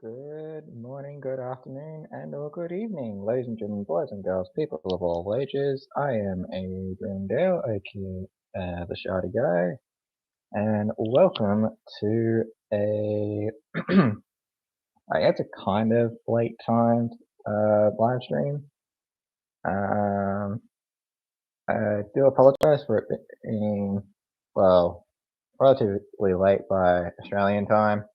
Good morning, good afternoon, and or good evening, ladies and gentlemen, boys and girls, people of all ages. I am Adrian Dale, aka the Shardy guy, and welcome to a I guess a kind of late timed live stream. Um, I do apologize for it being well relatively late by Australian time.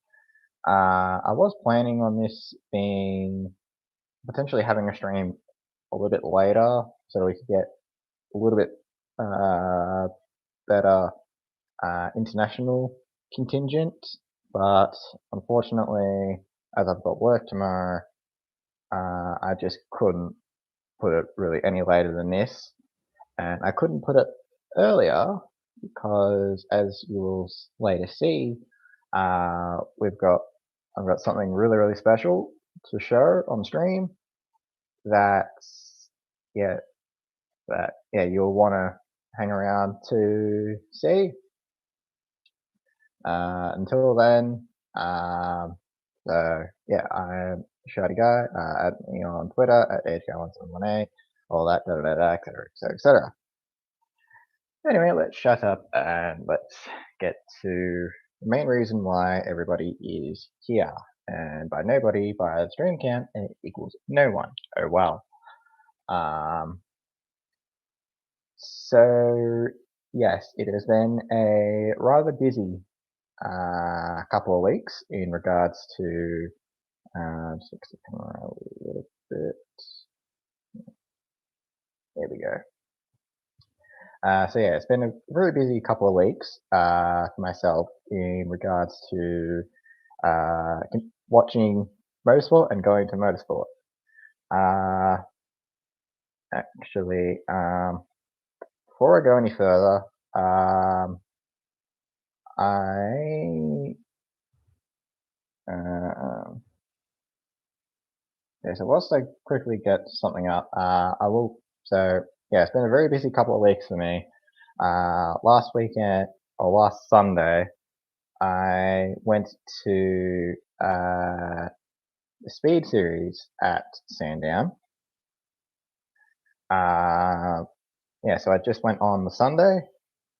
I was planning on this being potentially having a stream a little bit later so we could get a little bit uh, better international contingent. But unfortunately, as I've got work tomorrow, I just couldn't put it really any later than this. And I couldn't put it earlier because, as you will later see, I've got something really, really special to show on stream that yeah you'll want to hang around to see. Until then, I'm Shady Guy. At me on Twitter at HK171A, all that, etc., etc., etc. Anyway, let's shut up and let's get to the main reason why everybody is here. And by nobody, by the stream count, it equals no one. Oh well. So yes, it has been a rather busy couple of weeks in regards to just fix the camera a little bit. There we go. So yeah, it's been a really busy couple of weeks for myself in regards to watching motorsport and going to motorsport. Actually, before I go any further, so whilst I quickly get something up, I will. So yeah, it's been a very busy couple of weeks for me. Last weekend or last Sunday, I went to the Speed Series at Sandown. So I just went on the Sunday,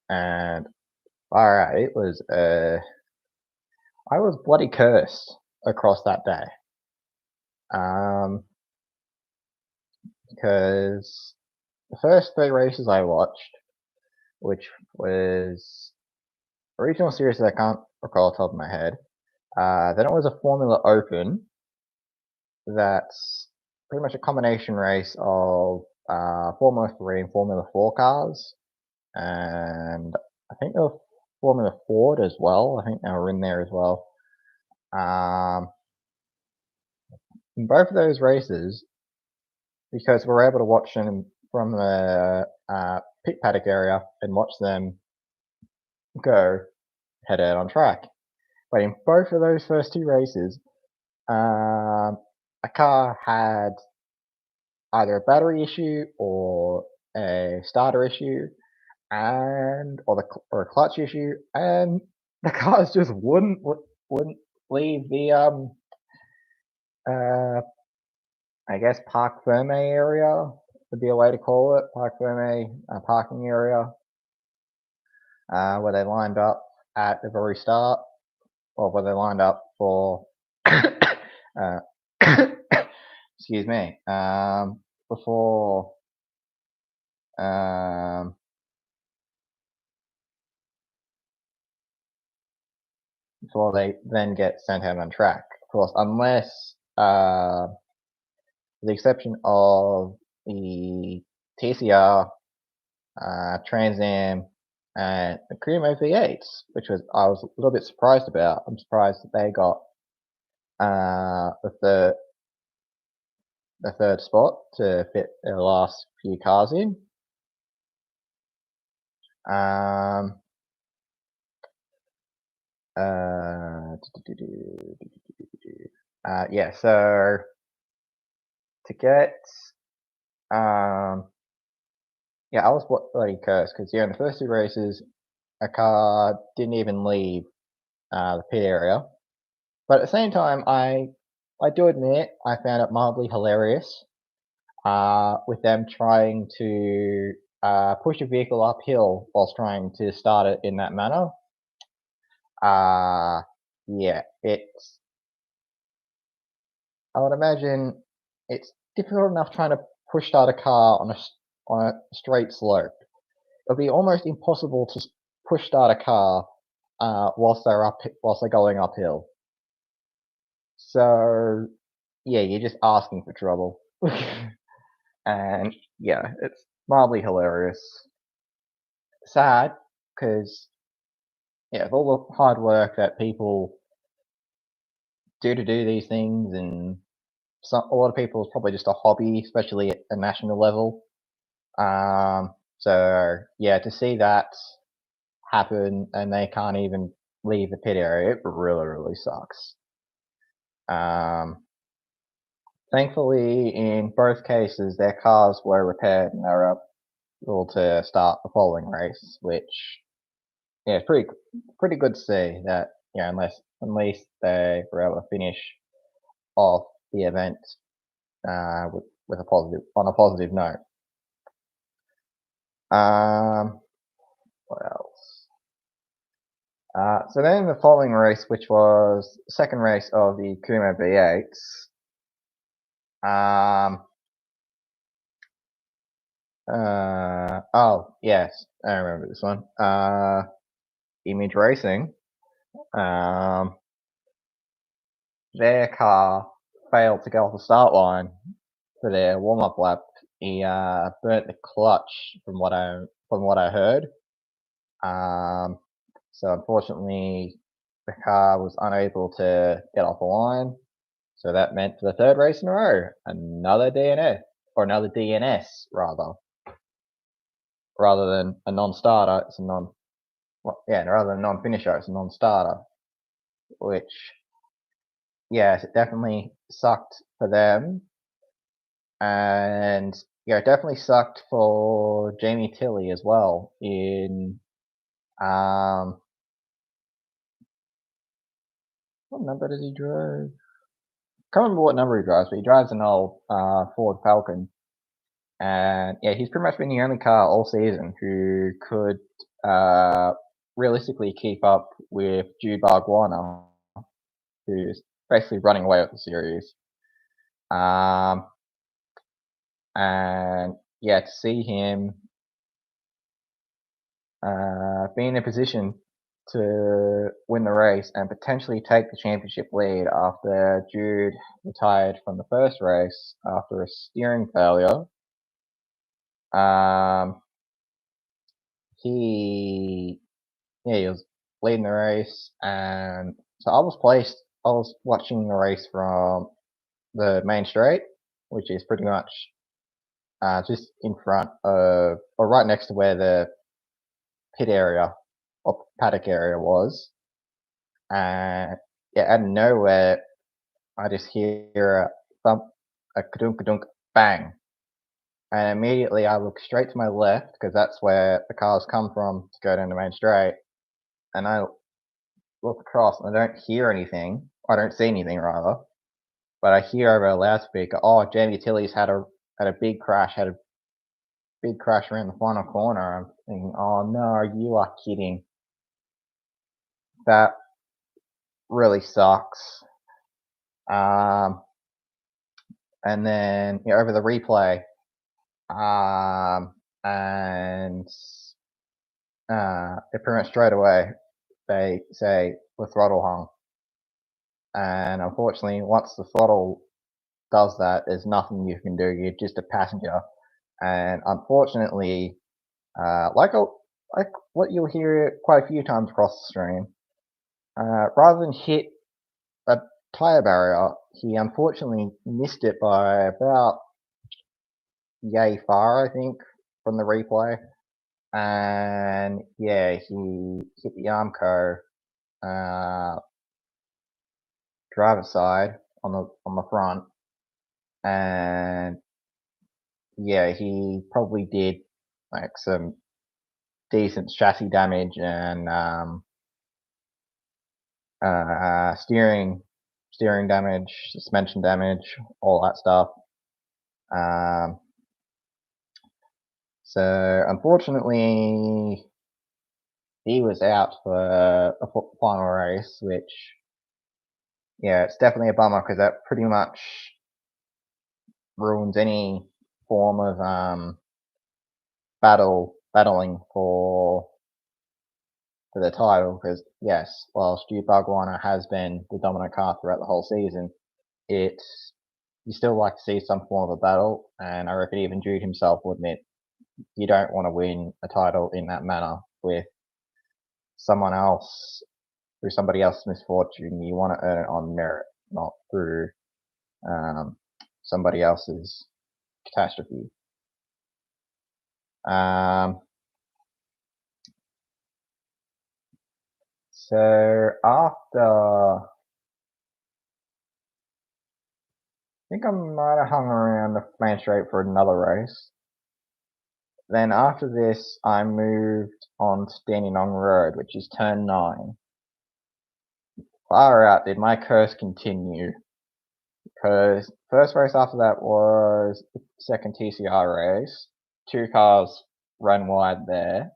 and alright, it was I was bloody cursed across that day. Because the first three races I watched, which was a regional series that I can't recall off the top of my head. Then it was a Formula Open that's pretty much a combination race of Formula 3 and Formula 4 cars. And I think there were Formula Ford as well. I think they were in there as well. In both of those races, because we were able to watch them from the pit paddock area and watch them go head out on track. But in both of those first two races, a car had either a battery issue or a starter issue, or a clutch issue, and the cars just wouldn't leave the I guess parc ferme area would be a way to call it, parc ferme parking area, where they lined up at the very start, or where they lined up for excuse me, before they then get sent out on track. Of course, unless with the exception of the TCR, Trans Am, and the Cremo V8s, which I was a little bit surprised about. I'm surprised that they got the third spot to fit their last few cars in. So to get I was bloody cursed because in the first two races, a car didn't even leave the pit area. But at the same time, I I do admit I found it mildly hilarious. With them trying to push a vehicle uphill whilst trying to start it in that manner. Yeah, I would imagine it's difficult enough trying to push start a car on a straight slope. It'll be almost impossible to push start a car whilst they're going uphill. So yeah, you're just asking for trouble. And yeah, it's mildly hilarious. Sad because yeah, of all the hard work that people do to do these things, and a lot of people it's probably just a hobby, especially at a national level. So yeah, to see that happen and they can't even leave the pit area, it really, really sucks. Um, Thankfully, in both cases, their cars were repaired and they were able to start the following race, which yeah, it's pretty good to see that. Yeah, unless at least they were able to finish off the event with a positive note. Um, what else? So then the following race, which was the second race of the Kuma V8s. Oh yes, I remember this one. Image Racing. Um, their car failed to go off the start line for their warm-up lap. He burnt the clutch, from what I heard. So unfortunately, the car was unable to get off the line. So that meant for the third race in a row, another DNF, or another DNS rather than a non-starter. It's a rather than a non-finisher, it's a non-starter, which yes, it definitely sucked for them, and yeah, it definitely sucked for Jamie Tilley as well. What number does he drive? Can't remember what number he drives, but he drives an old Ford Falcon. And yeah, he's pretty much been the only car all season who could realistically keep up with Jude Bargwanna, who's basically running away with the series. And yeah, to see him be in a position to win the race and potentially take the championship lead after Jude retired from the first race after a steering failure. He was leading the race, and so I was watching the race from the main straight, which is pretty much just in front of, or right next to where the pit area or paddock area was. And yeah, out of nowhere, I just hear a thump, a kadunk kadunk bang. And immediately I look straight to my left because that's where the cars come from to go down the main straight. And I look across and I don't hear anything. I don't see anything rather. But I hear over a loudspeaker, "Oh, Jamie Tilley's had a big crash, around the final corner." I'm thinking, "Oh no, you are kidding." That really sucks. And then over the replay, and pretty much straight away they say the throttle hung, and unfortunately, once the throttle does that, there's nothing you can do. You're just a passenger, and unfortunately, like what you'll hear quite a few times across the stream, rather than hit a tire barrier, he unfortunately missed it by about yay far, I think, from the replay. And yeah, he hit the Armco driver's side on the front, and yeah, he probably did like some decent chassis damage and steering steering damage, suspension damage, all that stuff. So unfortunately, he was out for a final race, which, yeah, it's definitely a bummer because that pretty much ruins any form of battling for the title. Because yes, while Stu Bargwanna has been the dominant car throughout the whole season, you still like to see some form of a battle, and I reckon even Jude himself will admit you don't want to win a title in that manner with someone else, through somebody else's misfortune. You want to earn it on merit, not through somebody else's catastrophe. So after, I think I might have hung around the main straight for another race. Then after this, I moved on to Dandenong Road, which is turn 9. Far out did my curse continue, because first race after that was the second TCR race. 2 cars ran wide there.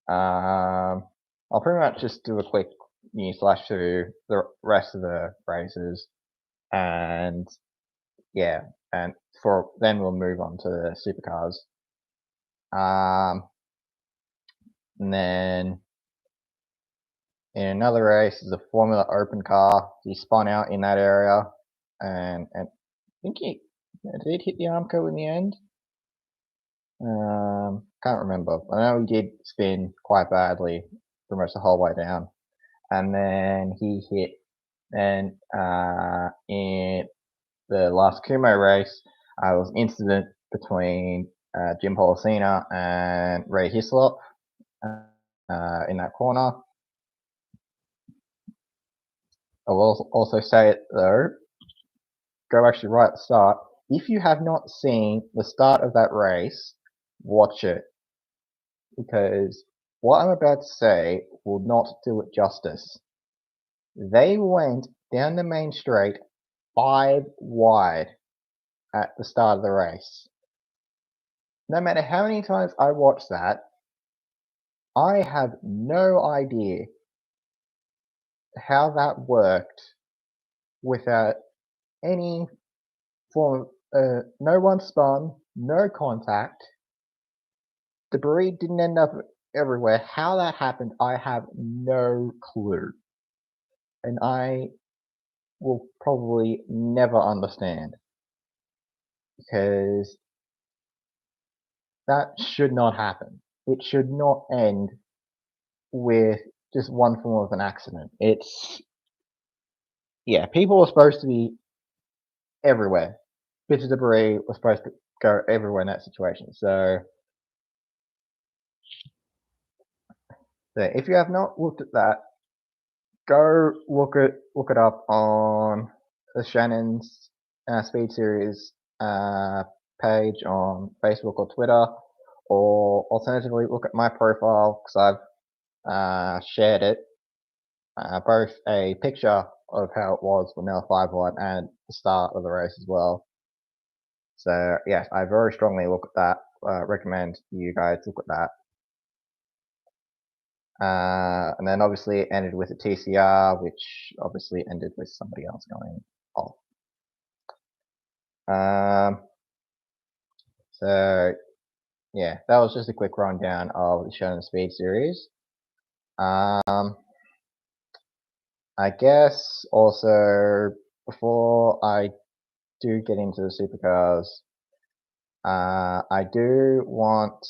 I'll pretty much just do a quick news flash through the rest of the races, and yeah, and then we'll move on to the supercars. And then in another race is a Formula Open car. He spun out in that area, and I think he did hit the Armco in the end. Can't remember. I know he did spin quite badly pretty much the whole way down, and then he hit. And in the last Kumo race, there was an incident between Jim Policina and Ray Hislop in that corner. I will also say it though, go actually right at the start. If you have not seen the start of that race, watch it, because what I'm about to say will not do it justice. They went down the main straight 5 wide at the start of the race. No matter how many times I watch that, I have no idea how that worked without any form of, no one spun, no contact, debris didn't end up everywhere. How that happened, I have no clue. And I will probably never understand, because that should not happen. It should not end with just one form of an accident. Yeah, people are supposed to be everywhere. Bits of debris were supposed to go everywhere in that situation. So if you have not looked at that, go look it up on the Shannons Speed Series page on Facebook or Twitter, or alternatively look at my profile, because I've shared it, both a picture of how it was when they were 5 wide and the start of the race as well. So yes, I very strongly look at that. Recommend you guys look at that. And then obviously it ended with a TCR, which obviously ended with somebody else going off. So yeah, that was just a quick rundown of the Shannons Speed Series. I guess also, before I do get into the supercars, I do want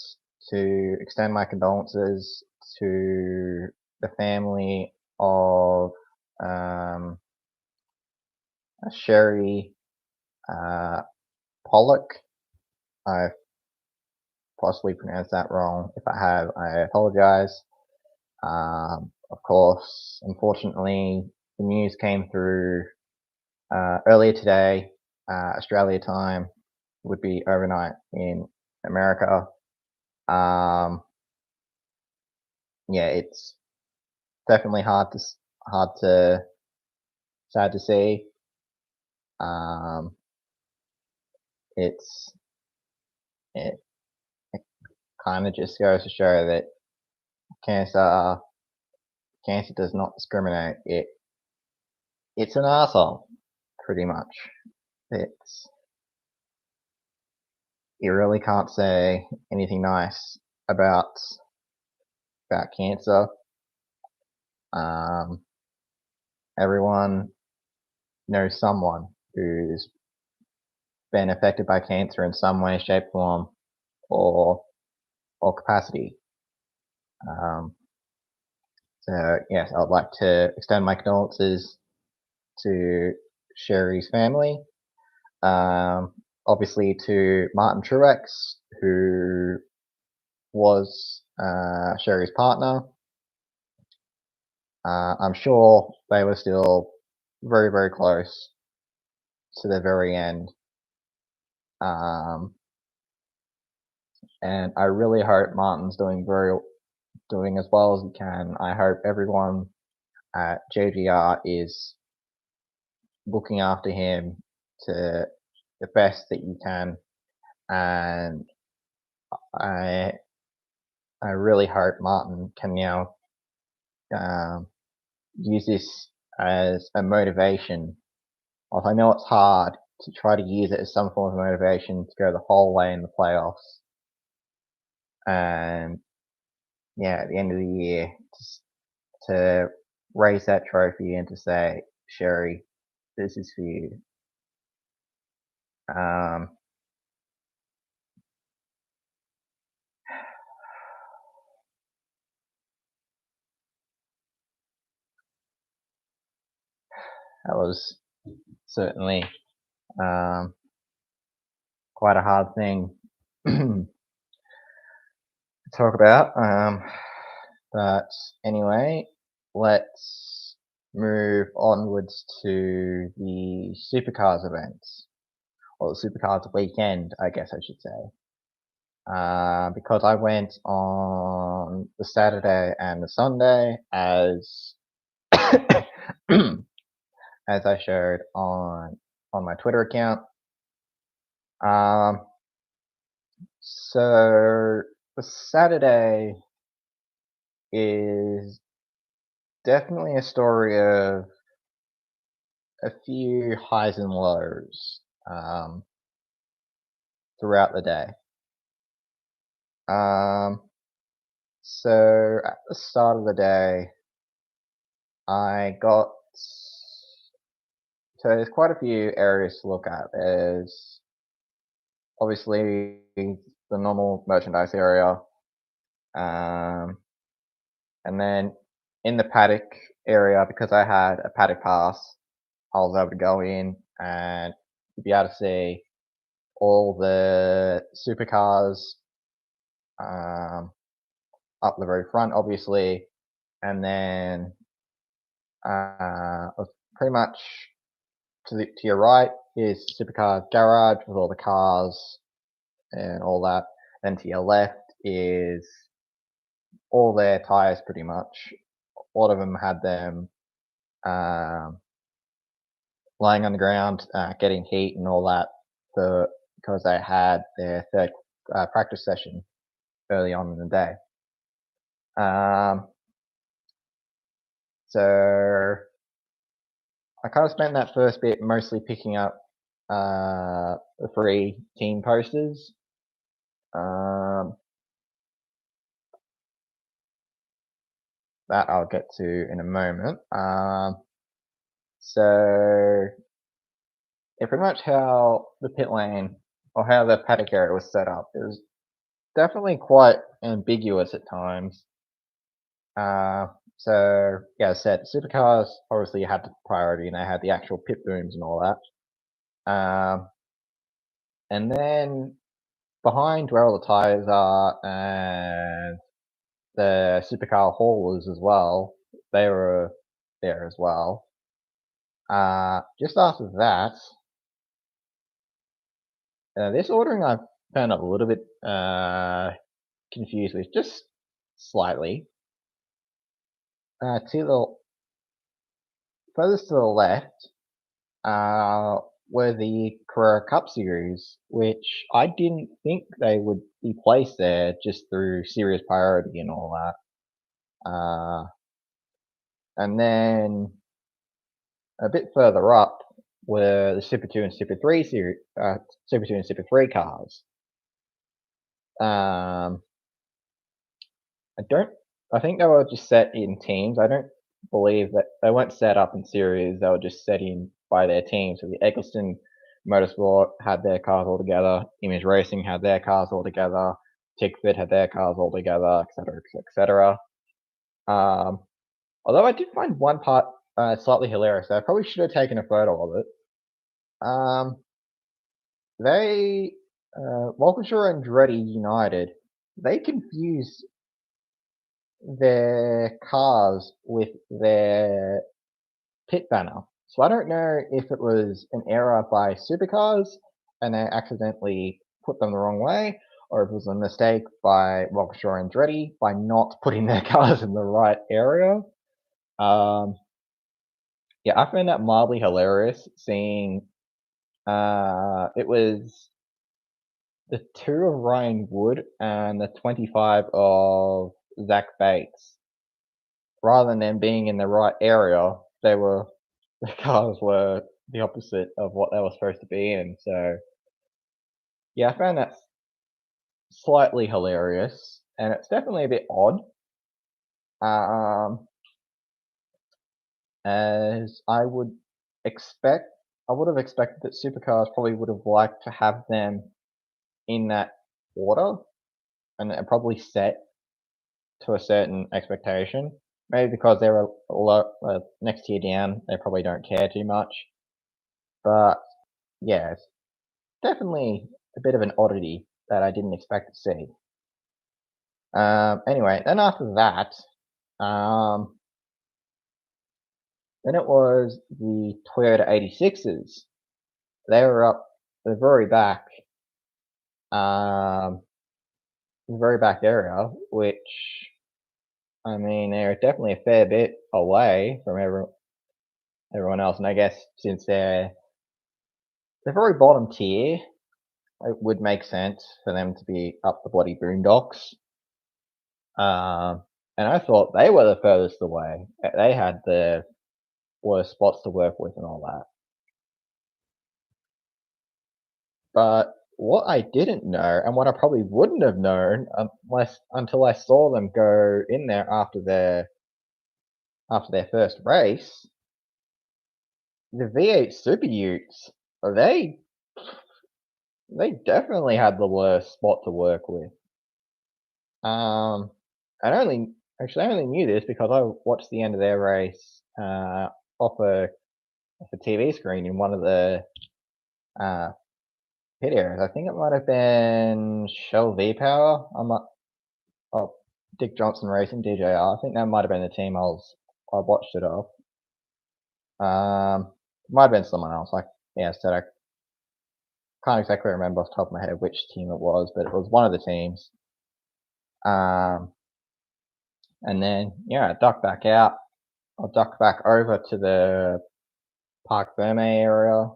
to extend my condolences to the family of Sherry Pollock. I've possibly pronounced that wrong. If I have, I apologize. Of course, unfortunately, the news came through earlier today, Australia time. Would be overnight in America. Yeah, it's definitely hard to sad to see. It kind of just goes to show that cancer does not discriminate. It's an arsehole, pretty much. You really can't say anything nice about cancer. Everyone knows someone who's been affected by cancer in some way, shape, form, or capacity. So yes, I'd like to extend my condolences to Sherry's family. Obviously to Martin Truex, who was Sherry's partner. I'm sure they were still very, very close to the very end. And I really hope Martin's doing as well as he can. I hope everyone at JGR is looking after him to the best that you can, and I really hope Martin can now use this as a motivation. I know it's hard to try to use it as some form of motivation to go the whole way in the playoffs, and yeah, at the end of the year, to raise that trophy and to say, Sherry, this is for you. That was certainly quite a hard thing to talk about. But anyway, let's move onwards to the Supercars events, or the Supercars weekend, I guess I should say. Because I went on the Saturday and the Sunday as as I showed on my Twitter account. So the Saturday is definitely a story of a few highs and lows throughout the day. So at the start of the day, so there's quite a few areas to look at. There's obviously the normal merchandise area, and then in the paddock area, because I had a paddock pass, I was able to go in and be able to see all the supercars up the very front, obviously, and then pretty much to your right is the supercar garage with all the cars and all that. Then to your left is all their tires, pretty much. A lot of them had them lying on the ground, getting heat and all that, because they had their third practice session early on in the day. So I kind of spent that first bit mostly picking up the free team posters. That I'll get to in a moment. So yeah, pretty much how the pit lane or how the paddock area was set up, it was definitely quite ambiguous at times. So yeah, as I said, supercars obviously had the priority and they had the actual pit booms and all that. And then behind where all the tires are and the supercar haulers as well, they were there as well. Just after that, this ordering I found a little bit confused with, just slightly. To furthest to the left were the Carrera Cup series, which I didn't think they would be placed there just through series priority and all that. And then a bit further up were the Super 2 and Super 3 series, Super 2 and Super 3 cars. I think they were just set in teams. I don't believe that they weren't set up in series. They were just set in by their teams. So the Eccleston Motorsport had their cars all together. Image Racing had their cars all together. Tickford had their cars all together, etc., etc. Although I did find one part slightly hilarious. I probably should have taken a photo of it. Walkinshaw and Andretti United, they confused their cars with their pit banner. So I don't know if it was an error by Supercars and they accidentally put them the wrong way, or if it was a mistake by Walkinshaw and Andretti by not putting their cars in the right area. Yeah, I found that mildly hilarious seeing it was the 2 of Ryan Wood and the 25 of Zach Bates. Rather than them being in the right area, the cars were the opposite of what they were supposed to be in. So yeah, I found that slightly hilarious, and it's definitely a bit odd. As I would have expected that Supercars probably would have liked to have them in that order, and probably set to a certain expectation. Maybe because they're a lot next tier down, they probably don't care too much. But yeah, it's definitely a bit of an oddity that I didn't expect to see. Anyway, then after that, then it was the Toyota 86s. They were up the very back, area, which, I mean, they're definitely a fair bit away from everyone else. And I guess since they're the very bottom tier, it would make sense for them to be up the bloody boondocks. And I thought they were the furthest away. They had the worst spots to work with and all that. But what I didn't know, and what I probably wouldn't have known until I saw them go in there after their first race, the V8 Superutes, they definitely had the worst spot to work with. I only knew this because I watched the end of their race off a TV screen in one of the pit areas. I think it might have been Shell V Power. Dick Johnson Racing, DJR. I think that might have been the team I watched it off. Might have been someone else. I can't exactly remember off the top of my head which team it was, but it was one of the teams. And then I ducked back out. I ducked back over to the Parc Ferme area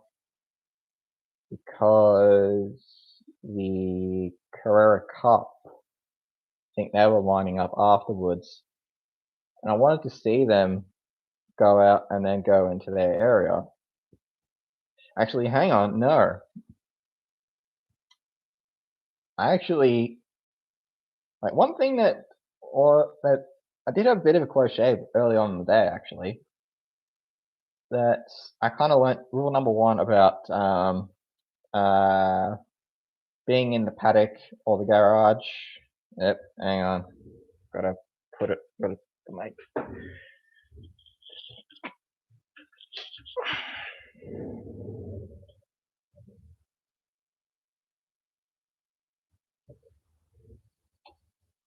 because the Carrera Cup, I think they were lining up afterwards, and I wanted to see them go out and then go into their area. Actually, hang on, no. I actually, one thing that I did have a bit of a close shave early on in the day, actually, that I kind of learnt rule number 1 about being in the paddock or the garage. Yep, hang on. Gotta put the mic.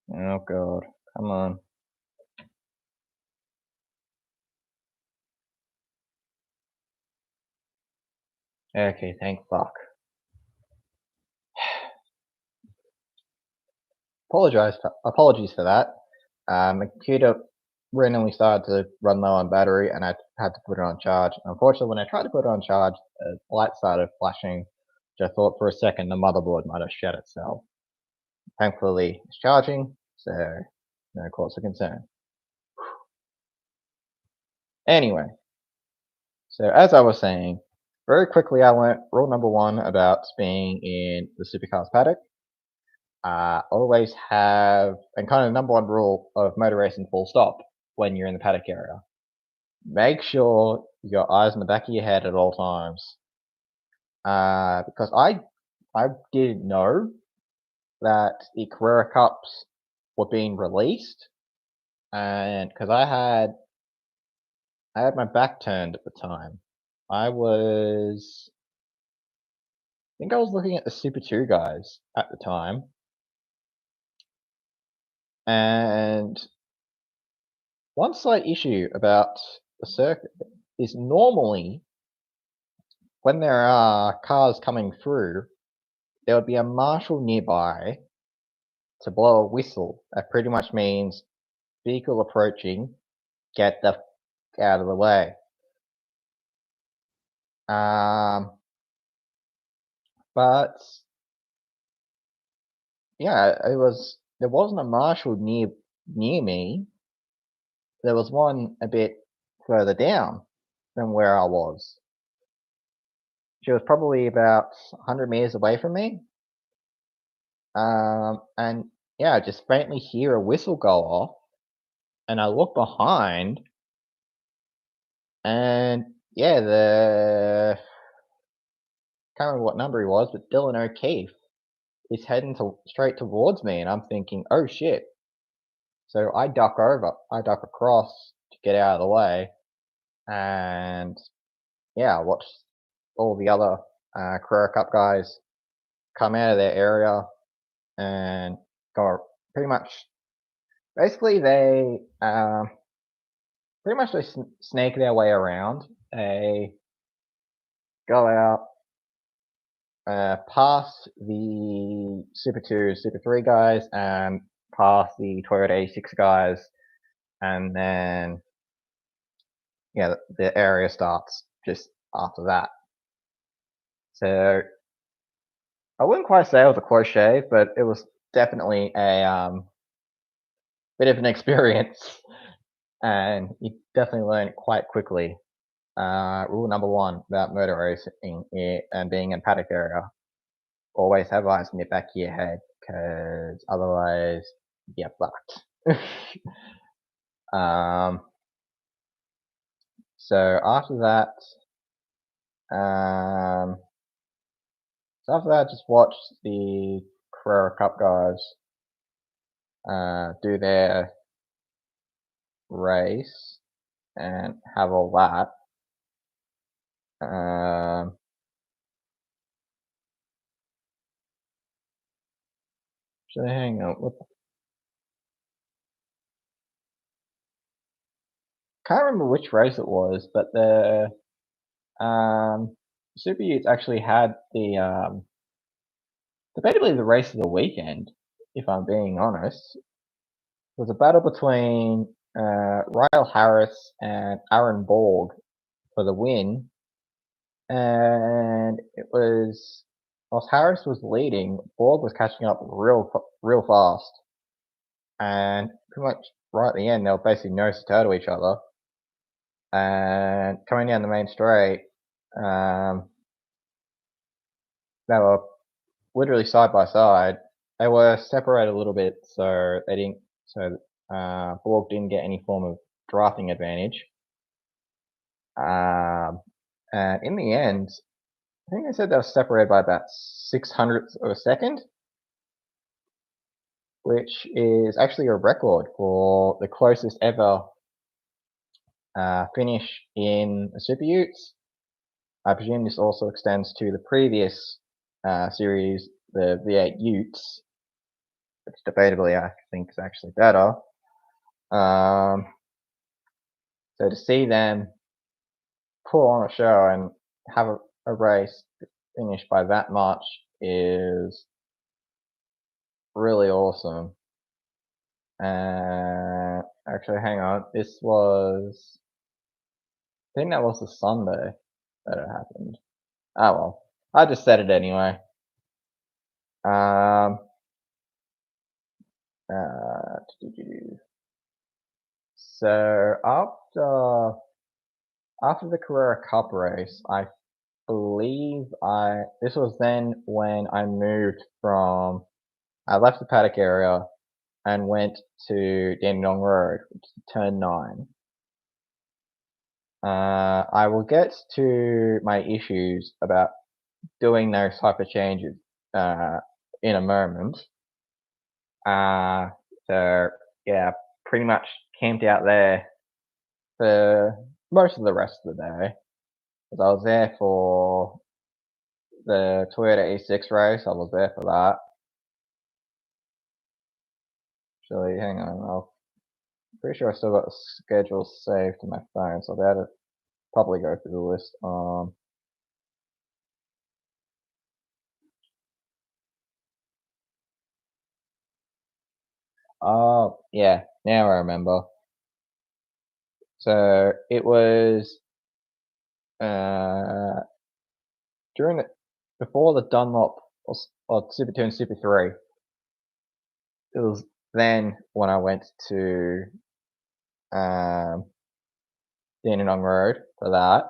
Oh god, come on. Okay, thank fuck. Apologies for that. My computer randomly started to run low on battery, and I had to put it on charge. Unfortunately, when I tried to put it on charge, the light started flashing, which I thought for a second the motherboard might have shut itself. Thankfully, it's charging, so no cause for concern. Anyway, so as I was saying, very quickly I learnt rule number 1 about being in the Supercars paddock. Always have, and kind of number 1 rule of motor racing full stop when you're in the paddock area. Make sure you got eyes in the back of your head at all times. Because I didn't know that the Carrera Cups were being released, and because I had my back turned at the time. I think I was looking at the Super 2 guys at the time, and one slight issue about the circuit is normally when there are cars coming through, there would be a marshal nearby to blow a whistle. That pretty much means vehicle approaching, get the out of the way. But yeah, there wasn't a marshal near me. There was one a bit further down than where I was. She was probably about 100 meters away from me. And yeah, I just faintly hear a whistle go off, and I look behind, and yeah, can't remember what number he was, but Dylan O'Keefe is heading straight towards me, and I'm thinking, oh shit. So I duck across to get out of the way, and yeah, I watch all the other Carrera Cup guys come out of their area and go pretty much. Basically, they snake their way around. They go out past the Super 2, Super 3 guys, and past the Toyota 86 guys, and then yeah, the area starts just after that. So I wouldn't quite say it was a close shave, but it was definitely a bit of an experience, and you definitely learn quite quickly. Rule number 1 about motor racing and being in paddock area: always have eyes in the back of your head, because otherwise you get fucked. um, so after that, just watch the Carrera Cup guys do their race and have all that. So hang on, can't remember which race it was, but the Superutes actually had the debatably the race of the weekend, if I'm being honest. It was a battle between Ryle Harris and Aaron Borg for the win, and it was, whilst Harris was leading, Borg was catching up real fast, and pretty much right at the end they were basically nose to toe to each other. And coming down the main straight, they were literally side by side. They were separated a little bit, so they didn't. So Borg didn't get any form of drafting advantage. And in the end, I think they said they were separated by about 600ths of a second, which is actually a record for the closest ever finish in the Superutes. I presume this also extends to the previous series, the V8 Utes, which debatably I think is actually better. So to see them pull on a show and have a race finished by that much is really awesome. Actually, hang on. This was, I think that was the Sunday that it happened. Oh well, I just said it anyway. Um, uh, so after the Carrera Cup race, I believe this was then when I moved from, I left the paddock area and went to Dandenong Road, which is turn 9. I will get to my issues about doing those type of changes in a moment. So yeah, pretty much camped out there for most of the rest of the day. Because I was there for the Toyota E6 race, I was there for that. Actually, hang on, I'm pretty sure I still got the schedule saved to my phone, so I'll be able to probably go through the list. Oh, yeah, now I remember. So it was uh, before the Dunlop or Super 2 and Super 3. It was then when I went to Dandenong Road for that,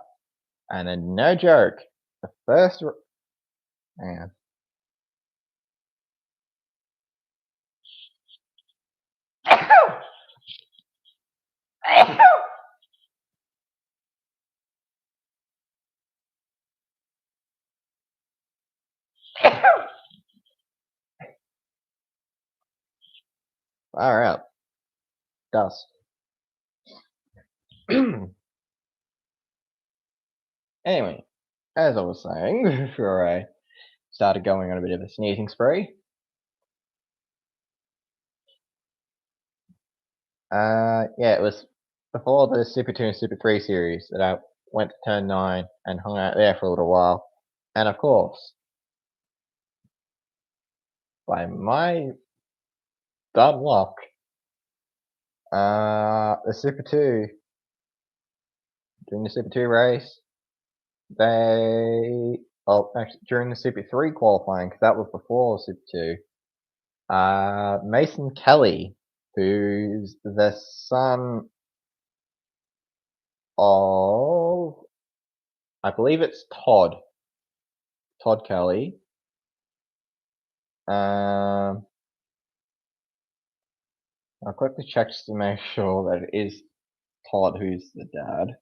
and then no joke, the first hang on. All right, dust. Anyway, as I was saying before I started going on a bit of a sneezing spree, yeah, it was before the Super 2 and Super 3 series that I went to turn 9 and hung out there for a little while. And of course, by my dumb luck, the Super 2, during the Super 2 race, actually, during the Super 3 qualifying, because that was before Super 2, Mason Kelly, who's the son of, I believe it's Todd Kelly. I'll quickly check just to make sure that it is Todd who's the dad.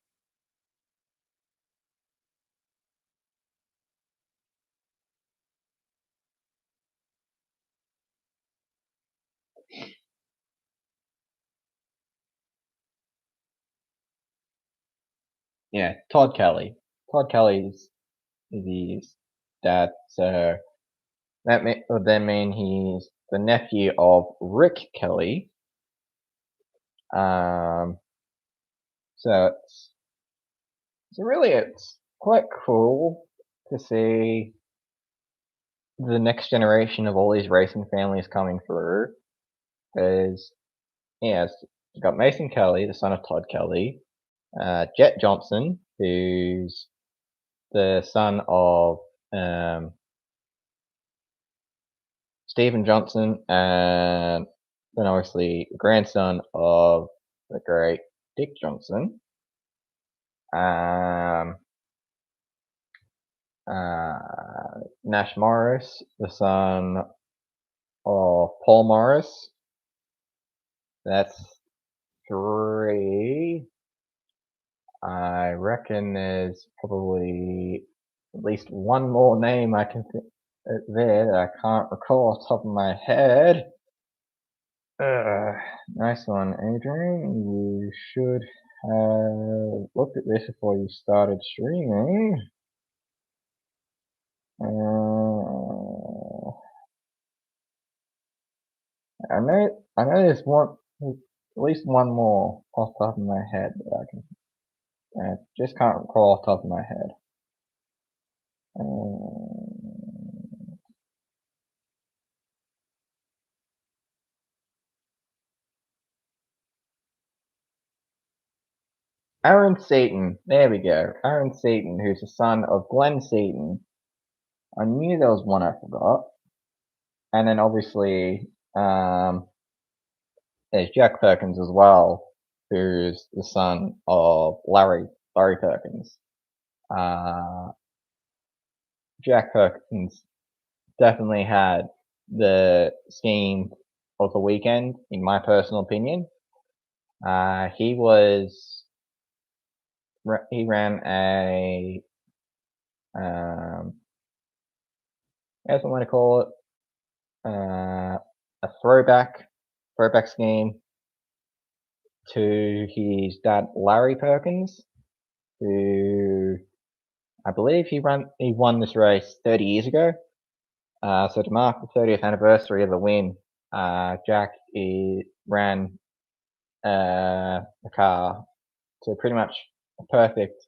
Yeah, Todd Kelly. Todd Kelly's his dad, so that would then mean he's the nephew of Rick Kelly. So it's quite cool to see the next generation of all these racing families coming through. Because yeah, you've got Mason Kelly, the son of Todd Kelly, Jet Johnson, who's the son of Stephen Johnson, and then obviously the grandson of the great Dick Johnson. Nash Morris, the son of Paul Morris. That's 3. I reckon there's probably at least one more name I can think there that I can't recall off the top of my head. Nice one, Adrian. You should have looked at this before you started streaming. I know there's at least one more off the top of my head that I just can't recall off the top of my head. Aaron Seaton. There we go. Aaron Seaton, who's the son of Glenn Seaton. I knew there was one I forgot. And then obviously, there's Jack Perkins as well, who's the son of Larry Perkins. Jack Perkins definitely had the scheme of the weekend, in my personal opinion. He ran a as I want to call it, a throwback scheme to his dad Larry Perkins, who I believe he won this race 30 years ago. So to mark the 30th anniversary of the win, Jack ran a car to pretty much a perfect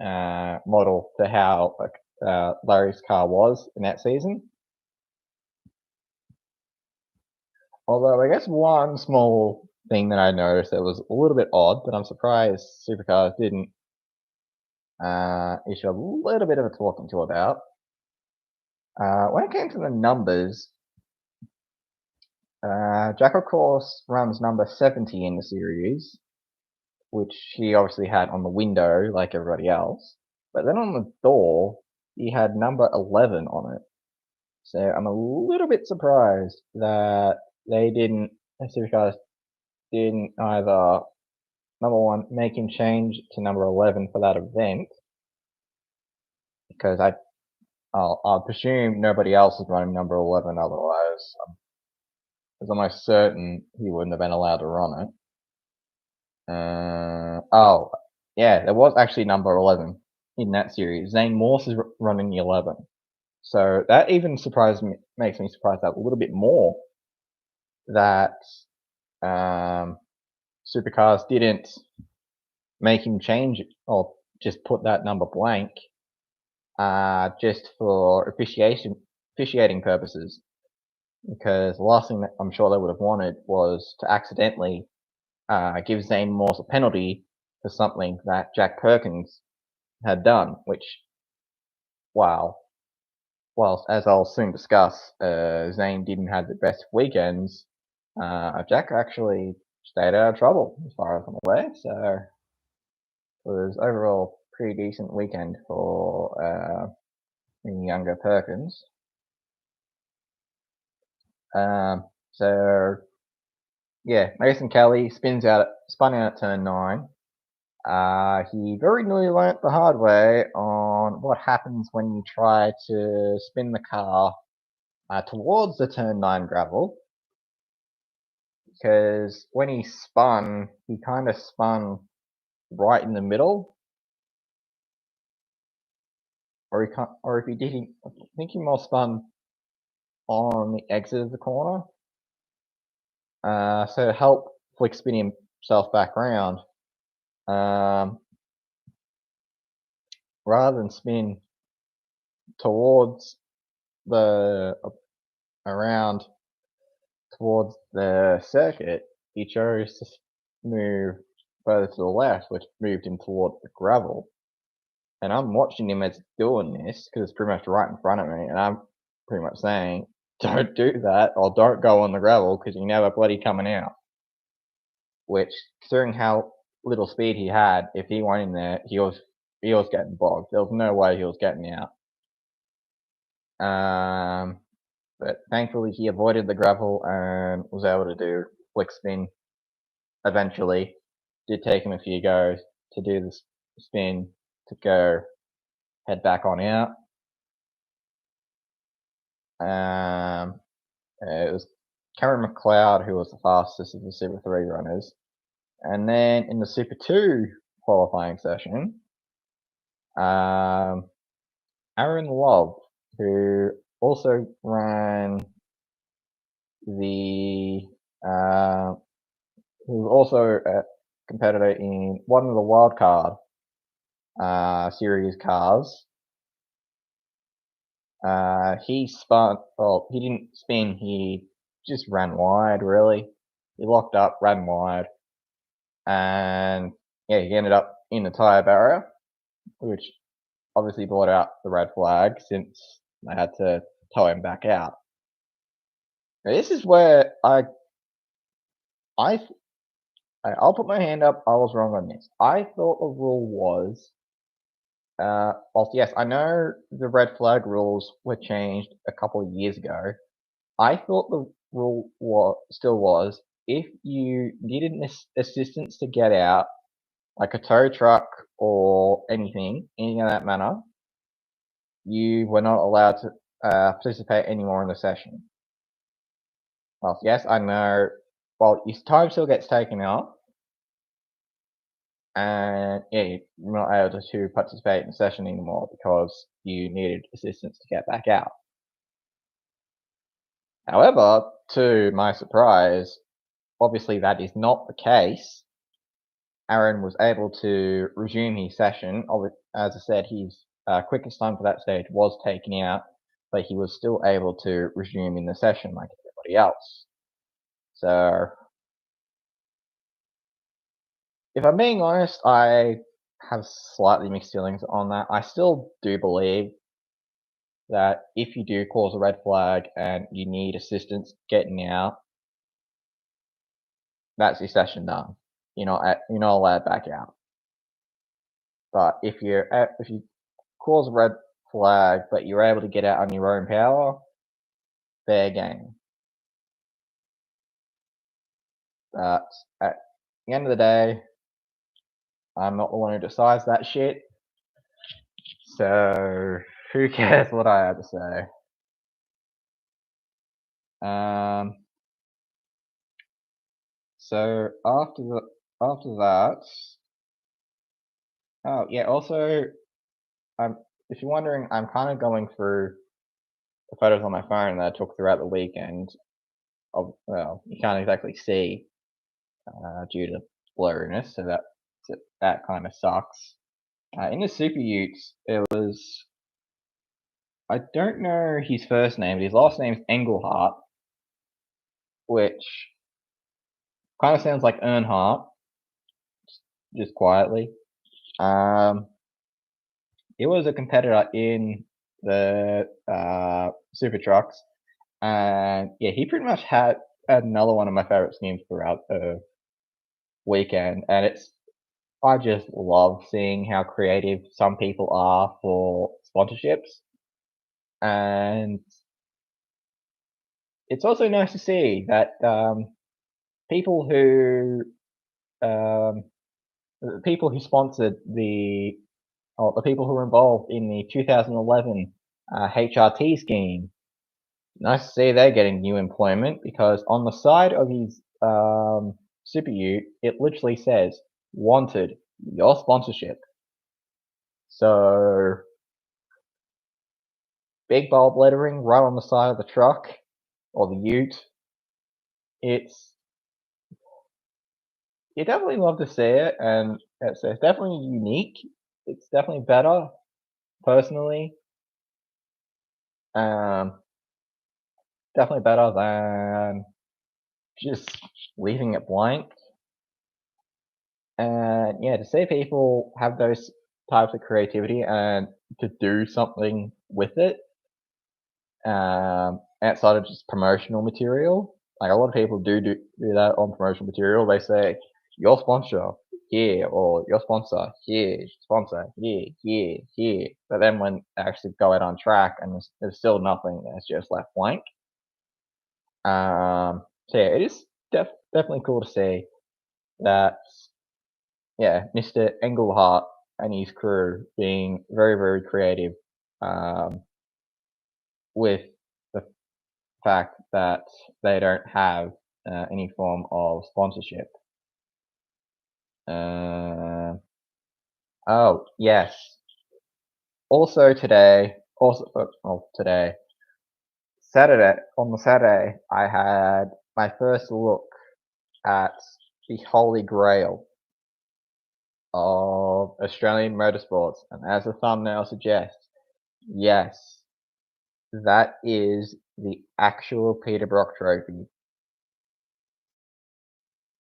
model to how Larry's car was in that season. Although I guess one small thing that I noticed that was a little bit odd, but I'm surprised Supercars didn't issue a little bit of a talking to about. When it came to the numbers, Jack of course runs number 70 in the series, which he obviously had on the window like everybody else. But then on the door, he had number 11 on it. So I'm a little bit surprised that Supercars didn't either, number one, make him change to number 11 for that event, because I'll presume nobody else is running number 11 otherwise. I was almost certain he wouldn't have been allowed to run it. Oh, yeah, there was actually number 11 in that series. Zane Morse is running the 11. So that even makes me surprised that a little bit more that Supercars didn't make him change it, or just put that number blank, just for officiating purposes. Because the last thing that I'm sure they would have wanted was to accidentally give Zane Morse a penalty for something that Jack Perkins had done, which, whilst as I'll soon discuss, Zane didn't have the best weekends, Jack actually stayed out of trouble as far as I'm aware, so it was overall pretty decent weekend for younger Perkins. So yeah, Mason Kelly spun out at turn 9. He very nearly learnt the hard way on what happens when you try to spin the car towards the turn 9 gravel, because when he spun, he kind of spun right in the middle, or if he did, I think he more spun on the exit of the corner. So to help flick spin himself back around, rather than spin towards around towards the circuit, he chose to move further to the left, which moved him towards the gravel. And I'm watching him as doing this, because it's pretty much right in front of me, and I'm pretty much saying, don't do that, or don't go on the gravel, because you're never bloody coming out. Which, considering how little speed he had, if he went in there, he was getting bogged. There was no way he was getting out. But thankfully he avoided the gravel and was able to do flick spin eventually. Did take him a few goes to do the spin to go head back on out. It was Cameron McLeod who was the fastest of the Super 3 runners. And then in the Super 2 qualifying session, Aaron Love, who also ran who was also a competitor in one of the wildcard series cars. He spun. Well, he didn't spin. He just ran wide. Really, he locked up, ran wide, and yeah, he ended up in the tyre barrier, which obviously brought out the red flag since I had to tow him back out. Now, this is where I'll put my hand up. I was wrong on this. I thought the rule was, whilst yes, I know the red flag rules were changed a couple of years ago. I thought the rule still was if you needed assistance to get out, like a tow truck or anything of that manner, you were not allowed to participate anymore in the session. Well, yes, I know. Well, your time still gets taken off, and yeah, you're not able to participate in the session anymore because you needed assistance to get back out. However, to my surprise, obviously that is not the case. Aaron was able to resume his session. As I said, his quickest time for that stage was taken out, but he was still able to resume in the session like everybody else. So, if I'm being honest, I have slightly mixed feelings on that. I still do believe that if you do cause a red flag and you need assistance getting out, that's your session done. You're not allowed back out. But if you cause a red flag but you're able to get out on your own power, fair game. But at the end of the day, I'm not the one who decides that shit. So who cares what I have to say? So after that, oh yeah. Also, if you're wondering, I'm kind of going through the photos on my phone that I took throughout the weekend. Well, you can't exactly see due to blurriness, so that kind of sucks. In the Superutes, it was, I don't know his first name, but his last name's Engelhart, which kind of sounds like Earnhardt, just quietly. It was a competitor in the Super Trucks, and yeah, he pretty much had another one of my favorite schemes throughout the weekend, and I just love seeing how creative some people are for sponsorships, and it's also nice to see that people who sponsored the people who were involved in the 2011 HRT scheme. Nice to see they're getting new employment, because on the side of his Super Ute, it literally says, "Wanted, your sponsorship." So, big bold lettering right on the side of the truck or the Ute. You definitely love to see it, and it's definitely unique. It's definitely better, personally. Definitely better than just leaving it blank. And yeah, to see people have those types of creativity and to do something with it, outside of just promotional material. Like a lot of people do that on promotional material. They say, "Your sponsor here," or "Your sponsor here," "Sponsor here, here, here." But then when they actually go out on track and there's still nothing, it's just left blank. So yeah, it is definitely cool to see that. Yeah, Mr. Engelhart and his crew being very, very creative with the fact that they don't have any form of sponsorship. Oh yes. Also today, Saturday, on the Saturday, I had my first look at the Holy Grail of Australian motorsports, and as the thumbnail suggests, yes, that is the actual Peter Brock Trophy.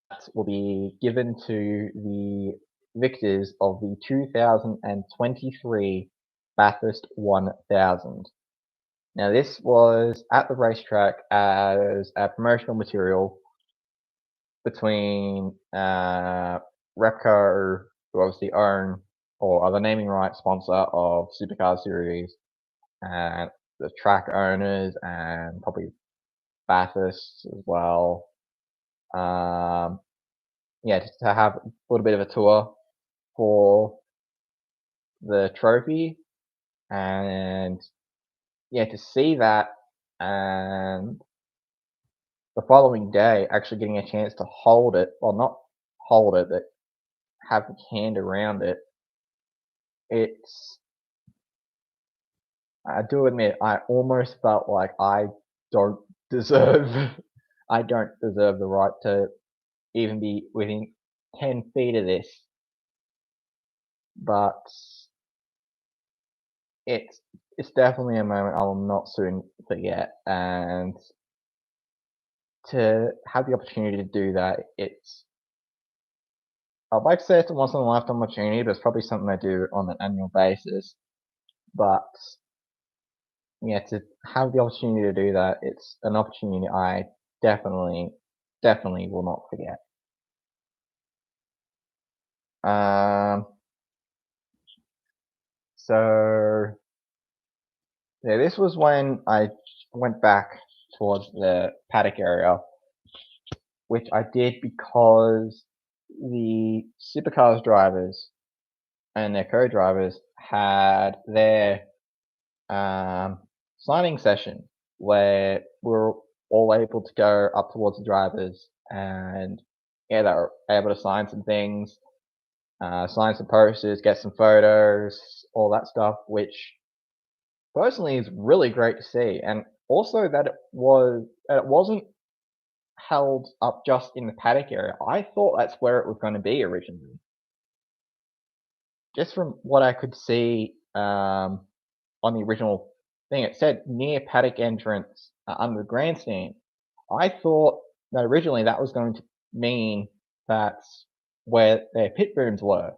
That will be given to the victors of the 2023 Bathurst 1000. Now, this was at the racetrack as a promotional material between Repco, who obviously own or are the naming rights sponsor of Supercars series, and the track owners, and probably Bathurst as well. Yeah, just to have a little bit of a tour for the trophy, and yeah, to see that, and the following day actually getting a chance to hold it, well, not hold it, but have the hand around it. It's, I do admit, I almost felt like I don't deserve, I don't deserve the right to even be within 10 feet of this, but it's definitely a moment I will not soon forget, and to have the opportunity to do that, I'd like to say it's a once in a lifetime opportunity, but it's probably something I do on an annual basis. But yeah, to have the opportunity to do that, it's an opportunity I definitely will not forget. So yeah, this was when I went back towards the paddock area, which I did because the Supercars drivers and their co-drivers had their signing session where we were all able to go up towards the drivers, and yeah, they were able to sign some things, sign some posters, get some photos, all that stuff, which personally is really great to see. And also that it wasn't held up just in the paddock area. I thought that's where it was going to be originally. Just from what I could see on the original thing, it said near paddock entrance under the grandstand. I thought that originally that was going to mean that's where their pit booms were,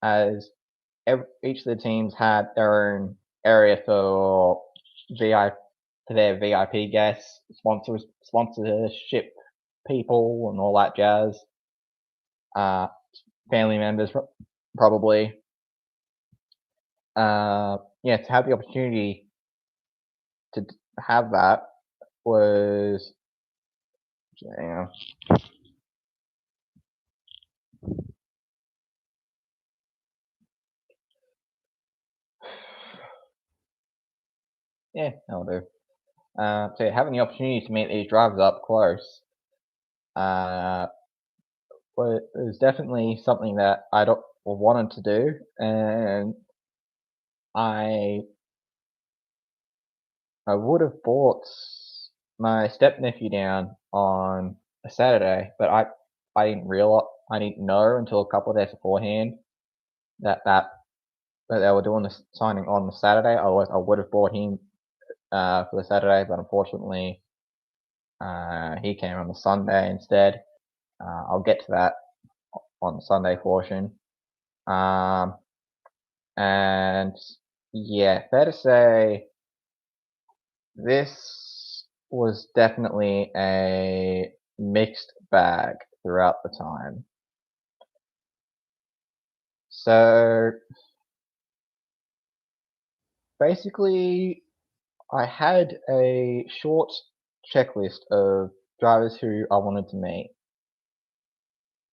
as each of the teams had their own area for their VIP guests, sponsorship people, and all that jazz. Family members, probably. Yeah, to have the opportunity to have that was, yeah, that'll do. So having the opportunity to meet these drivers up close was definitely something that I wanted to do, and I would have brought my step nephew down on a Saturday, but I didn't know until a couple of days beforehand that they were doing the signing on the Saturday. I would have brought him for the Saturday, but unfortunately he came on the Sunday instead. I'll get to that on the Sunday portion. And yeah, fair to say this was definitely a mixed bag throughout the time. So basically, I had a short checklist of drivers who I wanted to meet.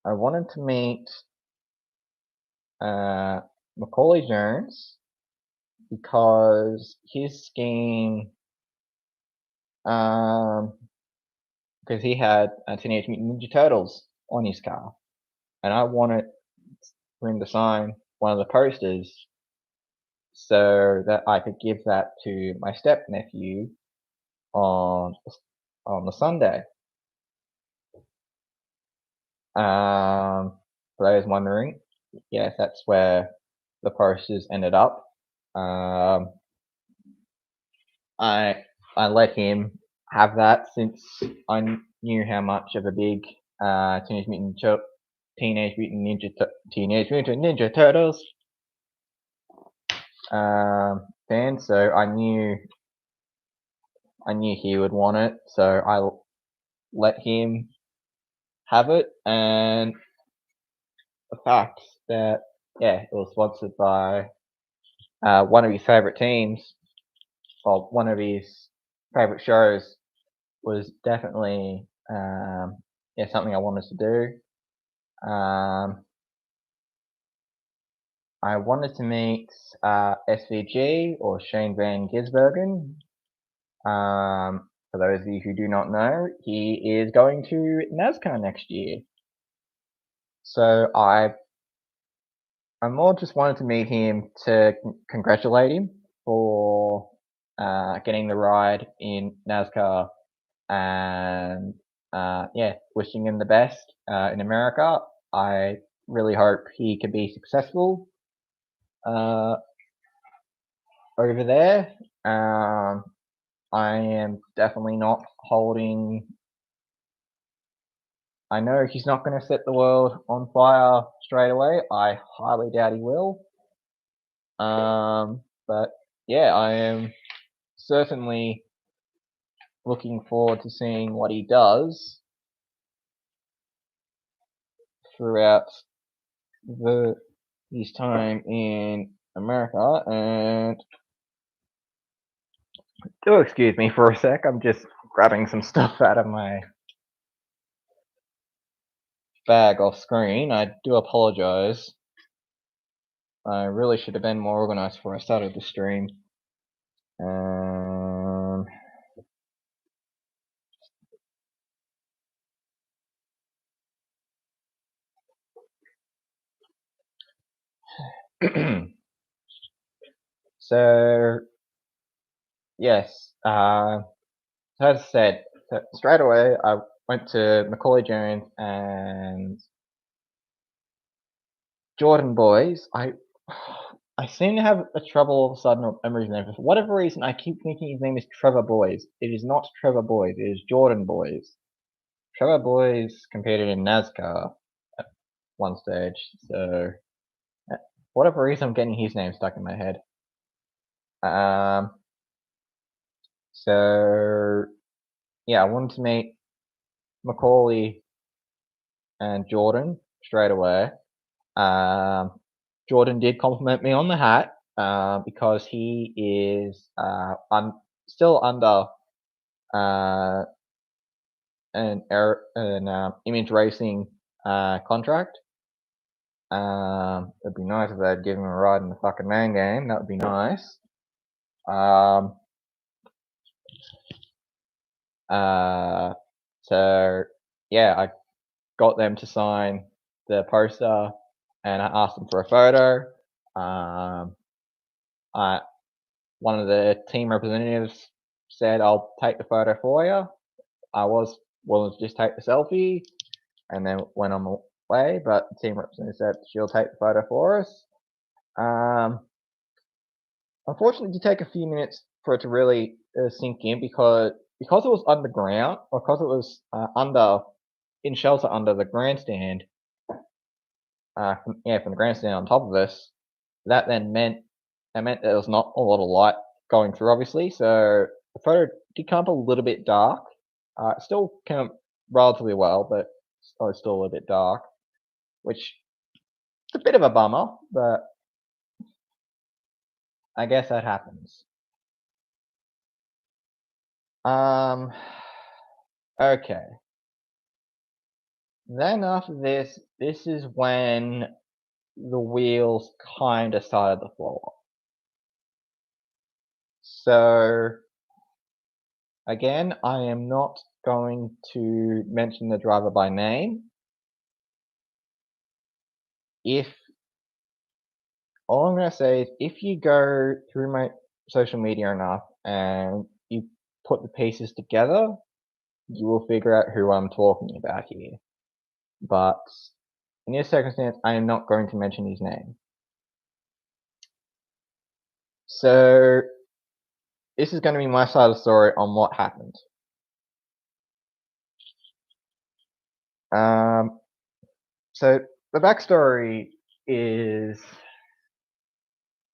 I wanted to meet Macaulay Jones because his scheme, because he had Teenage Mutant Ninja Turtles on his car, and I wanted for him to sign one of the posters so that I could give that to my step nephew on the Sunday. For those wondering, yes, that's where the posters ended up. I let him have that since I knew how much of a big Teenage Mutant Teenage Mutant Ninja Turtles fan, so I knew he would want it, so I let him have it, and the fact that it was sponsored by one of his favorite teams, or one of his favorite shows, was definitely something I wanted to do. I wanted to meet SVG, or Shane Van Gisbergen. For those of you who do not know, he is going to NASCAR next year. So I more just wanted to meet him to congratulate him for getting the ride in NASCAR, and wishing him the best in America. I really hope he can be successful over there. I am definitely not holding. I know he's not going to set the world on fire straight away. I highly doubt he will. But yeah, I am certainly looking forward to seeing what he does throughout his time in America. And do excuse me for a sec, I'm just grabbing some stuff out of my bag off screen. I do apologize. I really should have been more organized before I started the stream. So yes, as I said, straight away I went to Macaulay Jones and Jordan Boys. I seem to have a trouble all of a sudden remembering his name. For whatever reason, I keep thinking his name is Trevor Boys. It is not Trevor Boys. It is Jordan Boys. Trevor Boys competed in NASCAR at one stage, so for whatever reason, I'm getting his name stuck in my head. So yeah, I wanted to meet Macaulay and Jordan straight away. Jordan did compliment me on the hat because he is still under an Image Racing contract. It'd be nice if they'd give him a ride in the fucking main game. That would be nice. So yeah, I got them to sign the poster, and I asked them for a photo. One of the team representatives said, "I'll take the photo for you." I was willing to just take the selfie, and then went on my way. But the team representative said she'll take the photo for us. Unfortunately, it did take a few minutes for it to really sink in because it was underground, or because it was in shelter under the grandstand. From the grandstand on top of us. That then meant there was not a lot of light going through, obviously. So the photo did come up a little bit dark. It still came up relatively well, but it's still a little bit dark, which is a bit of a bummer, but I guess that happens. Okay. Then after this is when the wheels kind of started to fall off. So again, I am not going to mention the driver by name. All I'm going to say is, if you go through my social media enough and you put the pieces together, you will figure out who I'm talking about here. But in this circumstance, I am not going to mention his name. So this is going to be my side of the story on what happened. So the backstory is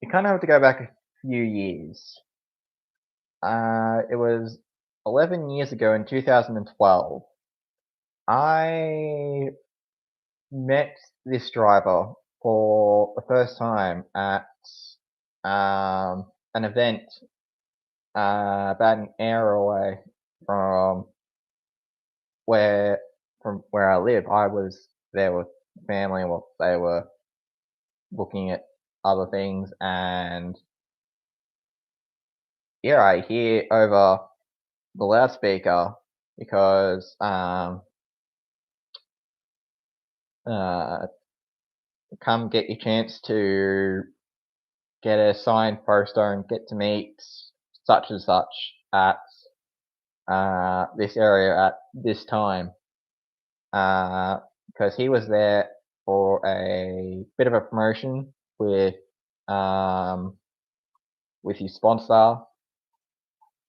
you kind of have to go back a few years. It was 11 years ago in 2012. I met this driver for the first time at an event about an hour away from where I live. I was there with family while they were looking at other things, and yeah, I hear over the loudspeaker because come get your chance to get a signed poster and get to meet such and such at this area at this time. Because he was there for a bit of a promotion with his sponsor.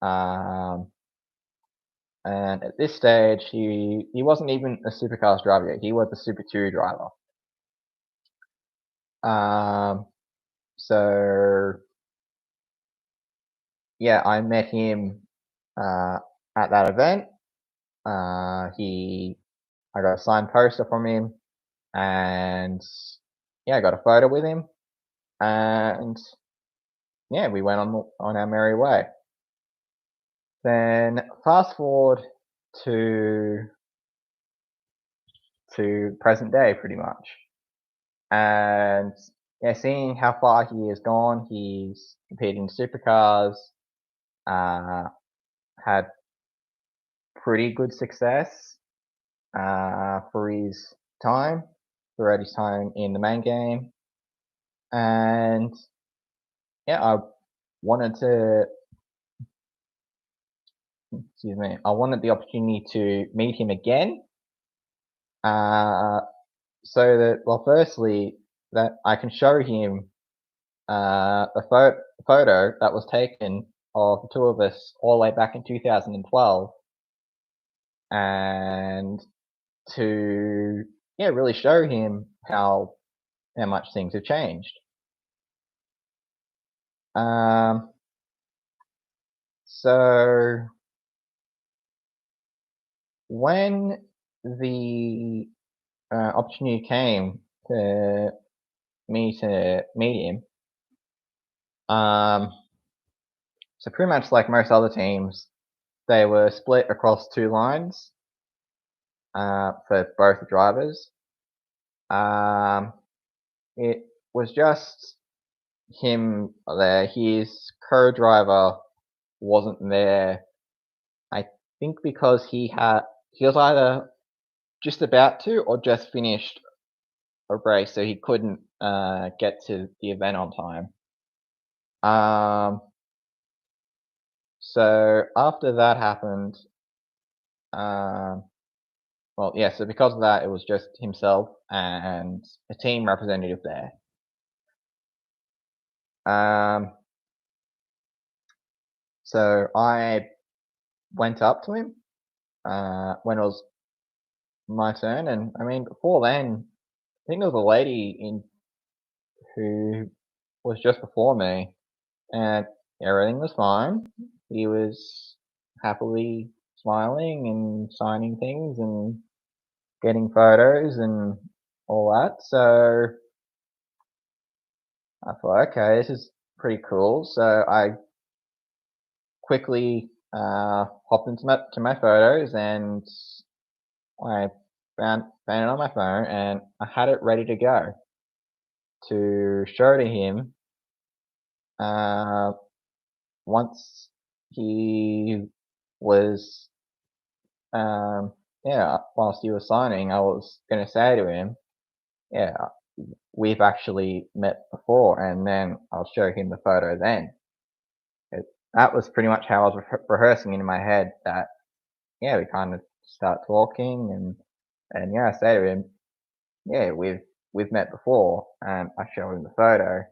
And at this stage, he wasn't even a Supercars driver yet. He was a Super 2 driver. So yeah, I met him at that event. I got a signed poster from him, and yeah, I got a photo with him, and yeah, we went on our merry way. Then fast forward to present day, pretty much, and yeah, seeing how far he has gone, he's competing in supercars, had pretty good success for his time, throughout his time in the main game, and yeah, I wanted the opportunity to meet him again, so that, well, firstly, that I can show him the photo that was taken of the two of us all the way back in 2012, and to really show him how much things have changed. So when the opportunity came to me to meet him, so pretty much like most other teams, they were split across two lines for both drivers. It was just him there. His co-driver wasn't there. I think because he was either just about to or just finished a race, so he couldn't get to the event on time. So after that happened, so because of that, it was just himself and a team representative there. So I went up to him when it was my turn, and I mean, before then, I think there was a lady who was just before me, and everything was fine. He was happily smiling and signing things and getting photos and all that. So I thought, okay, this is pretty cool. So I quickly hopped into my photos, and I found it on my phone, and I had it ready to go to show to him once he was whilst he was signing. I was going to say to him, yeah, we've actually met before, and then I'll show him the photo then. That was pretty much how I was rehearsing in my head, that yeah, we kind of start talking, and yeah, I say to him, yeah, we've met before, and I show him the photo,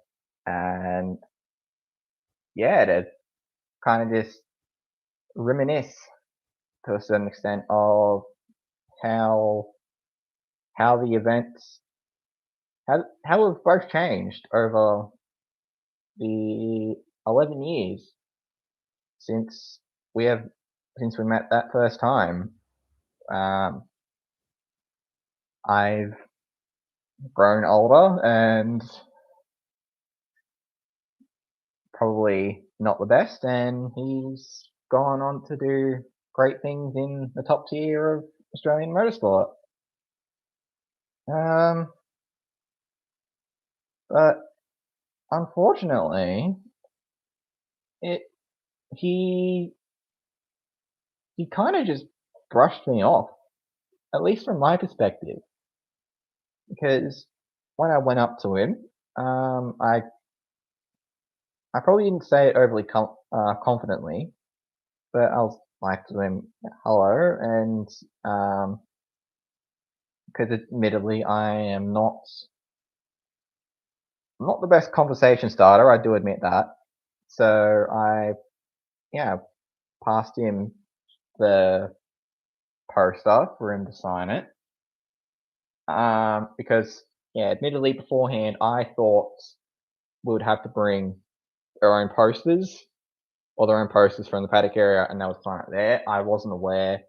and yeah, to kind of just reminisce to a certain extent of how the events how we've both changed over the 11 years since we have since we met that first time. Um, I've grown older and probably not the best, and he's gone on to do great things in the top tier of Australian motorsport. But unfortunately, it he he kind of just brushed me off, at least from my perspective, because when I went up to him, I probably didn't say it overly confidently, but I was like to him, hello, and because admittedly I am not the best conversation starter, I do admit that. So I, yeah, passed him the poster for him to sign it. Because, yeah, admittedly beforehand, I thought we would have to bring our own posters or their own posters from the paddock area, and they would sign it there. I wasn't aware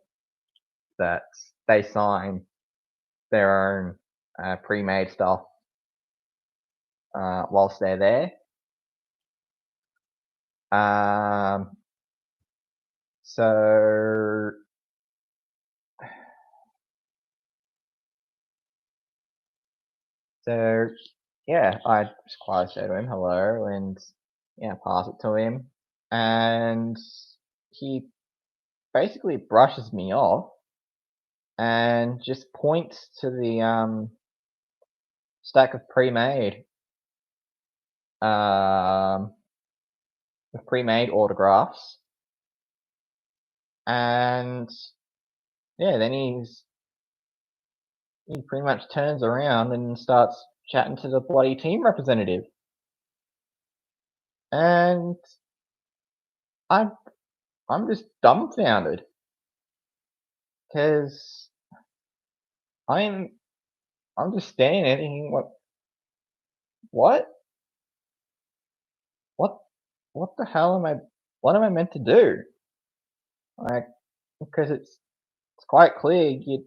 that they sign their own pre-made stuff whilst they're there. So yeah, I just quietly say to him hello and yeah, pass it to him, and he basically brushes me off and just points to the stack of pre-made autographs, and yeah, then he pretty much turns around and starts chatting to the bloody team representative, and I'm just dumbfounded because I'm just standing there thinking, what what the hell what am I meant to do? Like, because it's quite clear you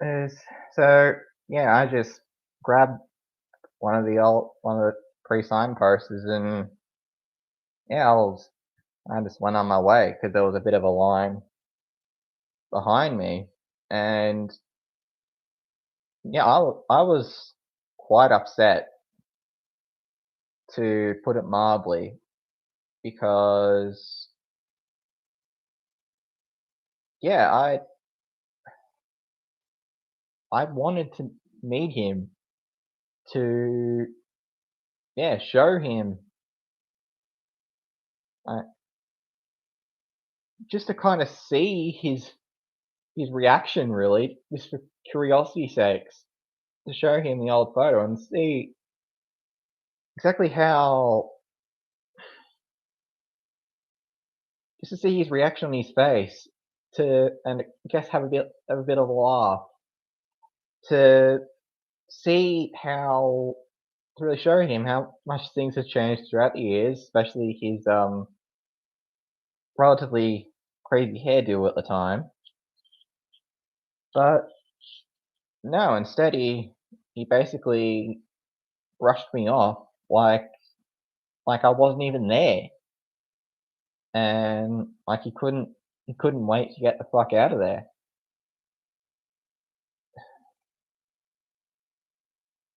is so yeah, I just grabbed one of the pre-signed posters, and yeah, I just went on my way because there was a bit of a line behind me, and yeah, I was quite upset, to put it mildly, because yeah, I wanted to meet him to yeah, show him uh, just to kind of see his reaction, really, just for curiosity's sakes, to show him the old photo and see exactly how, just to see his reaction on his face, and I guess have a bit of a laugh, to see how, to really show him how much things have changed throughout the years, especially his relatively crazy hairdo at the time. But no, instead he basically brushed me off like I wasn't even there, and like he couldn't wait to get the fuck out of there.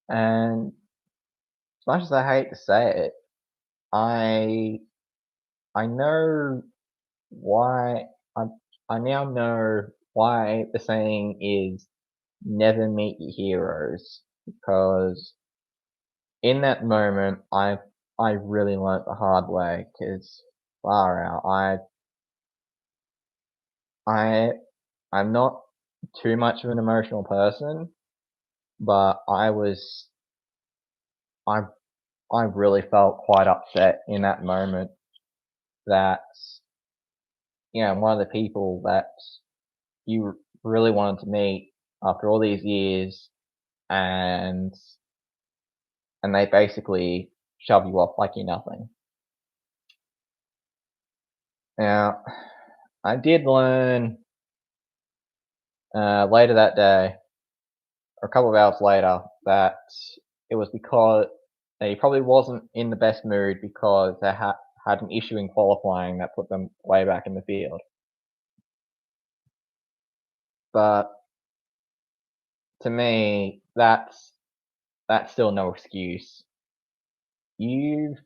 And as much as I hate to say it, I know why I I now know why the saying is never meet your heroes, because in that moment I really learnt the hard way, because far out I I'm not too much of an emotional person, but I I really felt quite upset in that moment that, you know, one of the people that you really wanted to meet after all these years, and they basically shove you off like you're nothing. Now, I did learn later that day, or a couple of hours later, that it was because he probably wasn't in the best mood because they had an issue in qualifying that put them way back in the field. But to me, that's still no excuse. You've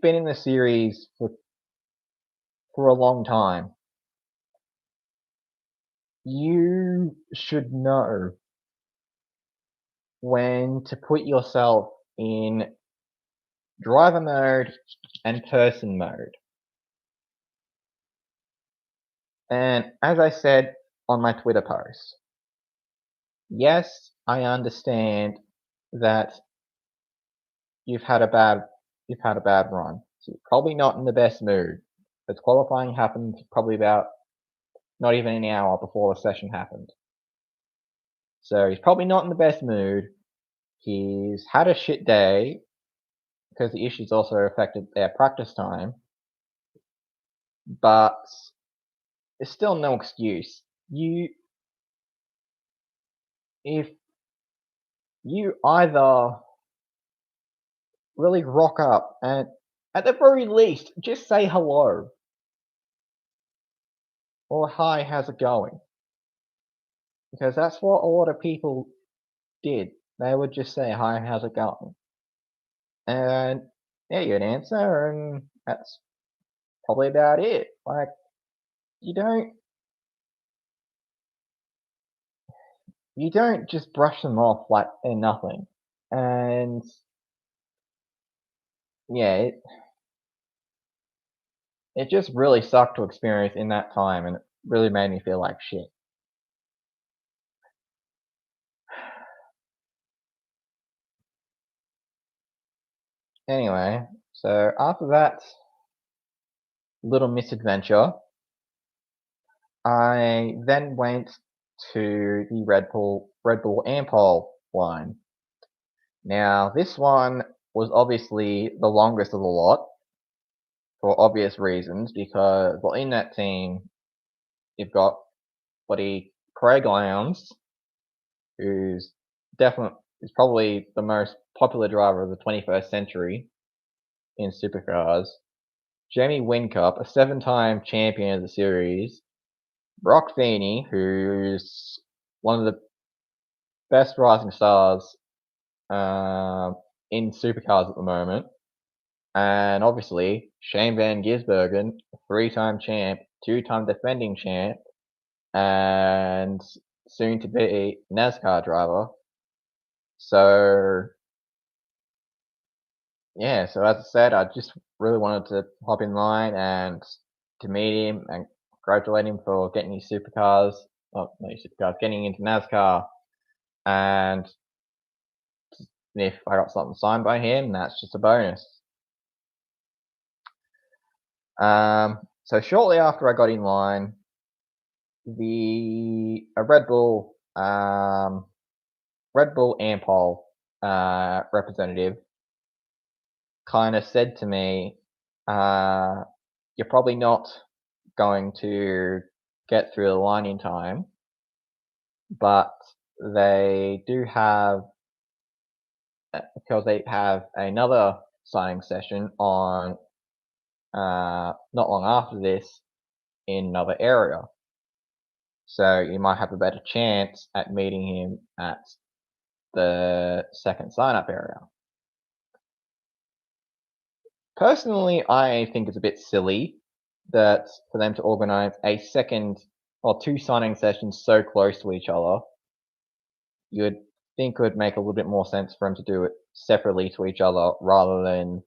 been in the series for a long time. You should know when to put yourself in driver mode and person mode. And as I said on my Twitter post, yes, I understand that you've had a bad run. So you're probably not in the best mood. As qualifying happened probably about not even an hour before the session happened. So he's probably not in the best mood. He's had a shit day because the issues also affected their practice time. But it's still no excuse. If you either really rock up and at the very least just say hello or hi, how's it going? Because that's what a lot of people did. They would just say hi, how's it going? And yeah, you'd answer, and that's probably about it. Like, you don't just brush them off like they're nothing. And yeah, it just really sucked to experience in that time, and it really made me feel like shit. Anyway, so after that little misadventure, I then went to the Red Bull Ampol line. Now, this one was obviously the longest of the lot for obvious reasons because, well, in that team, you've got bloody Craig Lowndes, who's probably the most popular driver of the 21st century in supercars. Jamie Whincup, a 7-time champion of the series. Brock Feeney, who's one of the best rising stars in supercars at the moment. And obviously, Shane Van Gisbergen, 3-time champ, 2-time defending champ, and soon to be NASCAR driver. So yeah, so as I said, I just really wanted to hop in line and to meet him and congratulate him for getting his supercars, getting into NASCAR. And if I got something signed by him, that's just a bonus. So shortly after I got in line, the Red Bull Ampol representative kind of said to me, you're probably not going to get through the line in time, but they do have, because they have another signing session on not long after this in another area. So you might have a better chance at meeting him at the second sign-up area. Personally, I think it's a bit silly that for them to organize a second or 2 signing sessions so close to each other. You would think it would make a little bit more sense for them to do it separately to each other rather than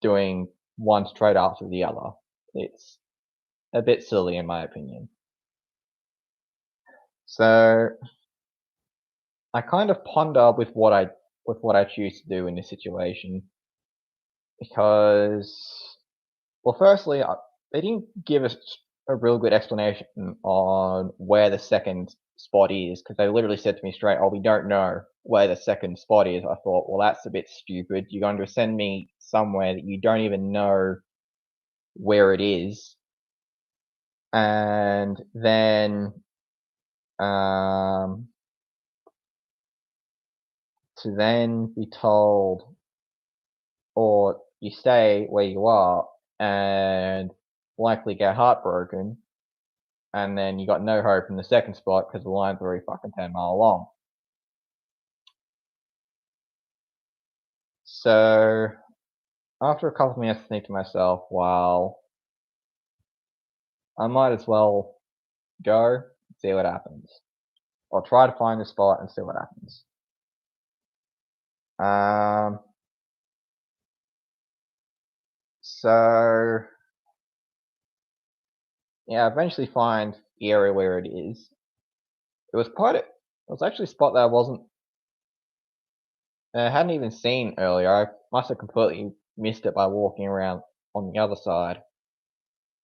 doing one straight after the other. It's a bit silly in my opinion. So I kind of ponder with what I choose to do in this situation, because, well, firstly, they didn't give us a real good explanation on where the second spot is, because they literally said to me straight, "Oh, we don't know where the second spot is." I thought, well, that's a bit stupid. You're going to send me somewhere that you don't even know where it is, and then to then be told, or you stay where you are and likely get heartbroken, and then you got no hope in the second spot because the line's already fucking 10 mile long. So after a couple of minutes, I think to myself, well, I might as well go and see what happens. Or try to find a spot and see what happens. So yeah, I eventually find the area where it is. It was actually a spot that I hadn't even seen earlier. I must have completely missed it by walking around on the other side.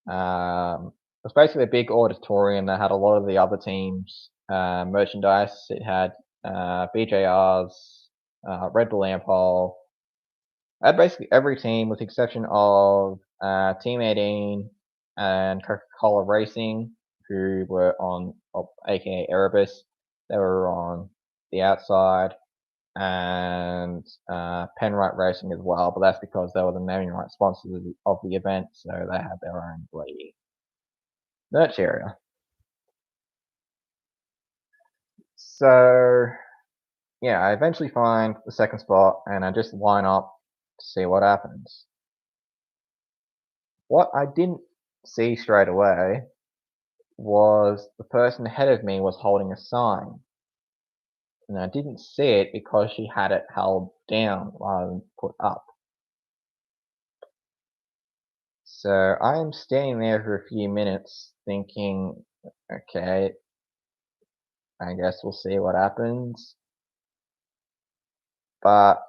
It was basically a big auditorium that had a lot of the other teams' merchandise. It had BJR's, Red Bull Ampol. I had basically every team with the exception of Team 18 and Coca-Cola Racing, who were on, aka Erebus. They were on the outside, and Penrite Racing as well, but that's because they were the naming right sponsors of the event, so they had their own bloody merch area. So yeah, I eventually find the second spot and I just line up to see what happens. What I didn't see straight away was the person ahead of me was holding a sign. And I didn't see it because she had it held down rather than put up. So I'm standing there for a few minutes thinking, okay, I guess we'll see what happens. But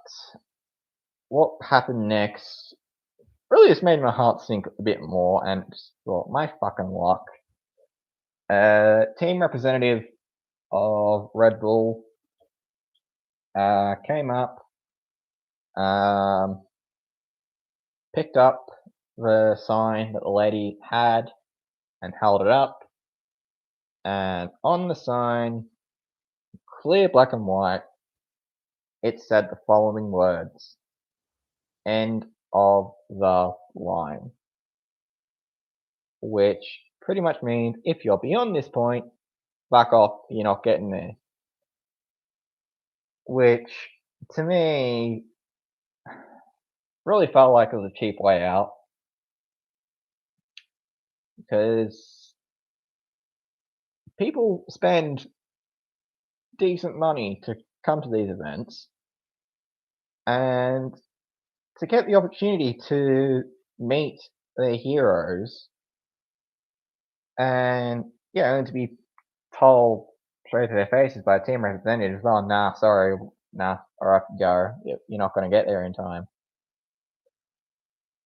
what happened next really just made my heart sink a bit more and just thought, my fucking luck. Team representative of Red Bull came up, picked up the sign that the lady had and held it up, and on the sign, clear black and white, it said the following words: "End of the line," which pretty much means if you're beyond this point, back off, you're not getting there. Which, to me, really felt like it was a cheap way out, because people spend decent money to come to these events, and to get the opportunity to meet their heroes, and yeah, and to be told straight to their faces by team representatives, "Oh, nah, sorry, nah, or I can go. You're not going to get there in time."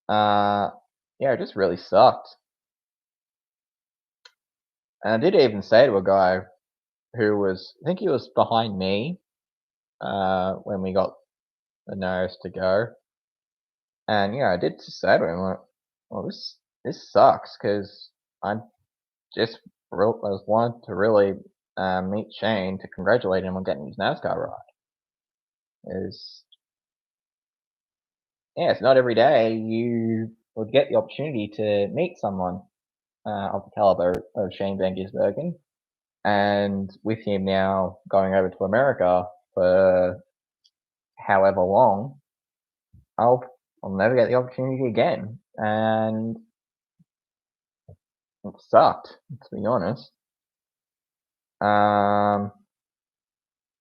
Yeah, it just really sucked. And I did even say to a guy who was, I think he was behind me, when we got the nose to go, and yeah, I did say to him, like, "Well, this sucks," because I just I was wanted to really meet Shane to congratulate him on getting his NASCAR ride. Is Yeah, it's not every day you would get the opportunity to meet someone of the caliber of Shane Van Gisbergen, and with him now going over to America for however long, I'll never get the opportunity again, and it sucked, to be honest.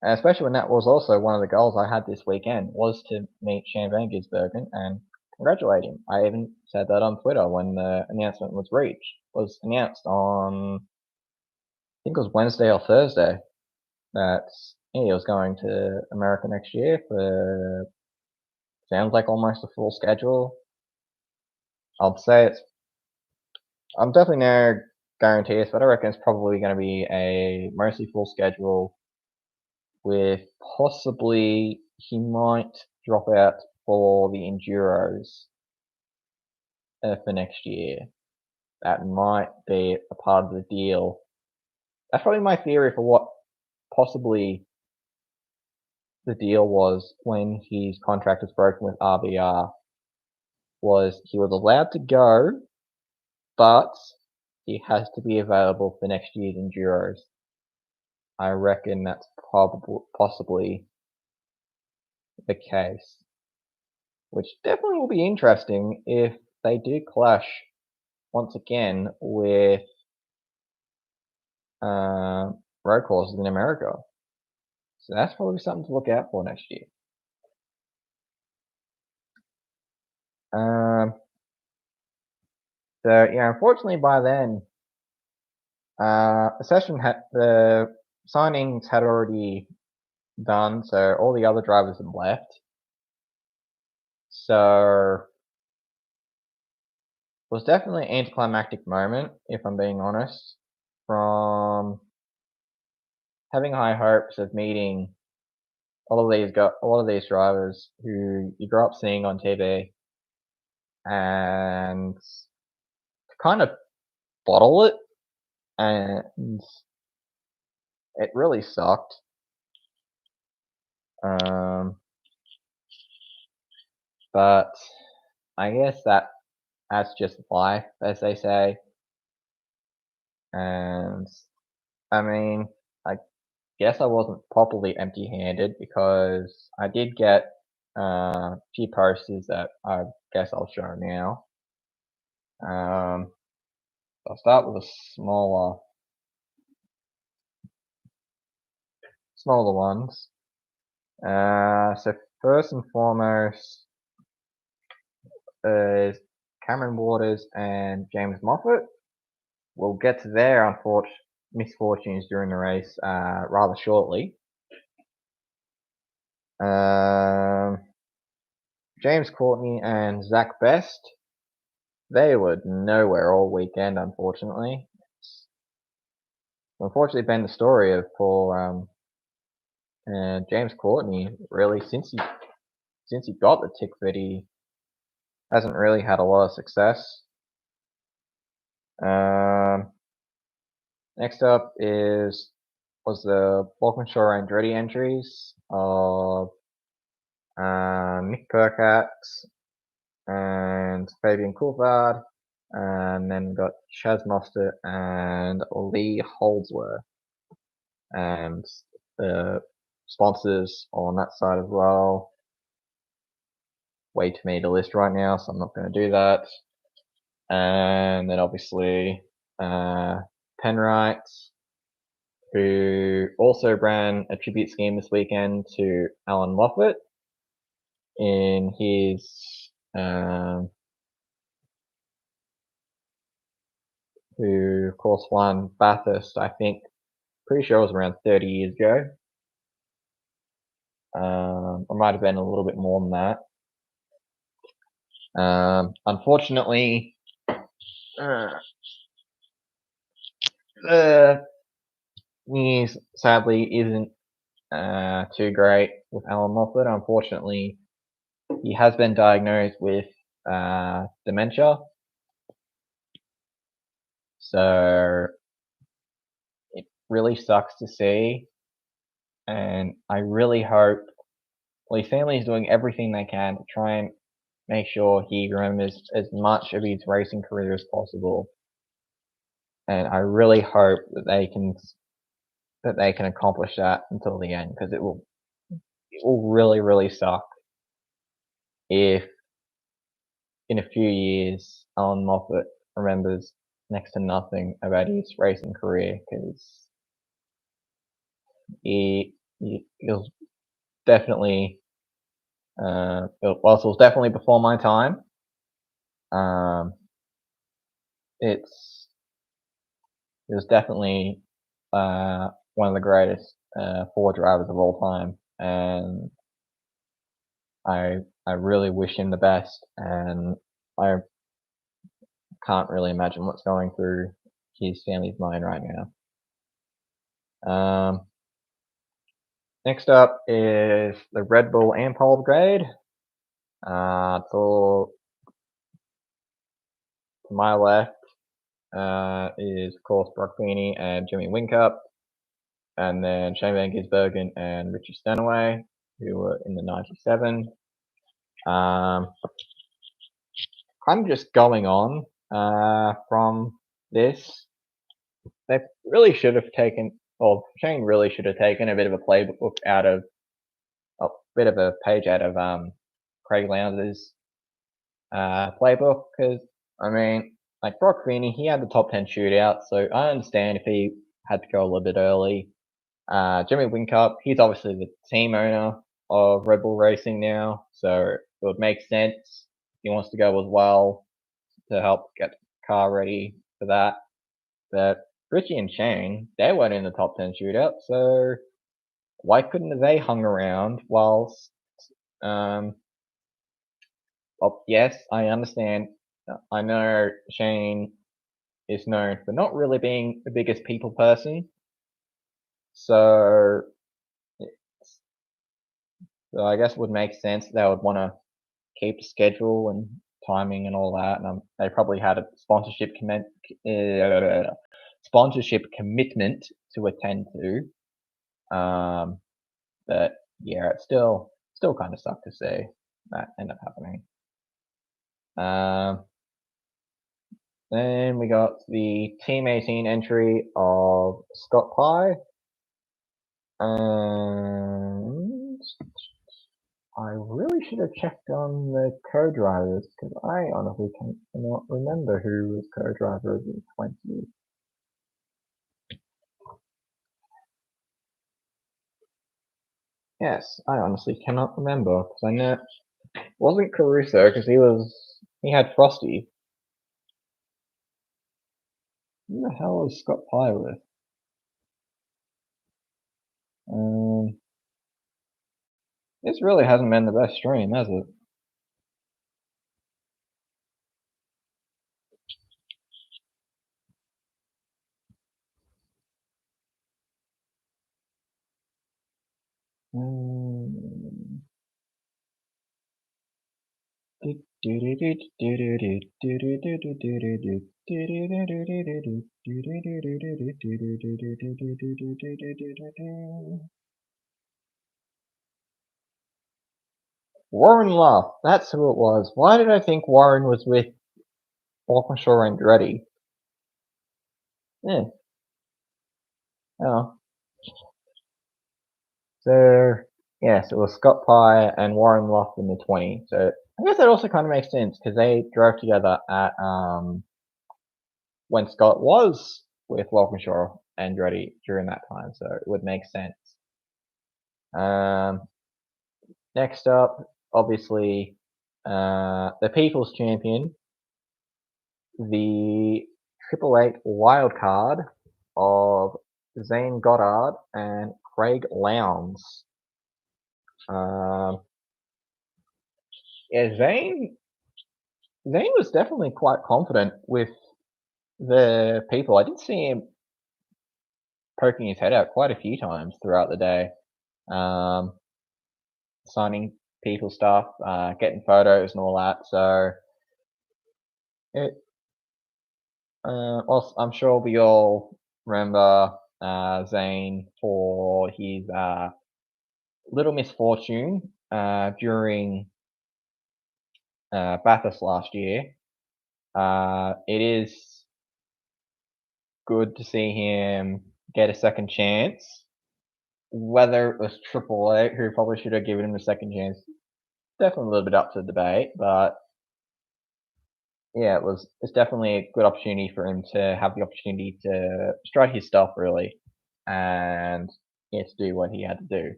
Especially when that was also one of the goals I had this weekend, was to meet Shane Van Gisbergen and congratulate him. I even said that on Twitter when the announcement was announced on, I think it was Wednesday or Thursday, that he was going to America next year for, sounds like almost a full schedule. I'm definitely now guarantee us, but I reckon it's probably going to be a mostly full schedule, with possibly he might drop out for the Enduros for next year. That might be a part of the deal. That's probably my theory for what possibly the deal was when his contract was broken with RBR. Was he was allowed to go, but he has to be available for next year's Enduros. I reckon that's possibly the case, which definitely will be interesting if they do clash once again with road courses in America. So that's probably something to look out for next year. So yeah, unfortunately by then, the signings had already done, so all the other drivers had left. So it was definitely an anticlimactic moment, if I'm being honest, from having high hopes of meeting a lot of these drivers who you grew up seeing on TV, and to kind of bottle it, and it really sucked. But I guess that's just life, as they say. And I mean, I guess I wasn't properly empty-handed, because I did get a few posters that I guess I'll show now. I'll start with the smaller ones. So first and foremost is Cameron Waters and James Moffat. We'll get to their misfortunes during the race rather shortly. James Courtney and Zach Best, they were nowhere all weekend, unfortunately. It's unfortunately been the story of poor James Courtney, really, since he got the ticket. He hasn't really had a lot of success. Next up was the Walkinshaw Andretti entries of Nick Percat and Fabian Coulthard, and then we got Chaz Mostert and Lee Holdsworth, and the sponsors on that side as well. Way too many to list right now, so I'm not going to do that. And then obviously Penrite, who also ran a tribute scheme this weekend to Alan Moffat in his who of course won Bathurst, I think, pretty sure it was around 30 years ago. Or might have been a little bit more than that. Unfortunately, the news sadly isn't too great with Alan Moffat. Unfortunately, he has been diagnosed with dementia. So it really sucks to see, and I really hope, well, his family is doing everything they can to try and make sure he remembers as much of his racing career as possible. And I really hope that they can accomplish that until the end, because it will really, really suck if in a few years Alan Moffat remembers next to nothing about his racing career, because he was definitely it was definitely before my time. It was definitely one of the greatest Ford drivers of all time, and I really wish him the best, and I can't really imagine what's going through his family's mind right now. Next up is the Red Bull Ampol Brigade. To my left is, of course, Brock Feeney and Jimmy Whincup, and then Shane Van Gisbergen and Richie Stanaway, who were in the 97. Kind of just going on from this, they really should have taken, or Shane really should have taken a bit of a playbook out of, a bit of a page out of Craig Lowndes' playbook, because, I mean, like Brock Feeney, he had the top 10 shootout, so I understand if he had to go a little bit early. Jimmy Whincup, he's obviously the team owner of Red Bull Racing now, so it would make sense he wants to go as well to help get the car ready for that. But Richie and Shane, they weren't in the top 10 shootout, so why couldn't they hung around whilst, well, yes, I understand. I know Shane is known for not really being the biggest people person, so I guess it would make sense they would want to keep a schedule and timing and all that, and they probably had a sponsorship commitment to attend to. But yeah, it's still kind of sucked to see that end up happening. Then we got the Team 18 entry of Scott Pye, and I really should have checked on the co-drivers, because I honestly cannot remember who was co-driver of the 20. Yes, I honestly cannot remember, because I know it wasn't Caruso, because he had Frosty. Who the hell is Scott Pye with? This really hasn't been the best stream, has it? Warren Love, that's who it was. Why did I think Warren was with Walkinshaw and Andretti? Yeah. Oh. So, yes, it was Scott Pye and Warren Loft in the 20. So, I guess that also kind of makes sense, because they drove together at, when Scott was with Walkinshaw and Andretti during that time, so it would make sense. Next up, obviously, the People's Champion, the 888 wildcard of Zane Goddard and Craig Lowndes. Yeah, Zane was definitely quite confident with the people. I did see him poking his head out quite a few times throughout the day, signing people stuff, getting photos and all that. So I'm sure we all remember Zane for his little misfortune during Bathurst last year. It is good to see him get a second chance. Whether it was Triple A, who probably should have given him a second chance, definitely a little bit up to debate, but yeah, it's definitely a good opportunity for him to have the opportunity to strike his stuff, really, and yeah, to do what he had to do.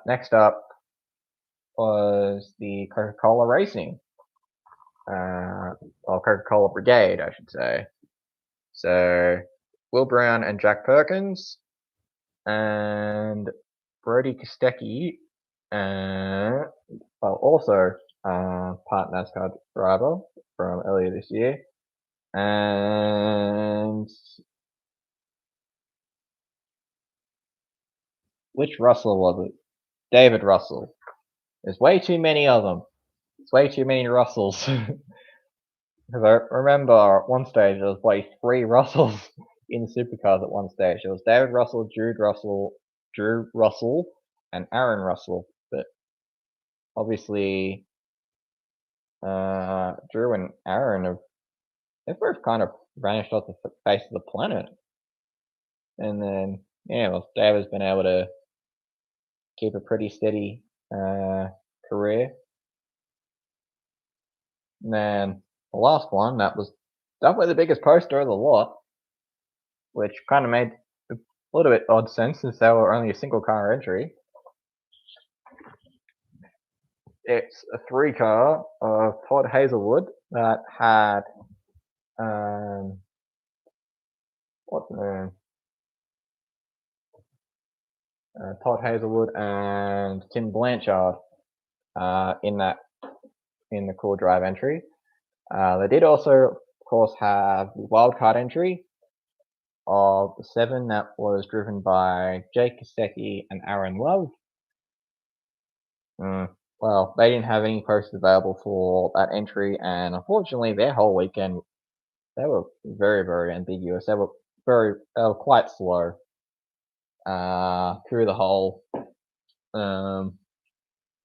Next up was the Coca-Cola Racing, or Coca-Cola Brigade, I should say. So, Will Brown and Jack Perkins, and Brody Kostecki, also part NASCAR driver from earlier this year, And which Russell was it? David Russell. There's way too many of them. It's way too many Russells. Because I remember at one stage there was like 3 Russells in Supercars at one stage. There was David Russell, Drew Russell, and Aaron Russell. But obviously, Drew and Aaron they've both kind of vanished off the face of the planet. And then, yeah, well, David's been able to keep a pretty steady career. And then the last one, that was definitely the biggest poster of the lot, which kind of made a little bit odd sense since they were only a single car entry. It's a 3-car of Todd Hazelwood that had what's the name? Todd Hazelwood and Tim Blanchard in the core drive entry. They did also, of course, have the wildcard entry of the 7 that was driven by Jake Kosecki and Aaron Love. Well, they didn't have any posters available for that entry, and unfortunately, their whole weekend they were very, very ambiguous. They were quite slow through the whole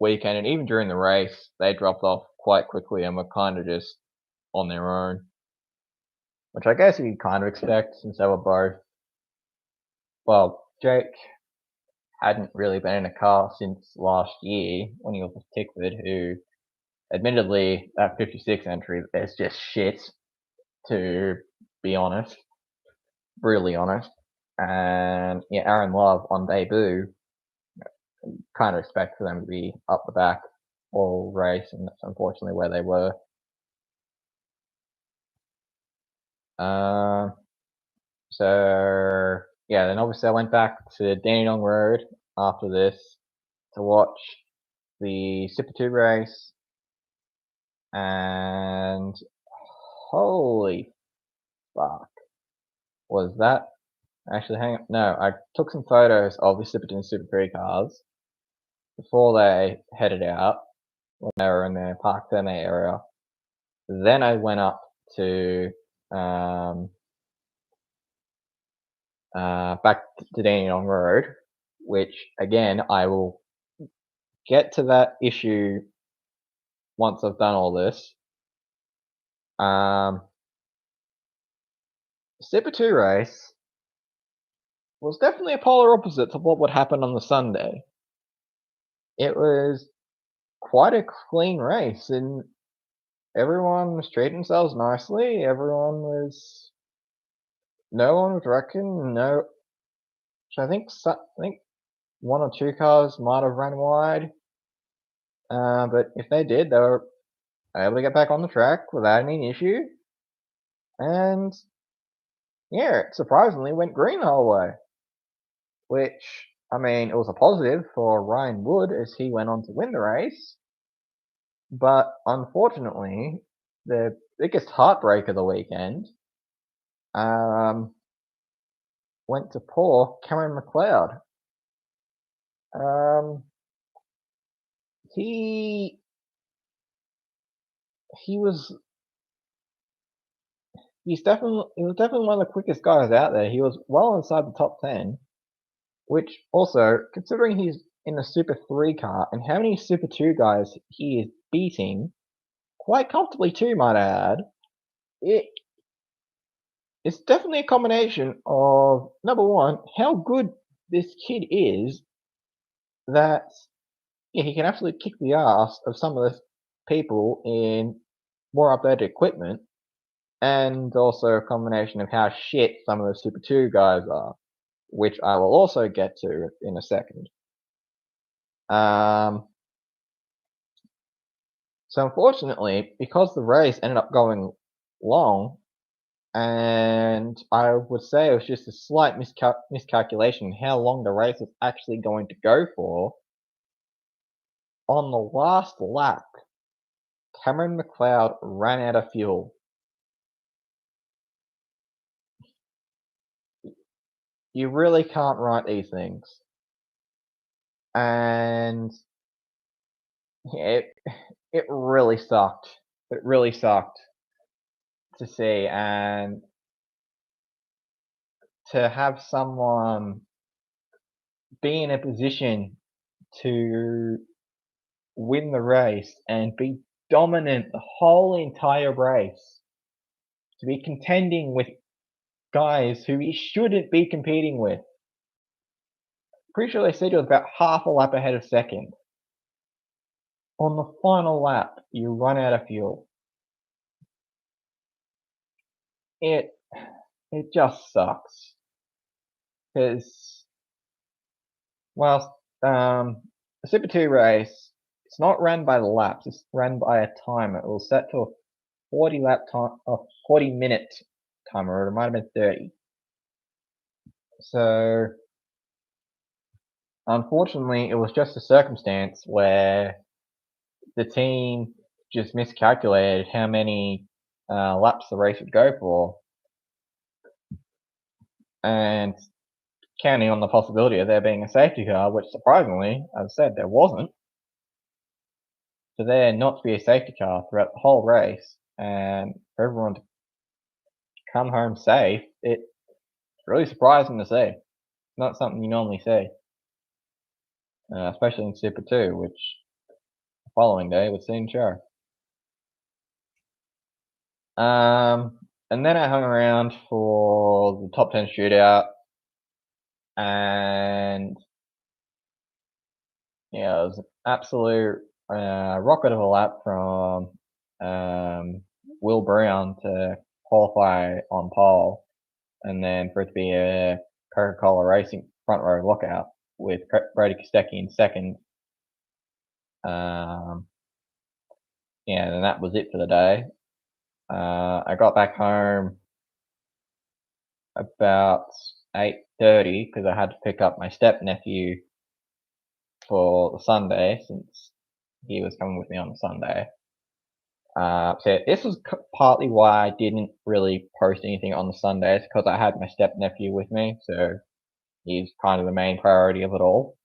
weekend, and even during the race, they dropped off quite quickly and were kind of just on their own, which I guess you kind of expect since they were both. Well, Jake hadn't really been in a car since last year when he was with Tickford, who, admittedly, that 56 entry, there's just shit, to be honest, brutally honest. And yeah, Aaron Love on debut, kind of expect for them to be up the back all race, and that's unfortunately where they were. So yeah, then obviously I went back to Dandenong Road after this to watch the Super2 race, and holy fuck, was that actually hang up? No, I took some photos of the Super2 and Super 3 cars before they headed out when they were in their park Ferme area. Then I went up to back to Dandenong Road, which again I will get to that issue once I've done all this. Super 2 race was definitely a polar opposite to what would happen on the Sunday. It was quite a clean race, and everyone was treating themselves nicely. No one was wrecking. No, I think 1 or 2 cars might have run wide, but if they did, they were able to get back on the track without any issue. And yeah, it surprisingly went green the whole way, which, I mean, it was a positive for Ryan Wood as he went on to win the race. But unfortunately, the biggest heartbreak of the weekend went to poor Cameron McLeod. He was definitely one of the quickest guys out there. He was well inside the top 10, which also, considering he's in a Super 3 car and how many Super 2 guys he is beating quite comfortably too, might I add, it's definitely a combination of, number one, how good this kid is, that yeah, he can absolutely kick the ass of some of the people in more updated equipment, and also a combination of how shit some of the Super 2 guys are, which I will also get to in a second. So unfortunately, because the race ended up going long, and I would say it was just a slight miscalculation how long the race was actually going to go for, on the last lap, Cameron McLeod ran out of fuel. you really can't write these things. And it it really sucked. It really sucked to see, and to have someone be in a position to win the race and be dominant the whole entire race, to be contending with guys who he shouldn't be competing with. Pretty sure they said he was about half a lap ahead of second. On the final lap, you run out of fuel. It just sucks. Because, well, the Super 2 race, it's not run by the laps, it's run by a timer. It was set to a 40 lap time, a 40-minute timer, or it might have been 30. So, unfortunately, it was just a circumstance where the team just miscalculated how many laps the race would go for, and counting on the possibility of there being a safety car, which surprisingly, as I said, there wasn't. For there not to be a safety car throughout the whole race, and for everyone to come home safe, it's really surprising to see. It's not something you normally see, especially in Super 2, which the following day was seen show. And then I hung around for the top 10 shootout, and yeah, it was an absolute rocket of a lap from Will Brown to qualify on pole, and then for it to be a Coca-Cola Racing front row lockout with Brady Kostecki in second. Yeah, and that was it for the day. I got back home about 8:30 because I had to pick up my step-nephew for the Sunday, since he was coming with me on the Sunday. So this was partly why I didn't really post anything on the Sundays, because I had my step-nephew with me, so he's kind of the main priority of it all.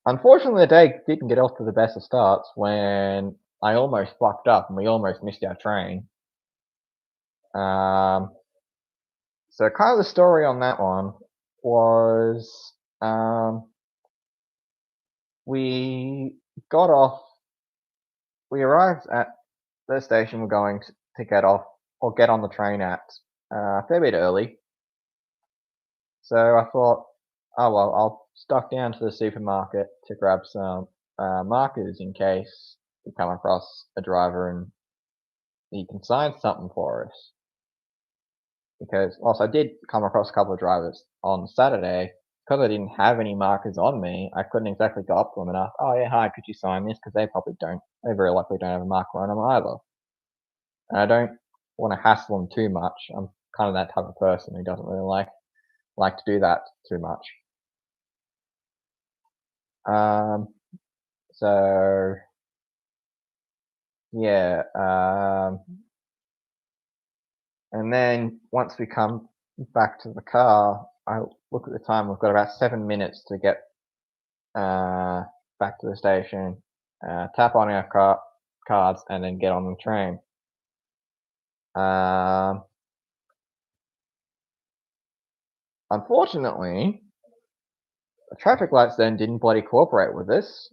Unfortunately, the day didn't get off to the best of starts when I almost fucked up and we almost missed our train. So kind of the story on that one was, we got off, we arrived at the station we're going to get off, or get on the train at, a fair bit early. So I thought, oh well, I'll duck down to the supermarket to grab some markers in case we come across a driver and he can sign something for us. Because whilst I did come across a couple of drivers on Saturday, because I didn't have any markers on me, I couldn't exactly go up to them and ask, oh yeah, hi, could you sign this? Because they very likely don't have a marker on them either. And I don't want to hassle them too much. I'm kind of that type of person who doesn't really like to do that too much. So yeah, and then once we come back to the car, I look at the time. We've got about 7 minutes to get back to the station, tap on our cards, and then get on the train. Unfortunately, the traffic lights then didn't bloody cooperate with us,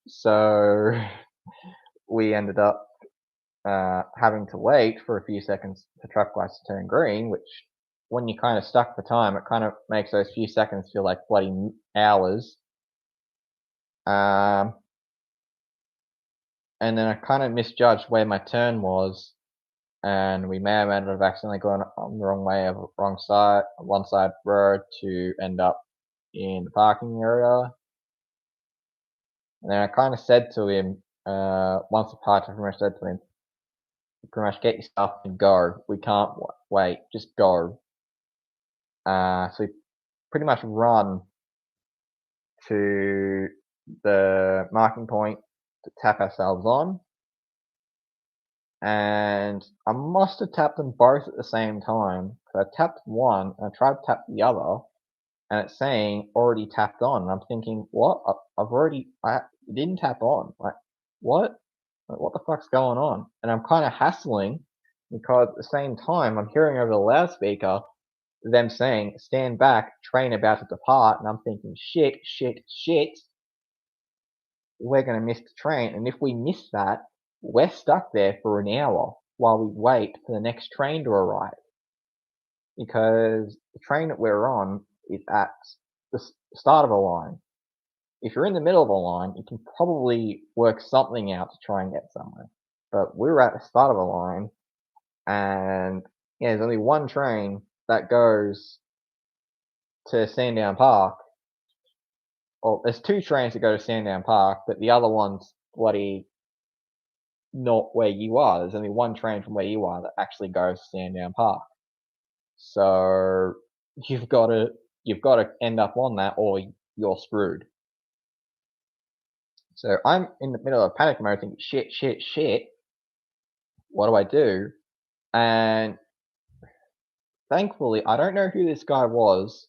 so we ended up having to wait for a few seconds for traffic lights to turn green, which, when you're kind of stuck for time, it kind of makes those few seconds feel like bloody hours. And then I kind of misjudged where my turn was, and we may have ended up accidentally going on the wrong way of one side road to end up in the parking area. And then I kind of said to him, once the parked, I pretty much said to him, pretty much get your stuff and go. We can't wait, just go. So we pretty much run to the marking point to tap ourselves on. and I must have tapped them both at the same time. I tapped one and I tried to tap the other, and it's saying already tapped on. And I'm thinking, what? I didn't tap on. Like, what? Like, what the fuck's going on? And I'm kind of hassling because at the same time I'm hearing over the loudspeaker them saying, stand back, train about to depart. And I'm thinking, shit, shit, shit. We're going to miss the train. And if we miss that, we're stuck there for an hour while we wait for the next train to arrive. Because the train that we're on is at the start of a line. If you're in the middle of a line, you can probably work something out to try and get somewhere. But we're at the start of a line, and yeah, there's only one train that goes to Sandown Park. Well, there's two trains that go to Sandown Park, but the other one's bloody not where you are. There's only one train from where you are that actually goes to Sandown Park. So you've got to end up on that, or you're screwed. So I'm in the middle of panic mode, thinking, shit, shit, shit. What do I do? And thankfully, I don't know who this guy was,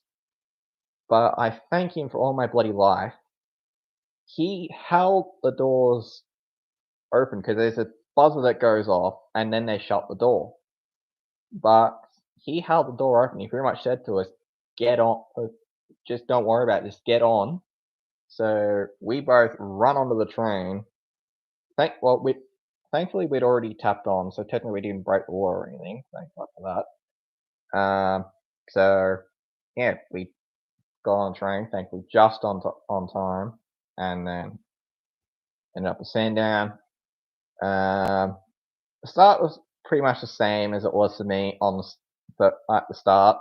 but I thank him for all my bloody life. He held the doors open because there's a buzzer that goes off, and then they shut the door. But he held the door open. He pretty much said to us, "Get on, just don't worry about it, just get on." So we both run onto the train. Thankfully we'd already tapped on, so technically we didn't break the law or anything. Thank God for that. So yeah, we got on the train, thankfully just on time, and then ended up at Sandown. The start was pretty much the same as it was for me at the start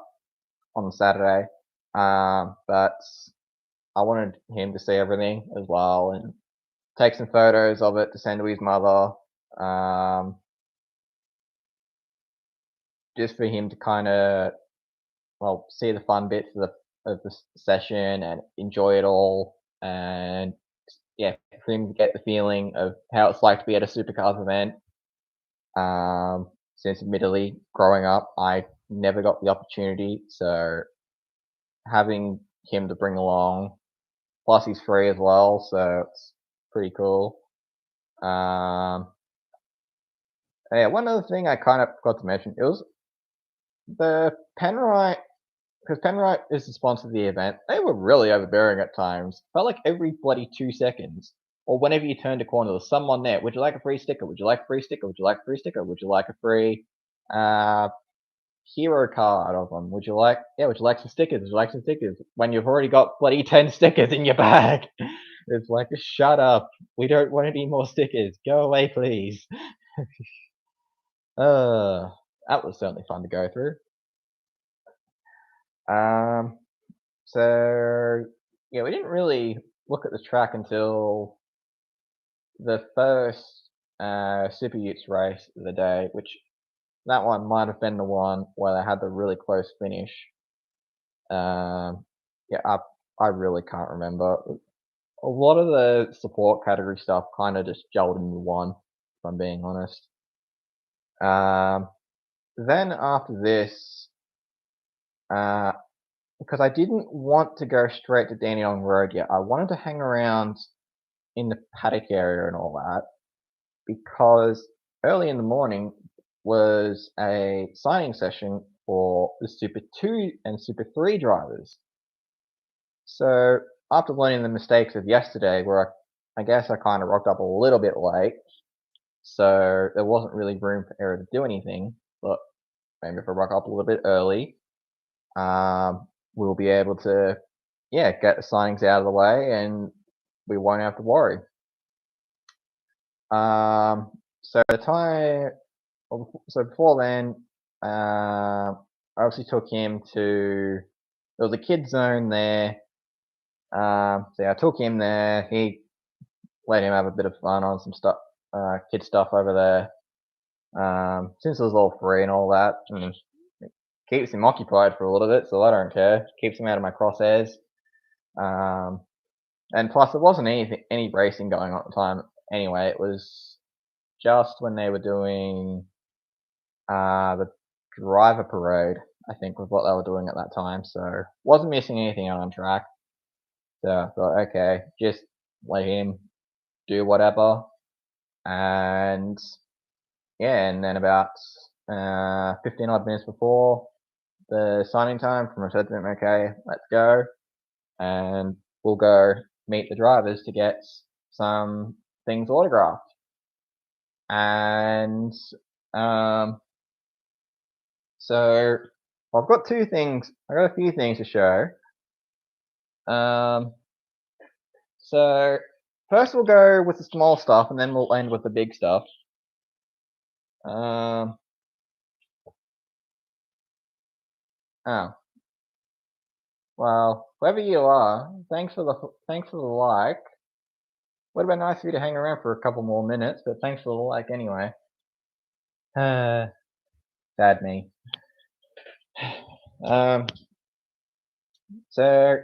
on Saturday, but I wanted him to see everything as well and take some photos of it to send to his mother, just for him to kind of see the fun bits of the session and enjoy it all, and yeah, for him to get the feeling of how it's like to be at a Supercars event. Since admittedly, growing up, I never got the opportunity, so having him to bring along, plus he's free as well, so it's pretty cool. Yeah, one other thing I kind of forgot to mention, it was the Penrite, because Penrite is the sponsor of the event. They were really overbearing at times. Felt like every bloody 2 seconds, or whenever you turned a corner, there was someone there. Would you like a free sticker? Would you like a free sticker? Would you like a free sticker? Would you like a free hero card of them? Would you like some stickers? Would you like some stickers? When you've already got bloody 10 stickers in your bag. It's like, shut up. We don't want any more stickers. Go away, please. That was certainly fun to go through. So yeah, we didn't really look at the track until the first Superutes race of the day, which that one might have been the one where they had the really close finish. Yeah, I really can't remember. A lot of the support category stuff kind of just gelled into one, if I'm being honest. Then after this, because I didn't want to go straight to Dandenong Road yet, I wanted to hang around in the paddock area and all that, because early in the morning was a signing session for the Super 2 and Super 3 drivers. So after learning the mistakes of yesterday, where I guess I kind of rocked up a little bit late, so there wasn't really room for error to do anything, but maybe if I rock up a little bit early, we'll be able to, get the signings out of the way and we won't have to worry. So before then, I obviously took him to, there was a kid zone there. So I took him there. He let him have a bit of fun on some stuff, kid stuff over there. Since it was all free and all that, it keeps him occupied for a little bit, so I don't care. Keeps him out of my crosshairs. And plus, there wasn't any racing going on at the time anyway. It was just when they were doing the driver parade, I think was what they were doing at that time. So wasn't missing anything out on track. So I thought, okay, just let him do whatever. And yeah, and then about 15 odd minutes before the signing time from said to him, okay, let's go. And we'll go meet the drivers to get some things autographed. And so I've got two things. I got a few things to show. So first we'll go with the small stuff, and then we'll end with the big stuff. Oh, well, whoever you are, thanks for the like. Would have been nice for you to hang around for a couple more minutes, but thanks for the like anyway. Sad me. So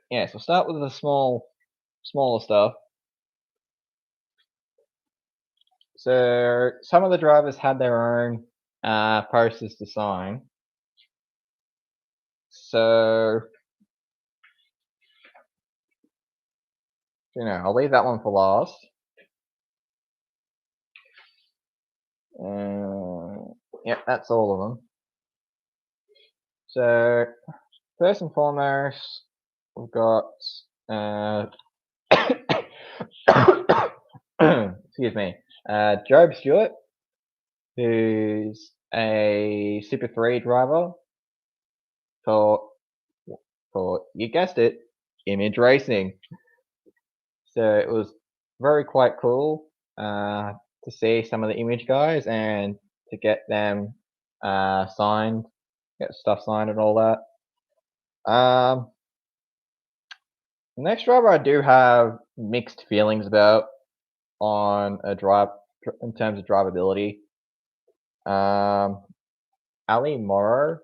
yeah, so start with the smaller stuff. So some of the drivers had their own posters to sign. So I'll leave that one for last. Yep, that's all of them. So first and foremost, we've got excuse me, Job Stewart, who's a Super 3 driver for you guessed it, Image Racing. So it was quite cool to see some of the Image guys and to get them signed, get stuff signed and all that. The next driver I do have mixed feelings about on a drive in terms of drivability. Ali Morrow.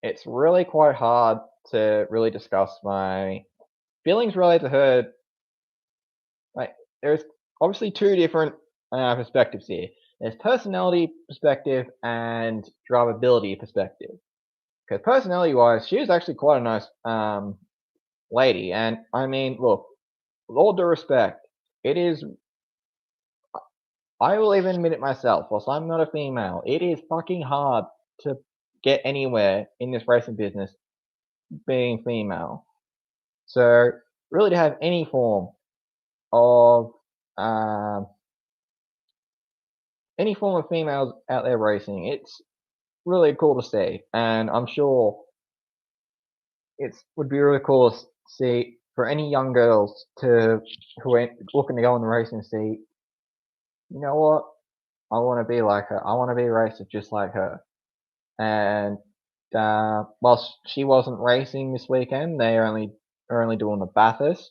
It's really quite hard to really discuss my feelings related to her. Like, there's obviously two different perspectives here. There's personality perspective and drivability perspective. Because personality-wise, she is actually quite a nice lady. And I mean, look, with all due respect, it is. I will even admit it myself. Whilst I'm not a female, it is fucking hard to get anywhere in this racing business being female. So really, to have any form of females out there racing, it's really cool to see, and I'm sure it would be really cool to see for any young girls who are looking to go in the racing seat. You know what? I want to be like her. I want to be a racer just like her. And whilst she wasn't racing this weekend, they are only doing the Bathurst.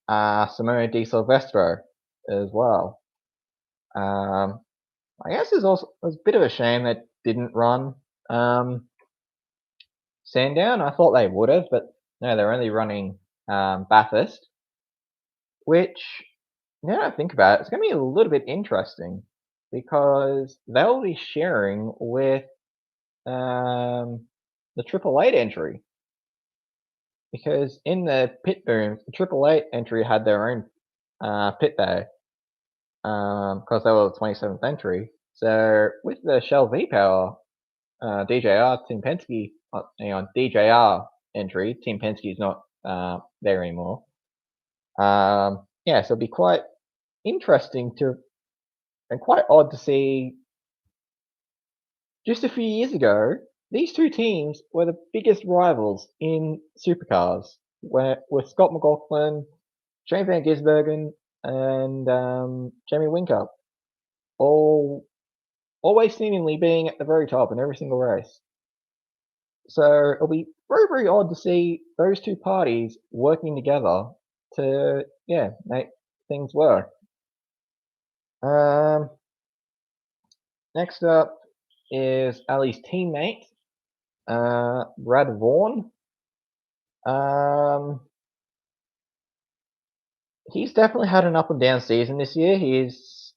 Simone Di Silvestro as well. I guess it was a bit of a shame that didn't run Sandown. I thought they would have, but no, they're only running Bathurst, which, now that I think about it, it's going to be a little bit interesting because they'll be sharing with the Triple Eight entry. Because in the pit booms, the Triple Eight entry had their own pit bay because they were the 27th entry. So with the Shell V-Power DJR, Tim Penske, DJR entry, Tim Penske is not there anymore. Yeah, so it'd be quite interesting and quite odd to see. Just a few years ago, these two teams were the biggest rivals in supercars, with Scott McLaughlin, Shane Van Gisbergen, and Jamie Whincup, always seemingly being at the very top in every single race. So it'll be very, very odd to see those two parties working together to make things work. Next up is Ali's teammate, Brad Vaughan. he's definitely had an up and down season this year. He's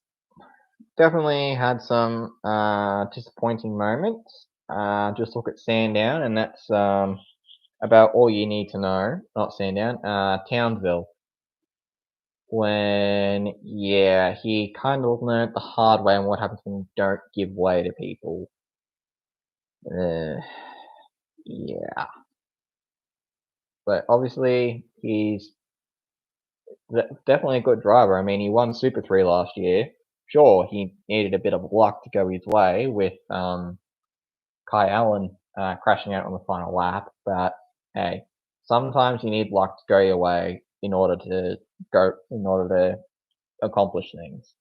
definitely had some disappointing moments. Just look at Sandown, and that's about all you need to know. Not Sandown, Townsville. When, yeah, he kind of learned the hard way on what happens when you don't give way to people. Yeah. But obviously, he's definitely a good driver. I mean, he won Super 3 last year. Sure, he needed a bit of luck to go his way with Kai Allen crashing out on the final lap. But hey, sometimes you need luck to go your way in order to accomplish things.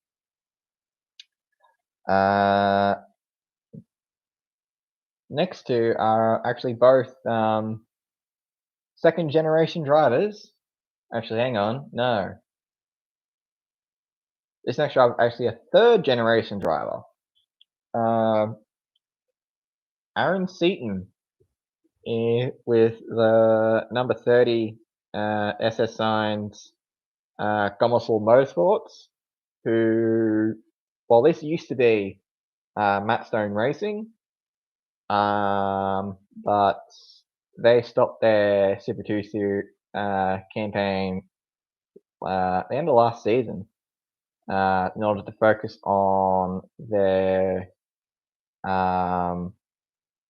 Next two are actually both second generation drivers. Actually, hang on, no. This next driver is actually a third generation driver. Aaron Seaton with the number 30 SS Signs Gomersall Motorsports, who, well, this used to be Matt Stone Racing, but they stopped their Super 2 campaign at the end of last season in order to focus on their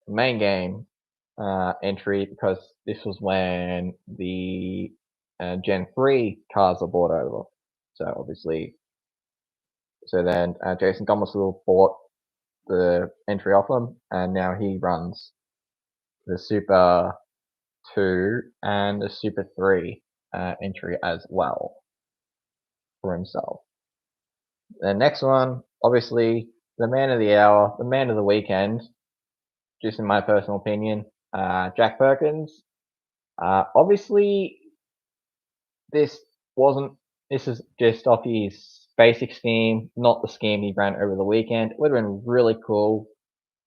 main game entry, because this was when the Gen 3 cars were brought over. So obviously, then Jason Gomersall bought the entry off him, and now he runs the Super 2 and the Super 3 entry as well for himself. The next one, obviously, the man of the hour, the man of the weekend, just in my personal opinion, Jack Perkins. Obviously, this is just off his basic scheme, not the scheme he ran over the weekend. It would have been really cool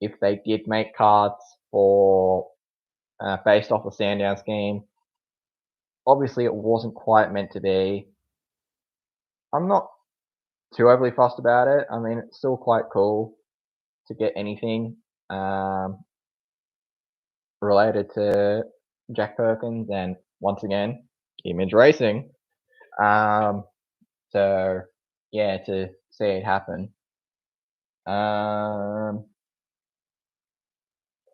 if they did make cards for based off the Sandown scheme. Obviously, it wasn't quite meant to be. I'm not too overly fussed about it. I mean, it's still quite cool to get anything related to Jack Perkins, and once again, Image Racing. So yeah, to see it happen. Before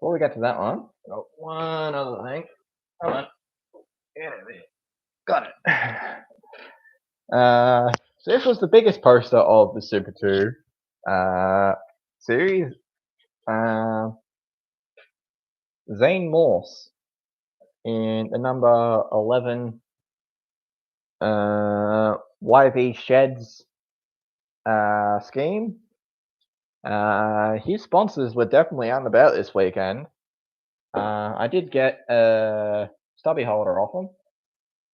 we get to that one, I've got one other thing. Hold on. Yeah, got it. So this was the biggest poster of the Super 2 series. Zane Morse in the number 11 YV Sheds scheme. His sponsors were definitely out and about this weekend. I did get a stubby holder off him.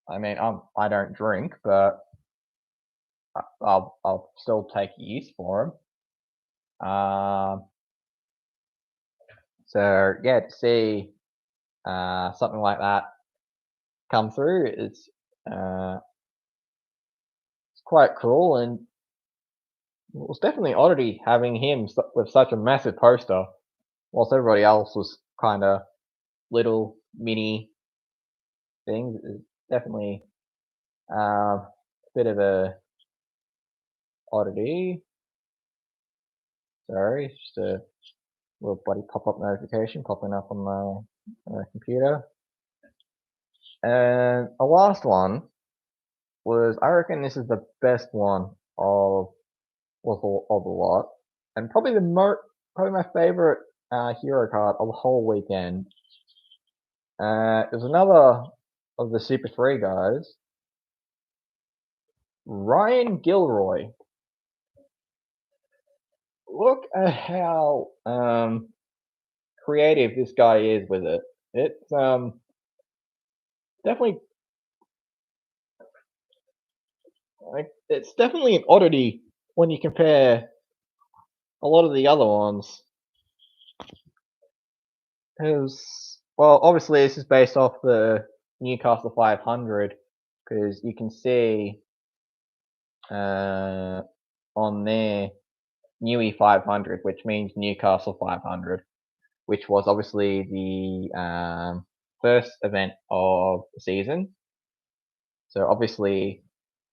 I mean, I don't drink, but I'll still take use for him. So yeah, to see something like that come through is it's quite cool, and it was definitely oddity having him with such a massive poster, whilst everybody else was kind of little mini things. It's definitely a bit of a oddity. Sorry, just a little bloody pop-up notification popping up on my computer. And the last one was, I reckon this is the best one of the lot, and probably my favorite hero card of the whole weekend. It was another of the Super 3 guys, Ryan Gilroy. Look at how creative this guy is with it. It's definitely it's definitely an oddity when you compare a lot of the other ones. Because, well, obviously this is based off the Newcastle 500, because you can see on their Newey 500, which means Newcastle 500, which was obviously the first event of the season. So obviously,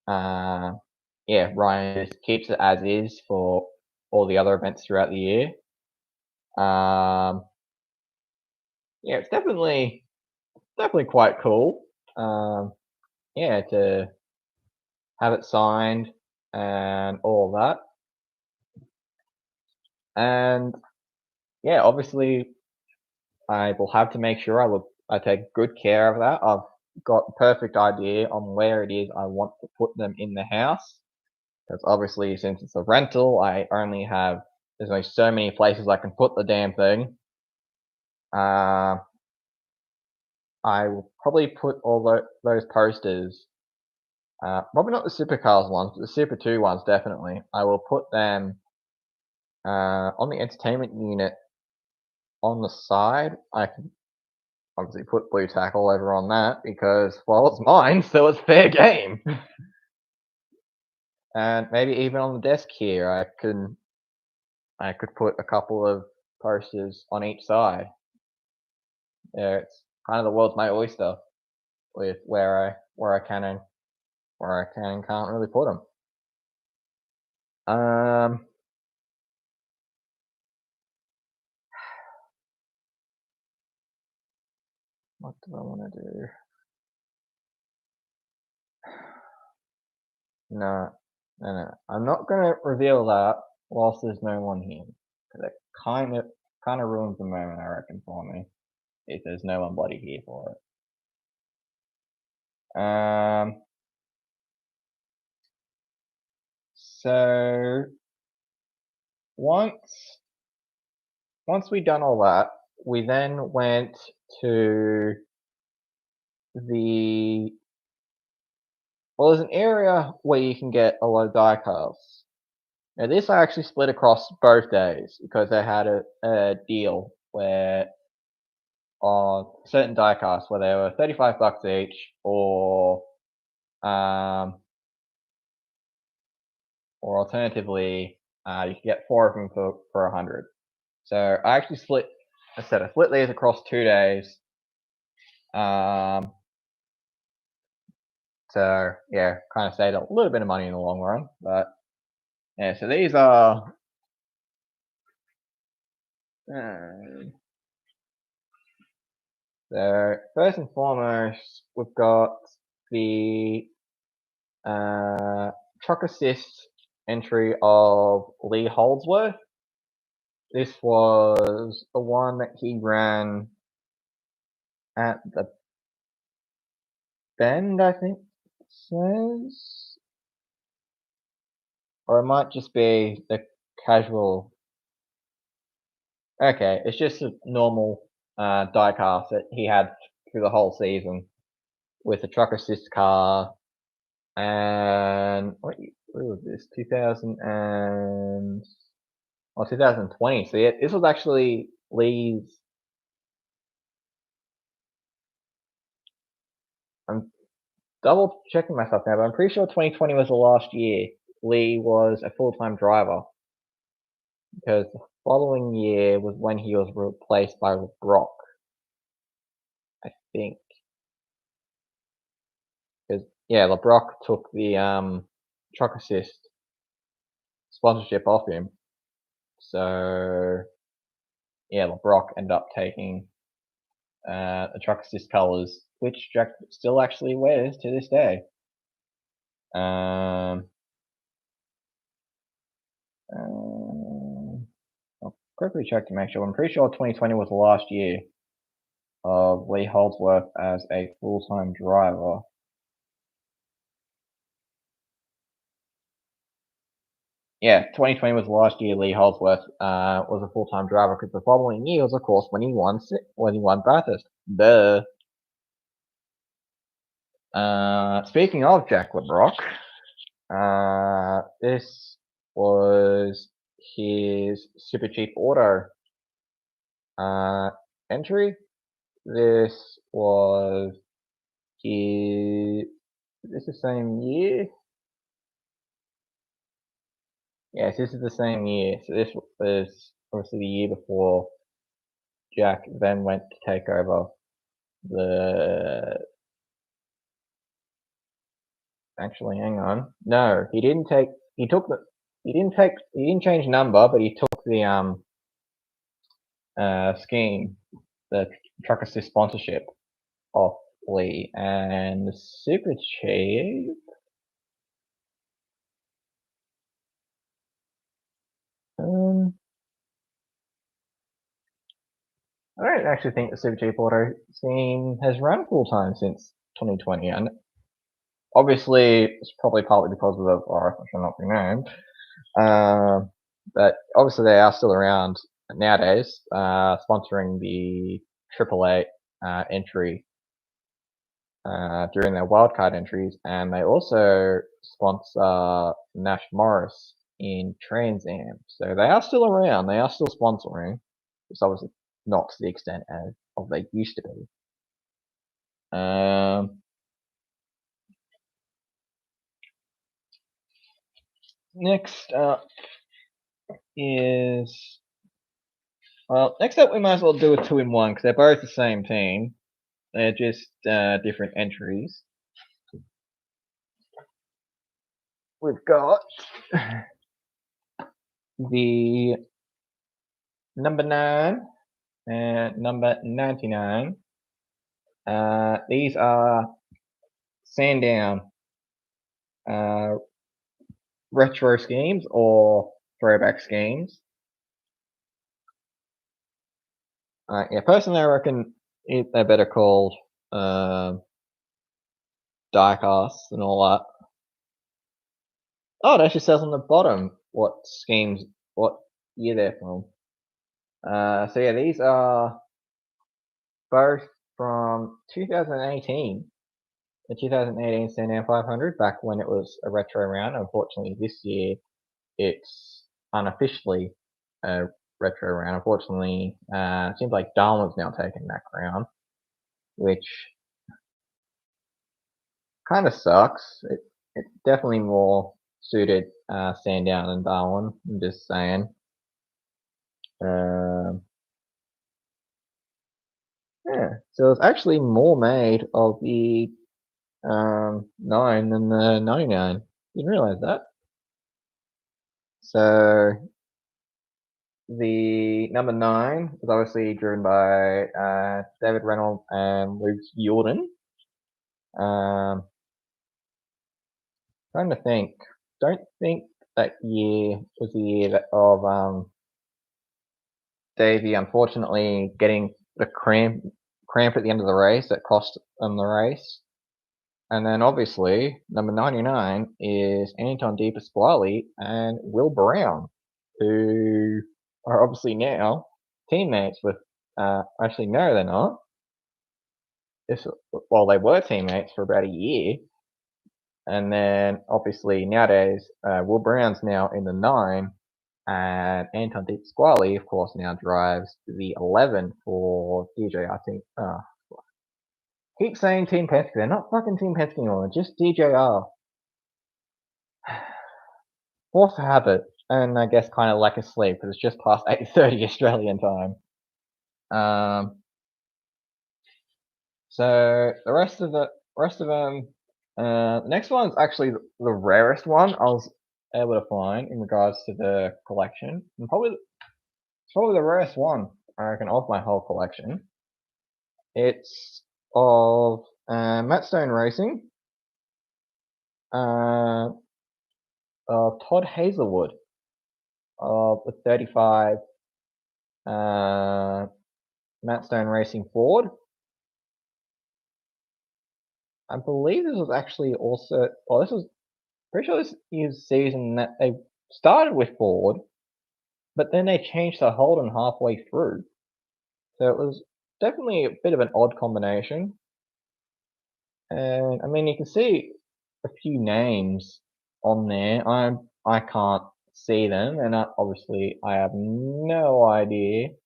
yeah, Ryan just keeps it as is for all the other events throughout the year. Yeah, it's definitely quite cool. Yeah, to have it signed and all of that. And yeah, obviously I will have to make sure I take good care of that. I've got the perfect idea on where it is I want to put them in the house. Because obviously, since it's a rental, there's only so many places I can put the damn thing. I will probably put all those posters, probably not the Supercars ones, but the Super 2 ones definitely. I will put them on the entertainment unit on the side. I can obviously put blue tack all over on that because, well, it's mine, so it's fair game. And maybe even on the desk here, I could put a couple of posters on each side. Yeah, it's kind of the world's my oyster with where I can and can't really put them. What do I want to do? No. I'm not gonna reveal that whilst there's no one here, because it kind of ruins the moment, I reckon, for me, if there's no one bloody here for it. So once we done all that, we then went to there's an area where you can get a lot of die casts. Now this I actually split across both days because they had a deal where on certain die casts where they were $35 each, or alternatively you could get 4 of them for 100. So I actually split these across 2 days. So yeah, kind of saved a little bit of money in the long run, but yeah. So these are so first and foremost, we've got the truck assist entry of Lee Holdsworth. This was the one that he ran at the Bend, I think it says, or it might just be the casual. Okay, it's just a normal diecast that he had through the whole season with a truck assist car. And what was this? 2020. So yeah, this was actually Lee's. I'm double checking myself now, but I'm pretty sure 2020 was the last year Lee was a full-time driver, because the following year was when he was replaced by Brock, I think. Because yeah, LeBrock took the truck assist sponsorship off him. So yeah, LeBrock ended up taking the truck assist colors, which Jack still actually wears to this day. I'll quickly check to make sure. I'm pretty sure 2020 was the last year of Lee Holdsworth as a full-time driver. Yeah, 2020 was the last year Lee Holdsworth was a full-time driver, because the following year was, of course, when he won Bathurst. Duh. Speaking of Jack LeBrock, this was his super cheap auto entry. This was his. Is this the same year? Yes, this is the same year. So this was obviously the year before Jack then went to take over the. Actually, hang on. No, he didn't take. He took the. He didn't take. He didn't change number, but he took the scheme, the truck assist sponsorship off Lee, and the super chief. I don't actually think the Super Cheap Auto scene has run full time since 2020, and obviously it's probably partly because of the virus, which will not be named. But obviously they are still around nowadays, sponsoring the AAA entry during their wildcard entries, and they also sponsor Nash Morris in Trans Am. So they are still around. They are still sponsoring. It's obviously not to the extent as of they used to be. Next up is next up we might as well do a 2-in-1 because they're both the same team. They're just different entries. We've got the number 9 and number 99. These are Sandown retro schemes or throwback schemes. Yeah, personally, I reckon they're better called diecasts and all that. Oh, it actually says on the bottom what schemes, what year they're from. So yeah, these are both from 2018. The 2018 Sandown 500, back when it was a retro round. Unfortunately, this year it's unofficially a retro round. Unfortunately, it seems like Darwin's now taking that crown, which kind of sucks. It's definitely more suited Sandown than Darwin. I'm just saying. Yeah, so it's actually more made of the 9 than the 99. Didn't realize that. So the number 9 was obviously driven by David Reynolds and Luke Jordan. Trying to think. Don't think that year was the year of Davey unfortunately getting the cramp at the end of the race that cost them the race. And then obviously number 99 is Anton De Pasquale and Will Brown, who are obviously now teammates with. Actually, no, they're not. Well, they were teammates for about a year, and then obviously nowadays Will Brown's now in the 9, and Anton De Pasquale, of course, now drives the 11 for DJ. I think. Keep saying Team Penske. They're not fucking Team Penske anymore. Just DJR. Force a habit, and I guess kind of lack of sleep because it's just past 8:30 Australian time. So the rest of them, the next one's actually the rarest one I was able to find in regards to the collection, and probably the rarest one I reckon of my whole collection. It's of Matt Stone Racing, of Todd Hazelwood, of the 35 Matt Stone Racing Ford. I believe this was actually also. Well, this was pretty sure this is season that they started with Ford, but then they changed to Holden halfway through. So it was definitely a bit of an odd combination. And I mean, you can see a few names on there. I can't see them, and obviously I have no idea.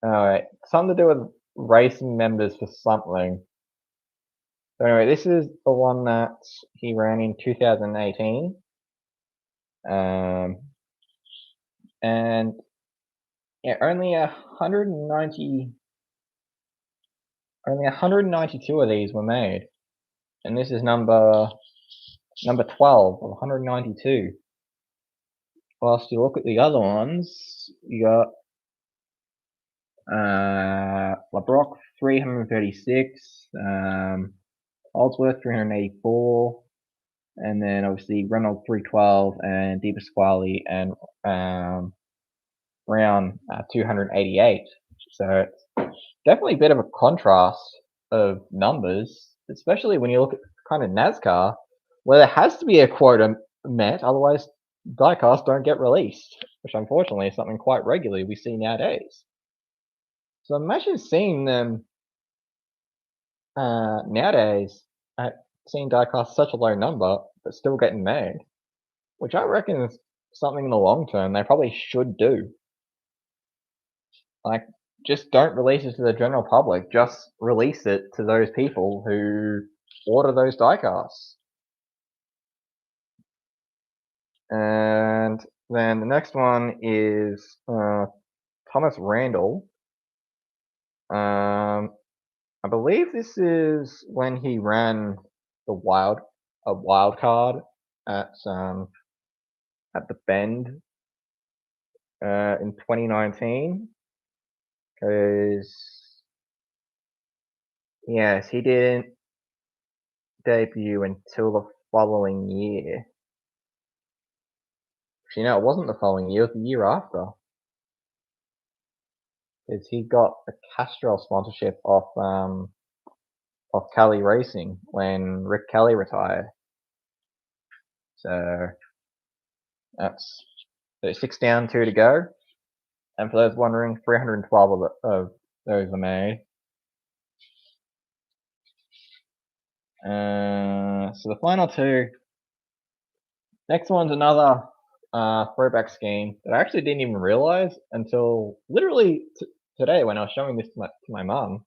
All right, something to do with racing members for something. So anyway, this is the one that he ran in 2018. And yeah, only 192 of these were made. And this is number 12 of 192. Whilst you look at the other ones, you got LeBrock 336, Holdsworth 384, and then obviously Reynolds 312, and Di Pasquale and Brown 288. So it's definitely a bit of a contrast of numbers, especially when you look at kind of NASCAR, where there has to be a quota met, otherwise diecasts don't get released, which unfortunately is something quite regularly we see nowadays. So imagine seeing them nowadays at seeing diecasts such a low number, but still getting made, which I reckon is something in the long term they probably should do. Like, just don't release it to the general public. Just release it to those people who order those diecasts. And then the next one is Thomas Randall. I believe this is when he ran a wild card at the Bend in 2019. Because yes, he didn't debut until the following year. Actually, no, it wasn't the following year, it was the year after. Because he got a Castrol sponsorship off Kelly Racing when Rick Kelly retired. So that's 6 down, 2 to go. And for those wondering, 312 of those were made. So the final two. Next one's another throwback scheme that I actually didn't even realize until literally today when I was showing this to my mum.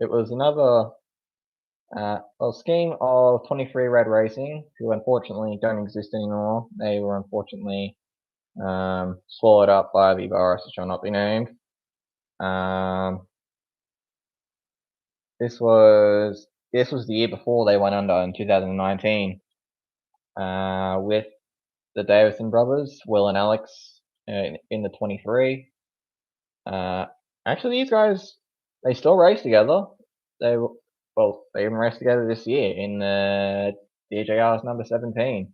It was another scheme of 23 Red Racing, who unfortunately don't exist anymore. They were unfortunately swallowed up by the virus, which shall not be named. This was the year before they went under in 2019, with the Davison brothers, Will and Alex, in the 23. Actually, these guys, they still race together. They even raced together this year in the DJR's number 17.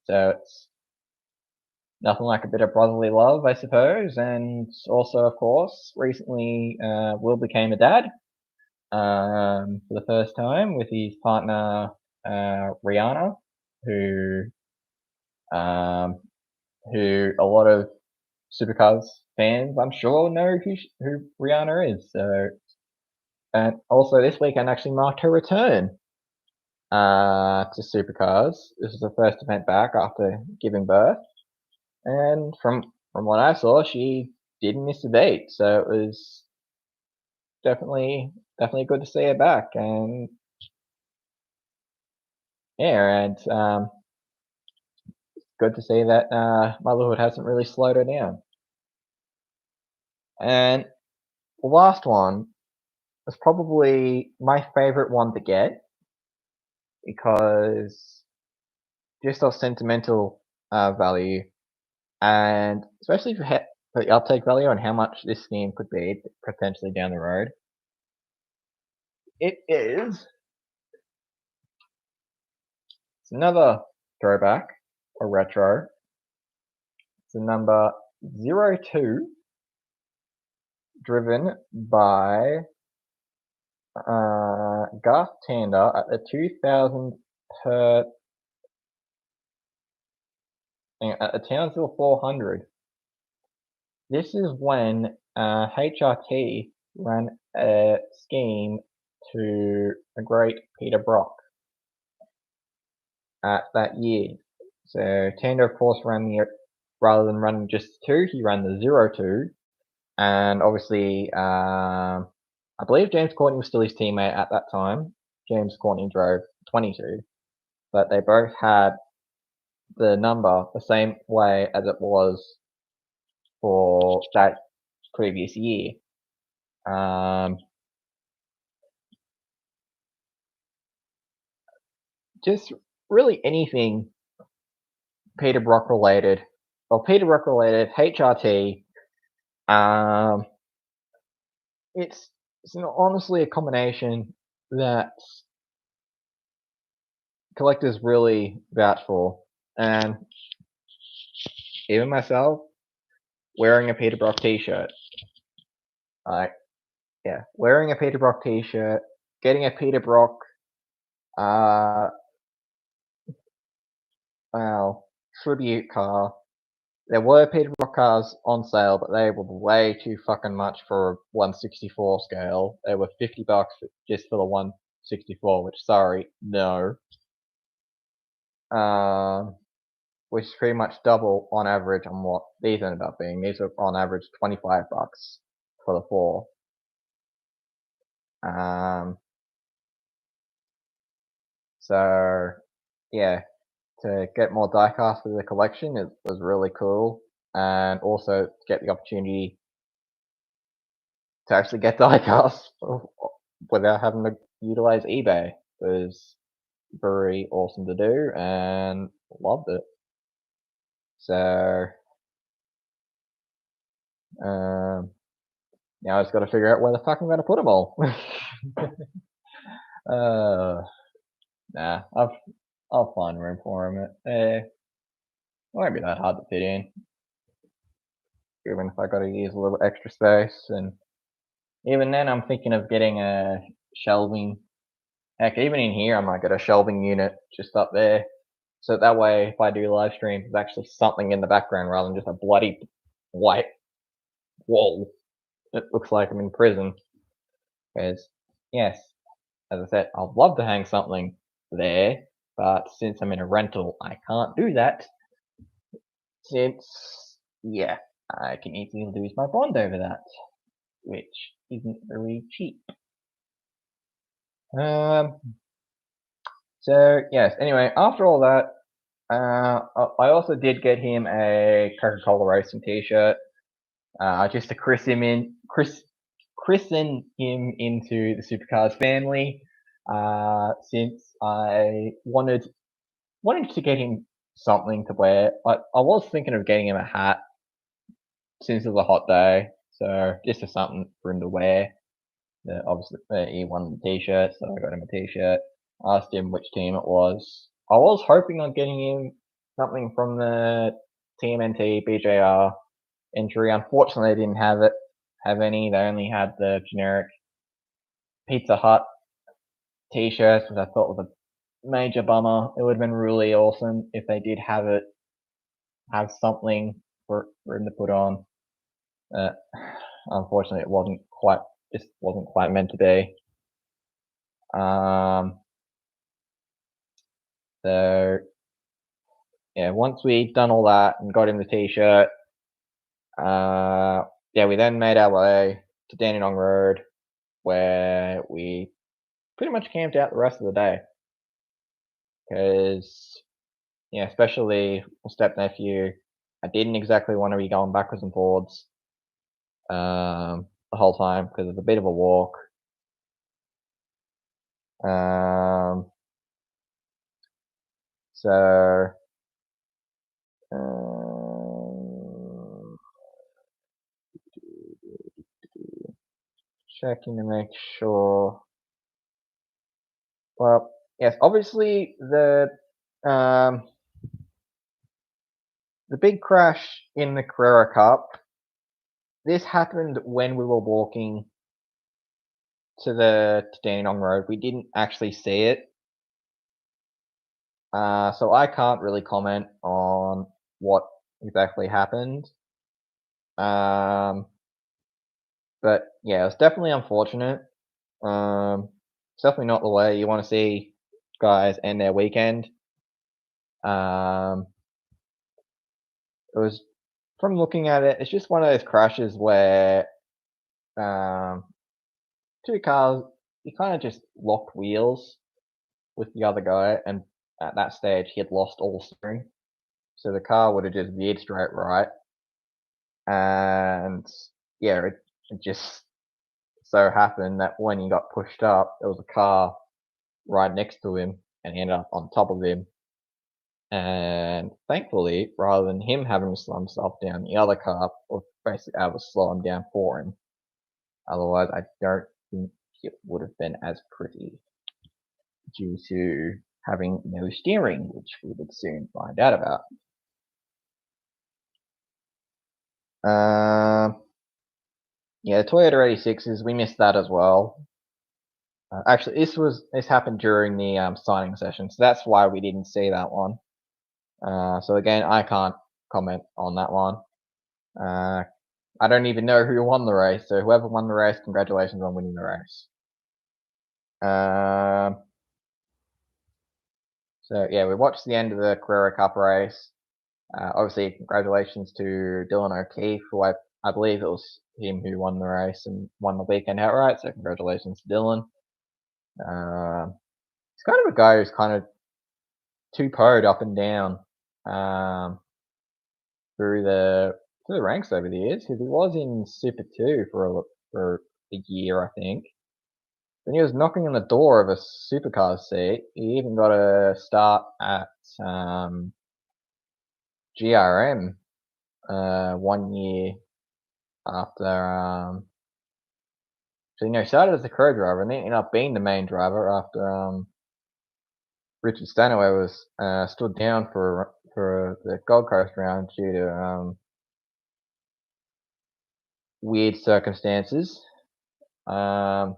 So it's nothing like a bit of brotherly love, I suppose. And also, of course, recently Will became a dad for the first time with his partner Rihanna, who a lot of Supercars fans, I'm sure, know who Rihanna is. So, and also this weekend actually marked her return to Supercars. This is the first event back after giving birth, and from what I saw, she didn't miss a beat. So it was definitely good to see her back, and yeah, and good to see that motherhood hasn't really slowed her down. And the last one was probably my favorite one to get, because just of sentimental value, and especially for the uptake value and how much this scheme could be potentially down the road. It's another throwback or retro. It's the number 02, driven by Garth Tander at the 2000 at the Townsville 400. This is when HRT ran a scheme to a great Peter Brock at that year. So Tander, of course, rather than running just 2, he ran the 02, and obviously I believe James Courtney was still his teammate at that time. James Courtney drove 22, but they both had the number the same way as it was for that previous year. Just really anything Peter Brock related. Well, Peter Brock related, HRT. It's honestly a combination that collectors really vouch for, and even myself, wearing a Peter Brock t-shirt. Wearing a Peter Brock t-shirt, getting a Peter Brock, tribute car. There were Peter Brock cars on sale, but they were way too fucking much for a 164 scale. They were $50 just for the 164, which, sorry, no. Which is pretty much double on average on what these ended up being. These are on average $25 for the 4. So yeah, to get more diecast for the collection, it was really cool, and also to get the opportunity to actually get diecast without having to utilize eBay was very awesome to do, and loved it. So now I just got to figure out where the fuck I'm going to put them all. Nah, I'll find room for them. It won't be that hard to fit in, even if I got to use a little extra space. And even then, I'm thinking of getting a shelving. Heck, even in here, I might get a shelving unit just up there, so that way, if I do live stream, there's actually something in the background rather than just a bloody white wall. It looks like I'm in prison. Because yes, as I said, I'd love to hang something there, but since I'm in a rental, I can't do that. Since, yeah, I can easily lose my bond over that, which isn't very cheap. So yes, anyway, after all that, I also did get him a Coca-Cola Racing t-shirt, just to christen him into the Supercars family, since I wanted to get him something to wear. I was thinking of getting him a hat since it was a hot day, so just something for him to wear. Obviously, he wanted a t-shirt, so I got him a t-shirt. Asked him which team it was. I was hoping on getting him something from the TMNT BJR entry. Unfortunately, they didn't have any. They only had the generic Pizza Hut t-shirts, which I thought was a major bummer. It would have been really awesome if they did have something for him to put on. Unfortunately, it wasn't quite meant to be. So yeah, once we'd done all that and got him the t-shirt, we then made our way to Dandenong Road, where we pretty much camped out the rest of the day. Because, especially my step-nephew, I didn't exactly want to be going backwards and forwards the whole time, because it's a bit of a walk. So checking to make sure. Well, yes, obviously the big crash in the Carrera Cup, this happened when we were walking to Dandenong Road. We didn't actually see it. So I can't really comment on what exactly happened. But yeah, it's definitely unfortunate. It's definitely not the way you want to see guys end their weekend. It was, from looking at it, it's just one of those crashes where two cars, he kind of just locked wheels with the other guy, and at that stage he had lost all steering, so the car would have just veered straight right, and yeah, it just so happened that when he got pushed up, there was a car right next to him, and he ended up on top of him. And thankfully, rather than him having to slow himself down, the other car was basically able to slow him down for him. Otherwise, I don't think it would have been as pretty due to having no steering, which we would soon find out about. Yeah, Toyota 86s, we missed that as well. Actually, this happened during the signing session, so that's why we didn't see that one. So again, I can't comment on that one. I don't even know who won the race, so whoever won the race, congratulations on winning the race. So yeah, we watched the end of the Carrera Cup race. Obviously, congratulations to Dylan O'Keefe, who I believe it was him who won the race and won the weekend outright. So congratulations to Dylan. He's kind of a guy who's kind of two-poed up and down through the ranks over the years, because he was in Super 2 for a year, I think. Then he was knocking on the door of a Supercars seat. He even got a start at GRM 1 year after. So he started as a co driver and then ended up being the main driver after Richard Stanaway was stood down for the Gold Coast round due to weird circumstances. So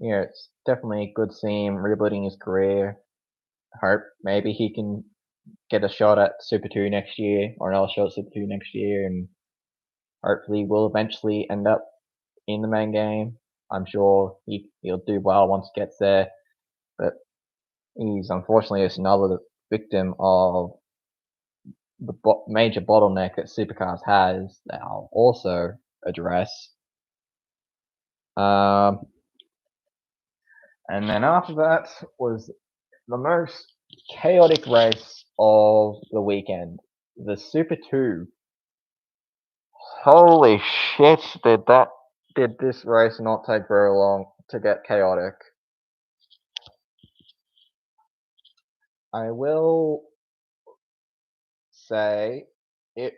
it's definitely good seeing him rebuilding his career. I hope maybe he can get a shot at Super 2 next year, or another shot at Super 2 next year, and hopefully will eventually end up in the main game. I'm sure he'll do well once he gets there, but he's unfortunately just another victim of the major bottleneck that Supercars has that I'll also address. And then after that was the most chaotic race of the weekend, the Super 2. Holy shit, did this race not take very long to get chaotic. I will say it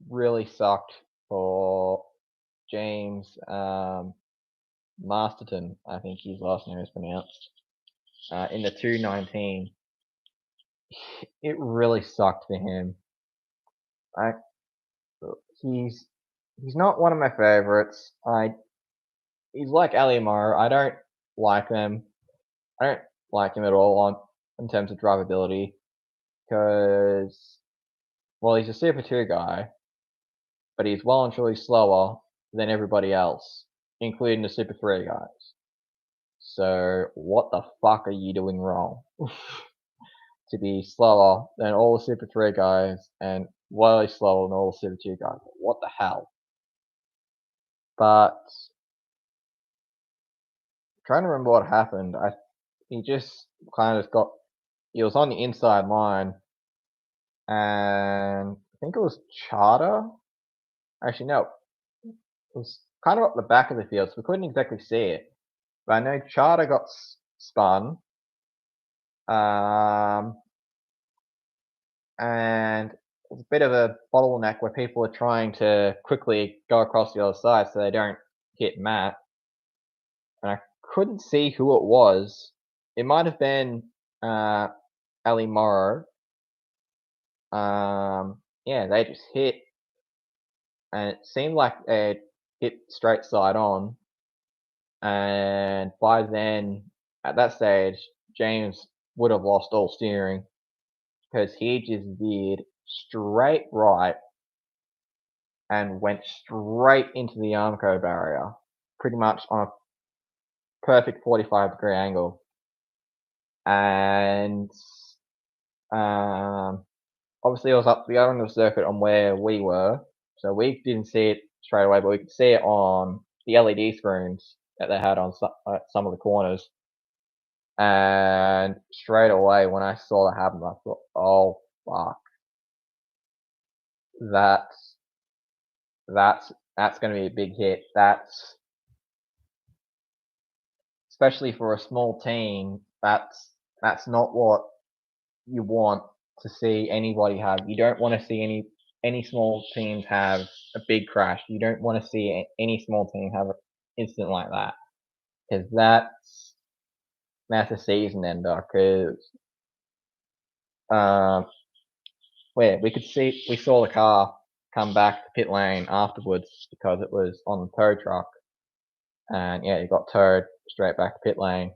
really sucked for James Masterton, I think his last name is pronounced, in the 219. It really sucked for him. He's not one of my favorites. He's like Ali Morrow. I don't like him. I don't like him at all in terms of drivability, because he's a Super 2 guy, but he's well and truly slower than everybody else, including the Super 3 guys. So what the fuck are you doing wrong to be slower than all the Super 3 guys and way slower than all the Super 2 guys? What the hell? But I'm trying to remember what happened. He just kind of he was on the inside line, and I think it was Charter. Actually, no, it was kind of up the back of the field, so we couldn't exactly see it. But I know Charter got spun, and it's a bit of a bottleneck where people are trying to quickly go across the other side so they don't hit Matt. And I couldn't see who it was. It might have been Ali Morrow. Yeah, they just hit, and it seemed like they hit straight side on. And by then, at that stage, James would have lost all steering because he just veered straight right and went straight into the Armco barrier, pretty much on a perfect 45-degree angle. And obviously, it was up the other end of the circuit on where we were, So we didn't see it straight away, but we could see it on the LED screens that they had on some of the corners. And straight away, when I saw that happen, I thought, "Oh fuck, that's going to be a big hit. That's especially for a small team. That's not what you want to see anybody have. You don't want to see any small teams have a big crash. You don't want to see any small team have an incident like that, because that's a season ender. Because we saw the car come back to pit lane afterwards because it was on the tow truck, and yeah, it got towed straight back to pit lane,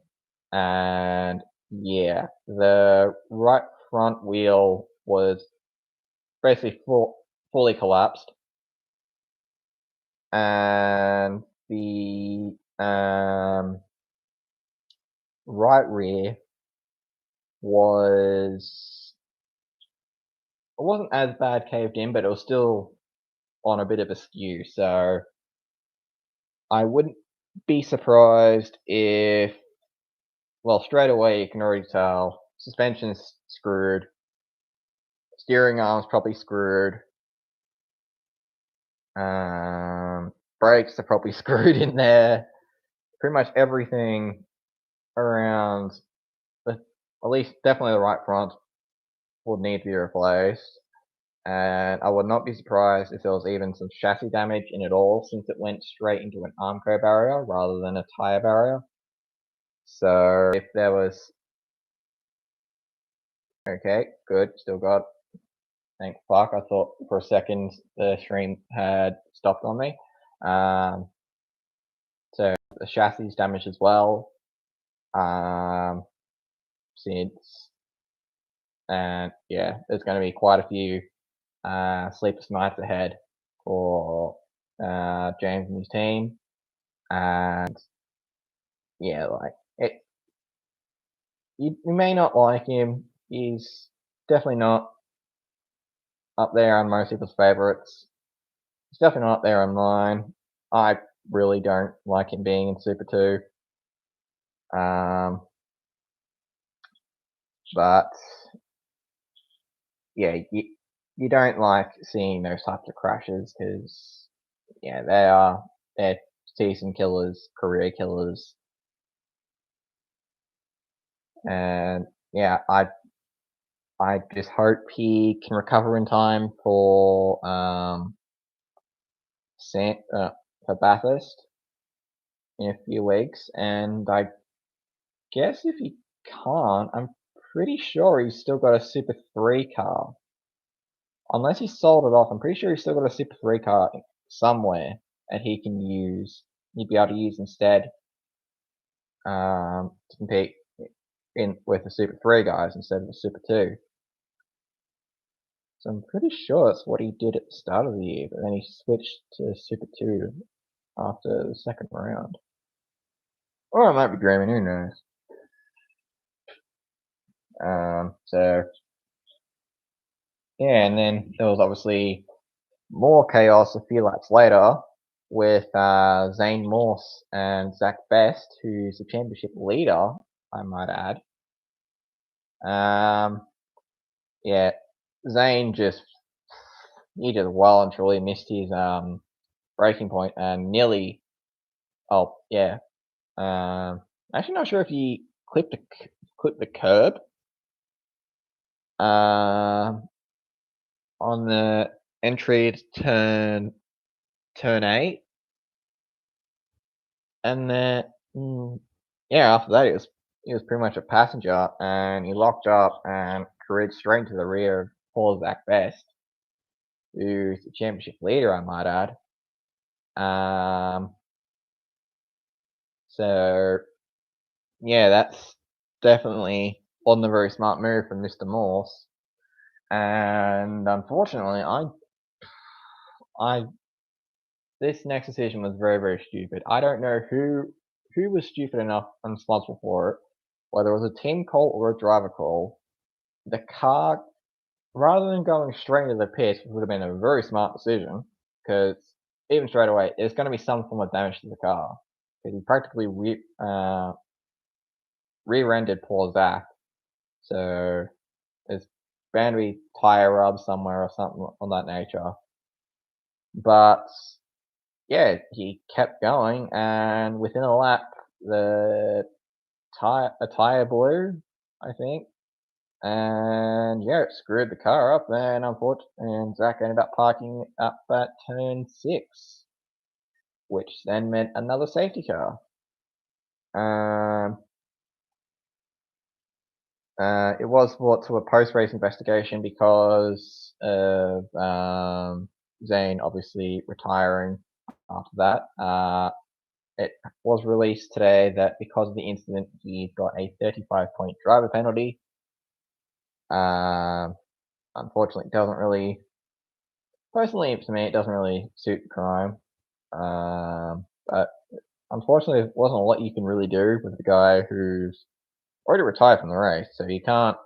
and yeah, the right front wheel was basically fully collapsed, and the right rear wasn't as bad caved in, but it was still on a bit of a skew. So I wouldn't be surprised if, well, straight away you can already tell suspension's screwed, steering arm's probably screwed, brakes are probably screwed in there. Pretty much everything around at least definitely the right front would need to be replaced. And I would not be surprised if there was even some chassis damage in it all, since it went straight into an Armco barrier rather than a tyre barrier. So if there was... Okay, good, still got... Thank fuck, I thought for a second the stream had stopped on me. So the chassis is damaged as well. Since... And yeah, there's going to be quite a few sleepless nights ahead for James and his team. And yeah, like you may not like him. He's definitely not up there on most people's favorites. He's definitely not up there on mine. I really don't like him being in Super 2. But yeah, you don't like seeing those types of crashes, because yeah, they're season killers, career killers. And yeah, I just hope he can recover in time for Bathurst in a few weeks. And I guess if he can't, I'm pretty sure he's still got a Super 3 car. Unless he sold it off, I'm pretty sure he's still got a Super 3 car somewhere that he can use. He'd be able to use instead to compete with the Super 3 guys instead of the Super 2. So I'm pretty sure that's what he did at the start of the year, but then he switched to Super 2 after the second round. Or I might be dreaming, who knows. So yeah, and then there was obviously more chaos a few laps later with Zane Morse and Zach Best, who's the championship leader, I might add. Yeah, Zane just well and truly missed his braking point and nearly... Oh yeah, actually not sure if he clipped the curb on the entry to turn 8, and then yeah, after that he was pretty much a passenger, and he locked up and careened straight into the rear of poor Zach Best, who's the championship leader, I might add. So yeah, that's definitely wasn't a very smart move from Mr. Morse. And unfortunately, this next decision was very, very stupid. I don't know who was stupid enough and responsible for it, whether it was a team call or a driver call. The car, rather than going straight into the pit, which would have been a very smart decision, because even straight away, there's going to be some form of damage to the car. Because he practically rear-ended poor Zach. So there's bound to be tire rub somewhere or something on that nature. But yeah, he kept going, and within a lap, a tire blew, I think, and yeah, it screwed the car up. And Zach ended up parking up at turn 6, which then meant another safety car. It was brought to a post-race investigation because of Zane obviously retiring after that. It was released today that because of the incident, he got a 35-point driver penalty. Unfortunately, personally to me, it doesn't really suit the crime. But unfortunately, there wasn't a lot you can really do with the guy who's already retired from the race, so you can't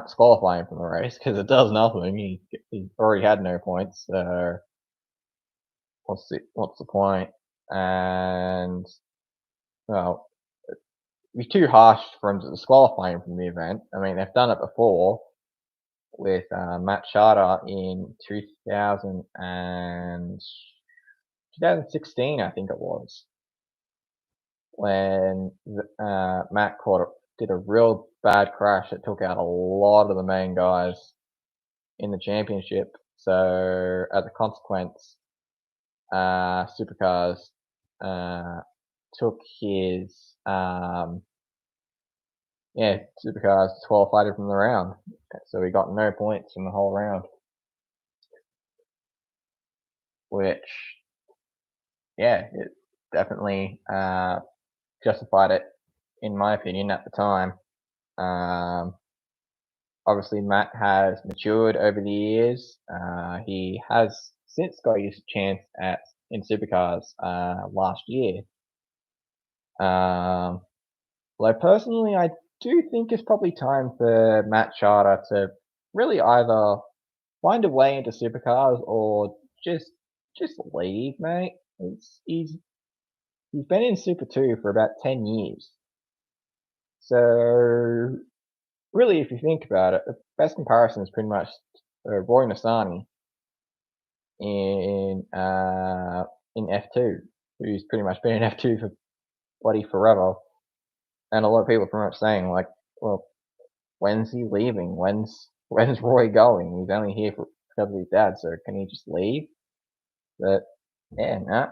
disqualify him from the race because it does nothing. He already had no points, so what's the point? And well, it'd be too harsh for him to disqualify him from the event. I mean, they've done it before with Matt Shardy in 2016, I think it was, when Matt did a real bad crash that took out a lot of the main guys in the championship. So as a consequence, Supercars took his Supercars disqualified him from the round, so he got no points from the whole round, which it definitely justified it, in my opinion, at the time. Obviously, Matt has matured over the years. He has since got his chance in Supercars last year. Like personally, I do think it's probably time for Matt Shardy to really either find a way into Supercars or just leave, mate. He's been in Super 2 for about 10 years. So really, if you think about it, the best comparison is pretty much Roy Nissany in F2, who's pretty much been in F2 for bloody forever. And a lot of people are pretty much saying, like, well, when's he leaving? When's Roy going? He's only here because of his dad, so can he just leave? But yeah, no,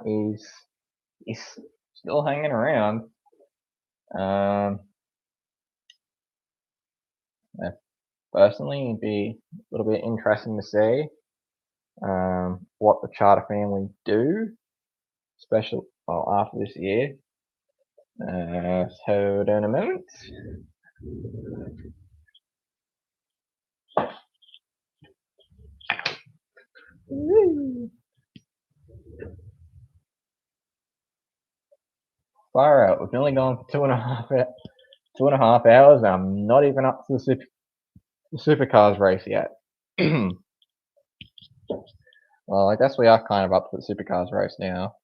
he's still hanging around. Personally, it'd be a little bit interesting to see what the Charter family do, especially after this year. Hold on a moment. Far out. We've only gone for 2.5 hours. I'm not even up to the Supercars race yet. Well, I guess we are kind of up to the Supercars race now.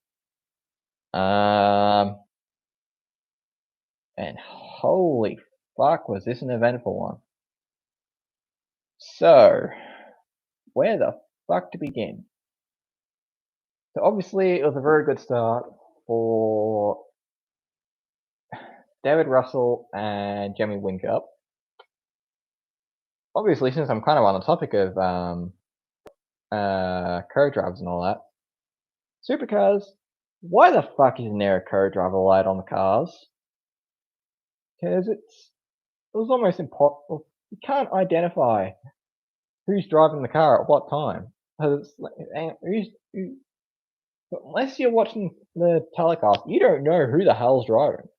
And holy fuck, was this an eventful one. So, where the fuck to begin? So obviously, it was a very good start for David Russell and Jamie Whincup. Obviously, since I'm kind of on the topic of co-drivers and all that, Supercars, why the fuck isn't there a co-driver light on the cars? Because it was almost impossible. You can't identify who's driving the car at what time. Unless you're watching the telecast, you don't know who the hell's driving.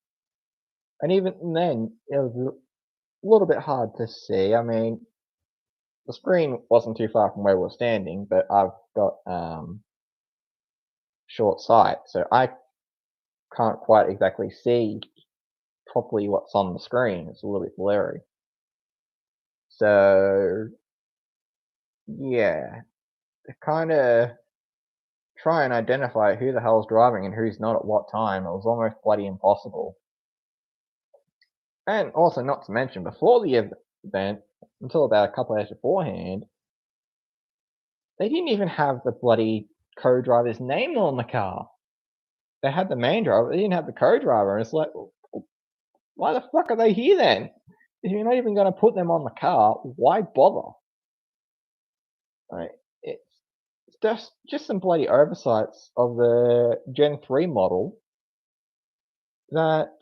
And even then, it was a little bit hard to see. I mean, the screen wasn't too far from where we were standing, but I've got short sight, so I can't quite exactly see properly what's on the screen. It's a little bit blurry. So yeah, to kind of try and identify who the hell's driving and who's not at what time, it was almost bloody impossible. And also, not to mention, before the event, until about a couple of hours beforehand, they didn't even have the bloody co-driver's name on the car. They had the main driver, they didn't have the co-driver, and it's like, why the fuck are they here then? If you're not even going to put them on the car, why bother? Right? It's just some bloody oversights of the Gen 3 model that,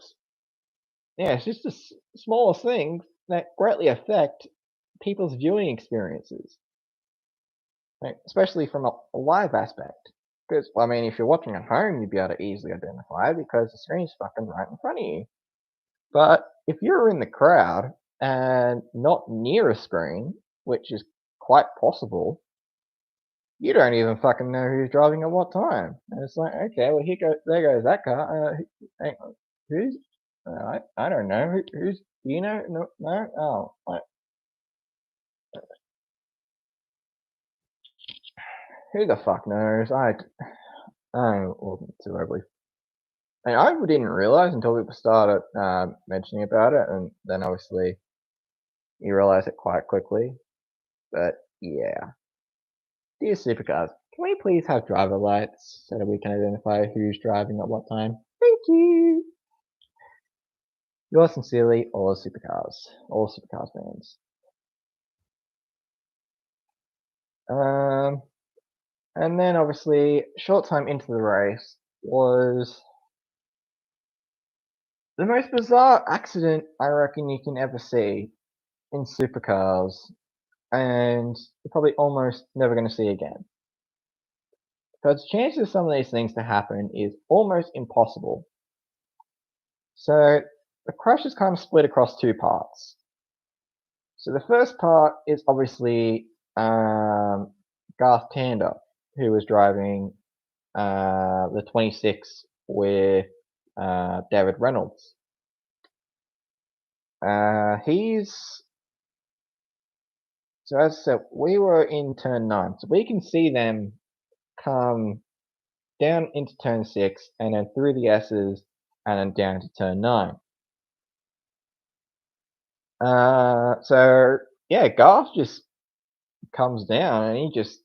yeah, it's just the smallest things that greatly affect people's viewing experiences, right? Especially from a live aspect. Because, I mean, if you're watching at home, you'd be able to easily identify because the screen's fucking right in front of you. But if you're in the crowd and not near a screen, which is quite possible, you don't even fucking know who's driving at what time. And it's like, okay, well, there goes that car. Who's? I don't know. Who's? Do you know? No, no. Oh, who the fuck knows? I wasn't too overly. And I didn't realize until people started mentioning about it, and then obviously you realize it quite quickly. But yeah, dear supercars, can we please have driver lights so that we can identify who's driving at what time? Thank you. Yours sincerely, all supercars fans. And then obviously, short time into the race was the most bizarre accident I reckon you can ever see in supercars, and you're probably almost never going to see again. Because the chances of some of these things to happen is almost impossible. So the crash is kind of split across two parts. So the first part is obviously Garth Tander, who was driving the 26 with David Reynolds. So as I said, we were in turn 9, so we can see them come down into turn 6 and then through the S's and then down to turn 9. So yeah, Garth just comes down and he just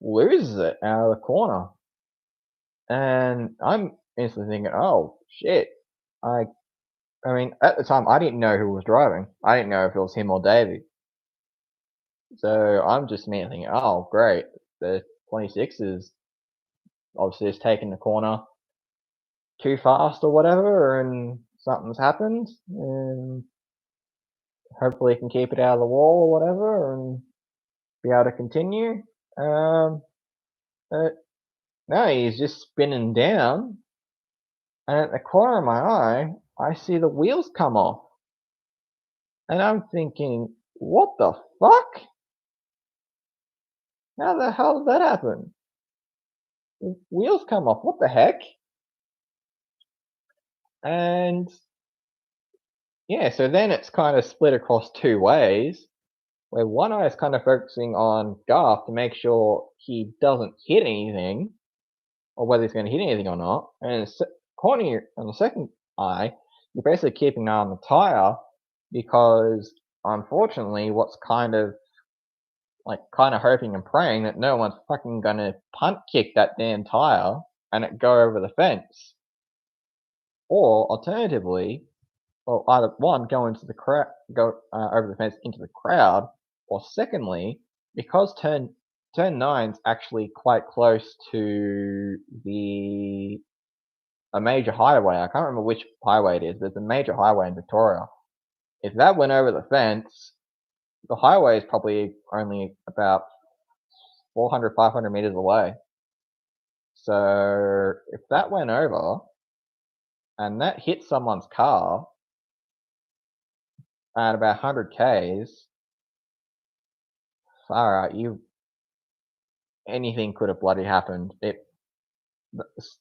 loses it out of the corner. And I'm instantly thinking, oh shit. I mean, at the time I didn't know who was driving. I didn't know if it was him or Davey. So I'm just immediately thinking, oh great, the 26 is obviously just taking the corner too fast or whatever, and something's happened, and hopefully he can keep it out of the wall or whatever, and be able to continue. But no, he's just spinning down, and at the corner of my eye, I see the wheels come off, and I'm thinking, what the fuck? How the hell did that happen? The wheels come off, what the heck? And yeah, so then it's kind of split across two ways, where one eye is kind of focusing on Garth to make sure he doesn't hit anything, or whether he's going to hit anything or not. And corner on the second eye, you're basically keeping an eye on the tire, because unfortunately, what's kind of hoping and praying that no one's fucking gonna punt kick that damn tire and it go over the fence, or alternatively, well, either one, go into the crowd, go over the fence into the crowd, or secondly, because turn 9's actually quite close to a major highway. I can't remember which highway it is, but it's a major highway in Victoria. If that went over the fence, the highway is probably only about 400, 500 meters away. So if that went over and that hit someone's car at about 100 k's, far out, anything could have bloody happened. They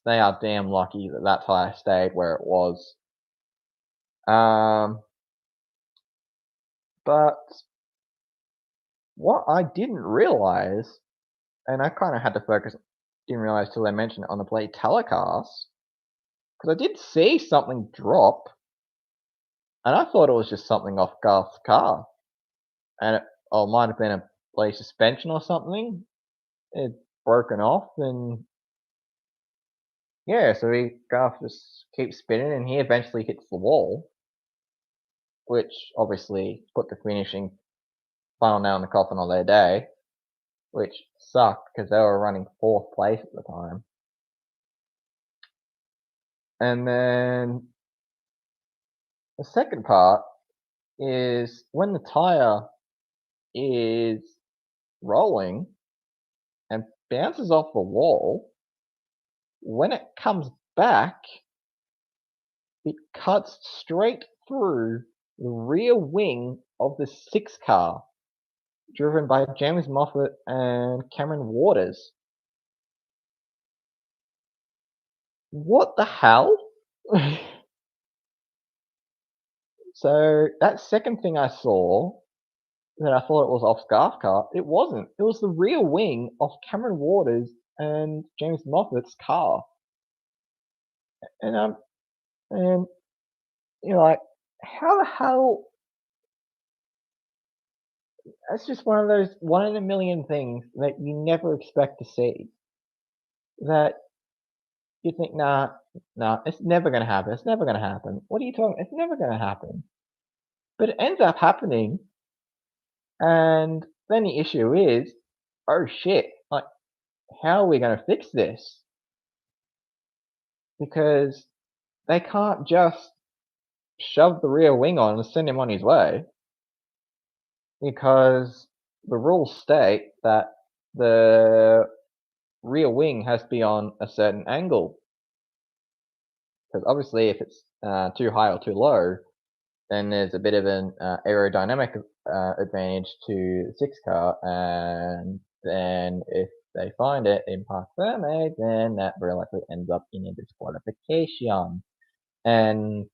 are damn lucky that tire stayed where it was. But what I didn't realize, and I kind of had to focus, didn't realize till they mentioned it on the play telecast, because I did see something drop, and I thought it was just something off Garth's car, and it might have been a play suspension or something. It broken off, and yeah, so Garth just keeps spinning, and he eventually hits the wall, which obviously put the finishing final nail in the coffin on their day, which sucked because they were running 4th place at the time. And then the second part is when the tire is rolling and bounces off the wall, when it comes back, it cuts straight through the rear wing of the 6 car, driven by James Moffat and Cameron Waters. What the hell? So that second thing I saw that I thought it was off Scarf car, it wasn't. It was the rear wing of Cameron Waters and James Moffat's car. And and like, how the hell? That's just one of those one in a million things that you never expect to see. That you think, nah, it's never gonna happen. It's never gonna happen. What are you talking? It's never gonna happen. But it ends up happening, and then the issue is, oh shit! Like, how are we gonna fix this? Because they can't just shove the rear wing on and send him on his way, because the rules state that the rear wing has to be on a certain angle. Because obviously, if it's too high or too low, then there's a bit of an aerodynamic advantage to the 6 car, and then if they find it in park permit, then that very likely ends up in a disqualification. And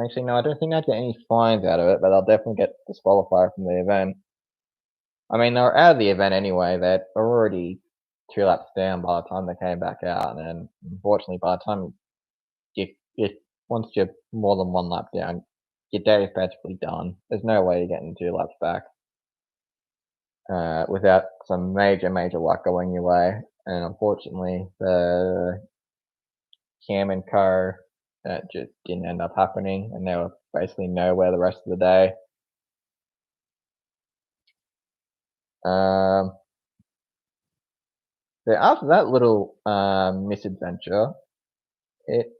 actually, no, I don't think they'd get any fines out of it, but they'll definitely get disqualified from the event. I mean, they were out of the event anyway. They're already 2 laps down by the time they came back out, and unfortunately, by the time you once you're more than 1 lap down, your day is basically done. There's no way you're getting 2 laps back without some major luck going your way. And unfortunately, the Cam and Co just didn't end up happening, and they were basically nowhere the rest of the day. So after that little misadventure, it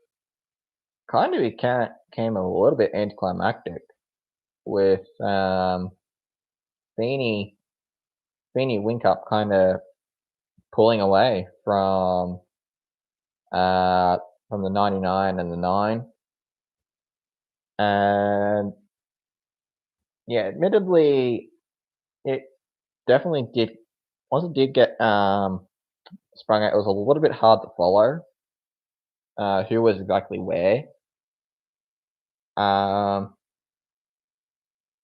kind of became a little bit anticlimactic with Beanie Winkup kind of pulling away from the 99 and the 9. And yeah, admittedly, it definitely did. Once it did get sprung out, it was a little bit hard to follow who was exactly where.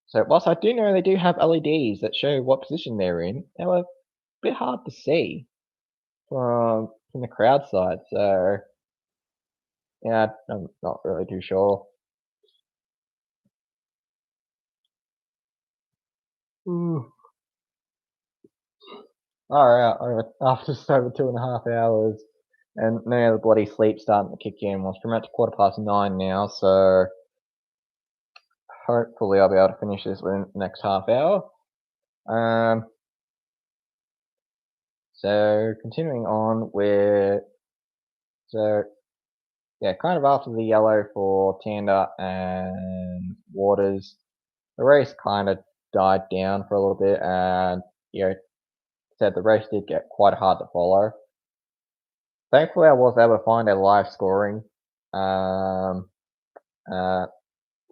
So whilst I do know they do have LEDs that show what position they're in, they were a bit hard to see from the crowd side. So yeah, I'm not really too sure. Ooh. Alright, after just over 2.5 hours, and now the bloody sleep starting to kick in. Well, it's pretty much 9:15 now, so hopefully I'll be able to finish this within the next half hour. So continuing on with, kind of after the yellow for Tander and Waters, the race kind of died down for a little bit, and said the race did get quite hard to follow. Thankfully, I was able to find a live scoring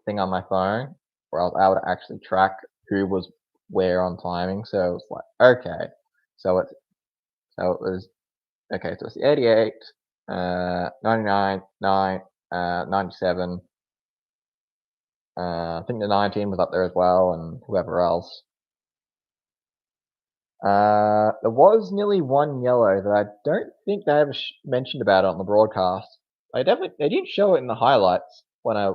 thing on my phone where I was able to actually track who was where on timing. So it was like, okay, so it was okay. So it's the 88, 99, 9, 97. I think the 19 was up there as well, and whoever else. There was nearly one yellow that I don't think they ever mentioned about it on the broadcast. They didn't show it in the highlights when I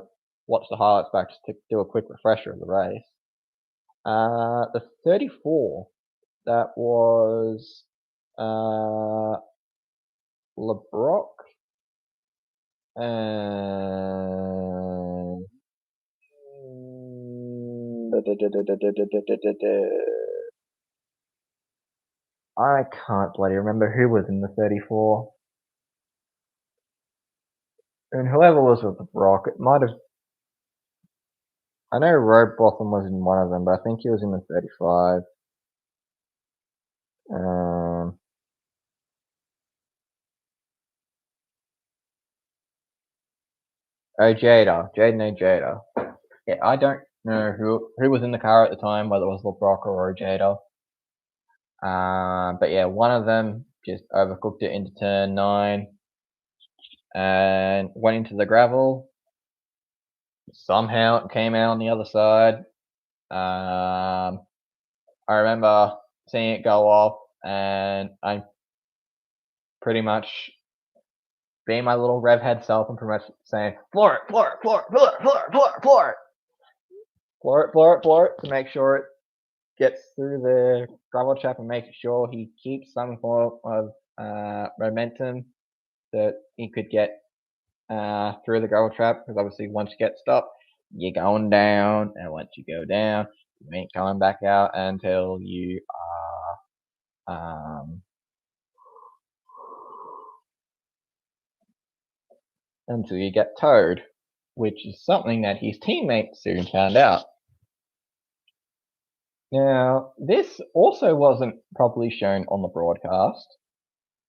watched the highlights back just to do a quick refresher of the race. The 34, that was LeBrock and I can't bloody remember who was in the 34. And whoever was with LeBrock, it might have. I know Robotham was in one of them, but I think he was in the 35. Jaden Ojeda. Yeah, I don't know who was in the car at the time, whether it was LeBrock or Ojeda. But yeah, one of them just overcooked it into turn 9 and went into the gravel. Somehow it came out on the other side. I remember seeing it go off, and I pretty much being my little rev head self and pretty much saying, floor it, floor it, floor it, floor it, floor it, floor it, floor it. Floor it, floor it, floor it, to make sure it gets through the gravel trap and making sure he keeps some form of momentum that he could get through the gravel trap, because obviously once you get stopped, you're going down, and once you go down, you ain't coming back out until you are until you get towed, which is something that his teammates soon found out. Now, this also wasn't properly shown on the broadcast,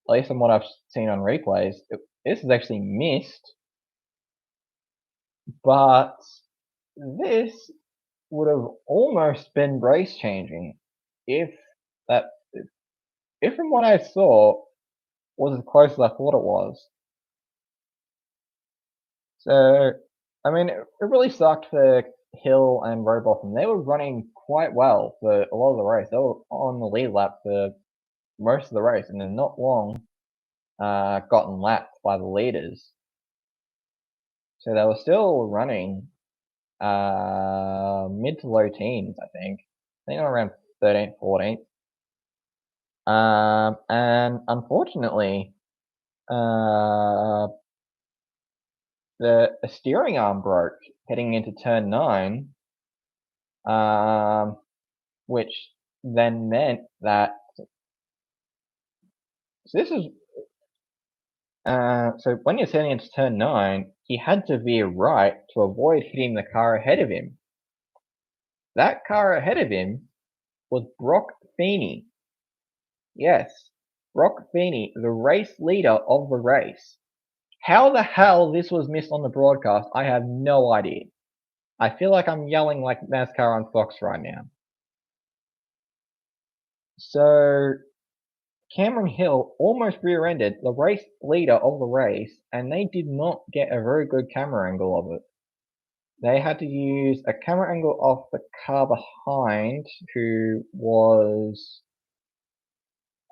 at least from what I've seen on replays. This is actually missed, but this would have almost been race changing if from what I saw was as close as I thought it was. So, I mean, it really sucked for Hill and Robotham. They were running quite well for a lot of the race. They were on the lead lap for most of the race, and then not long gotten lapped by the leaders. So they were still running mid to low teens, I think around 13th, 14th. And unfortunately, the steering arm broke heading into turn 9, which then meant that. So this is so when you're heading into turn 9, he had to veer right to avoid hitting the car ahead of him. That car ahead of him was Brock Feeney. Yes, Brock Feeney, the race leader of the race. How the hell this was missed on the broadcast, I have no idea. I feel like I'm yelling like NASCAR on Fox right now. So Cameron Hill almost rear-ended the race leader of the race, and they did not get a very good camera angle of it. They had to use a camera angle off the car behind, who was...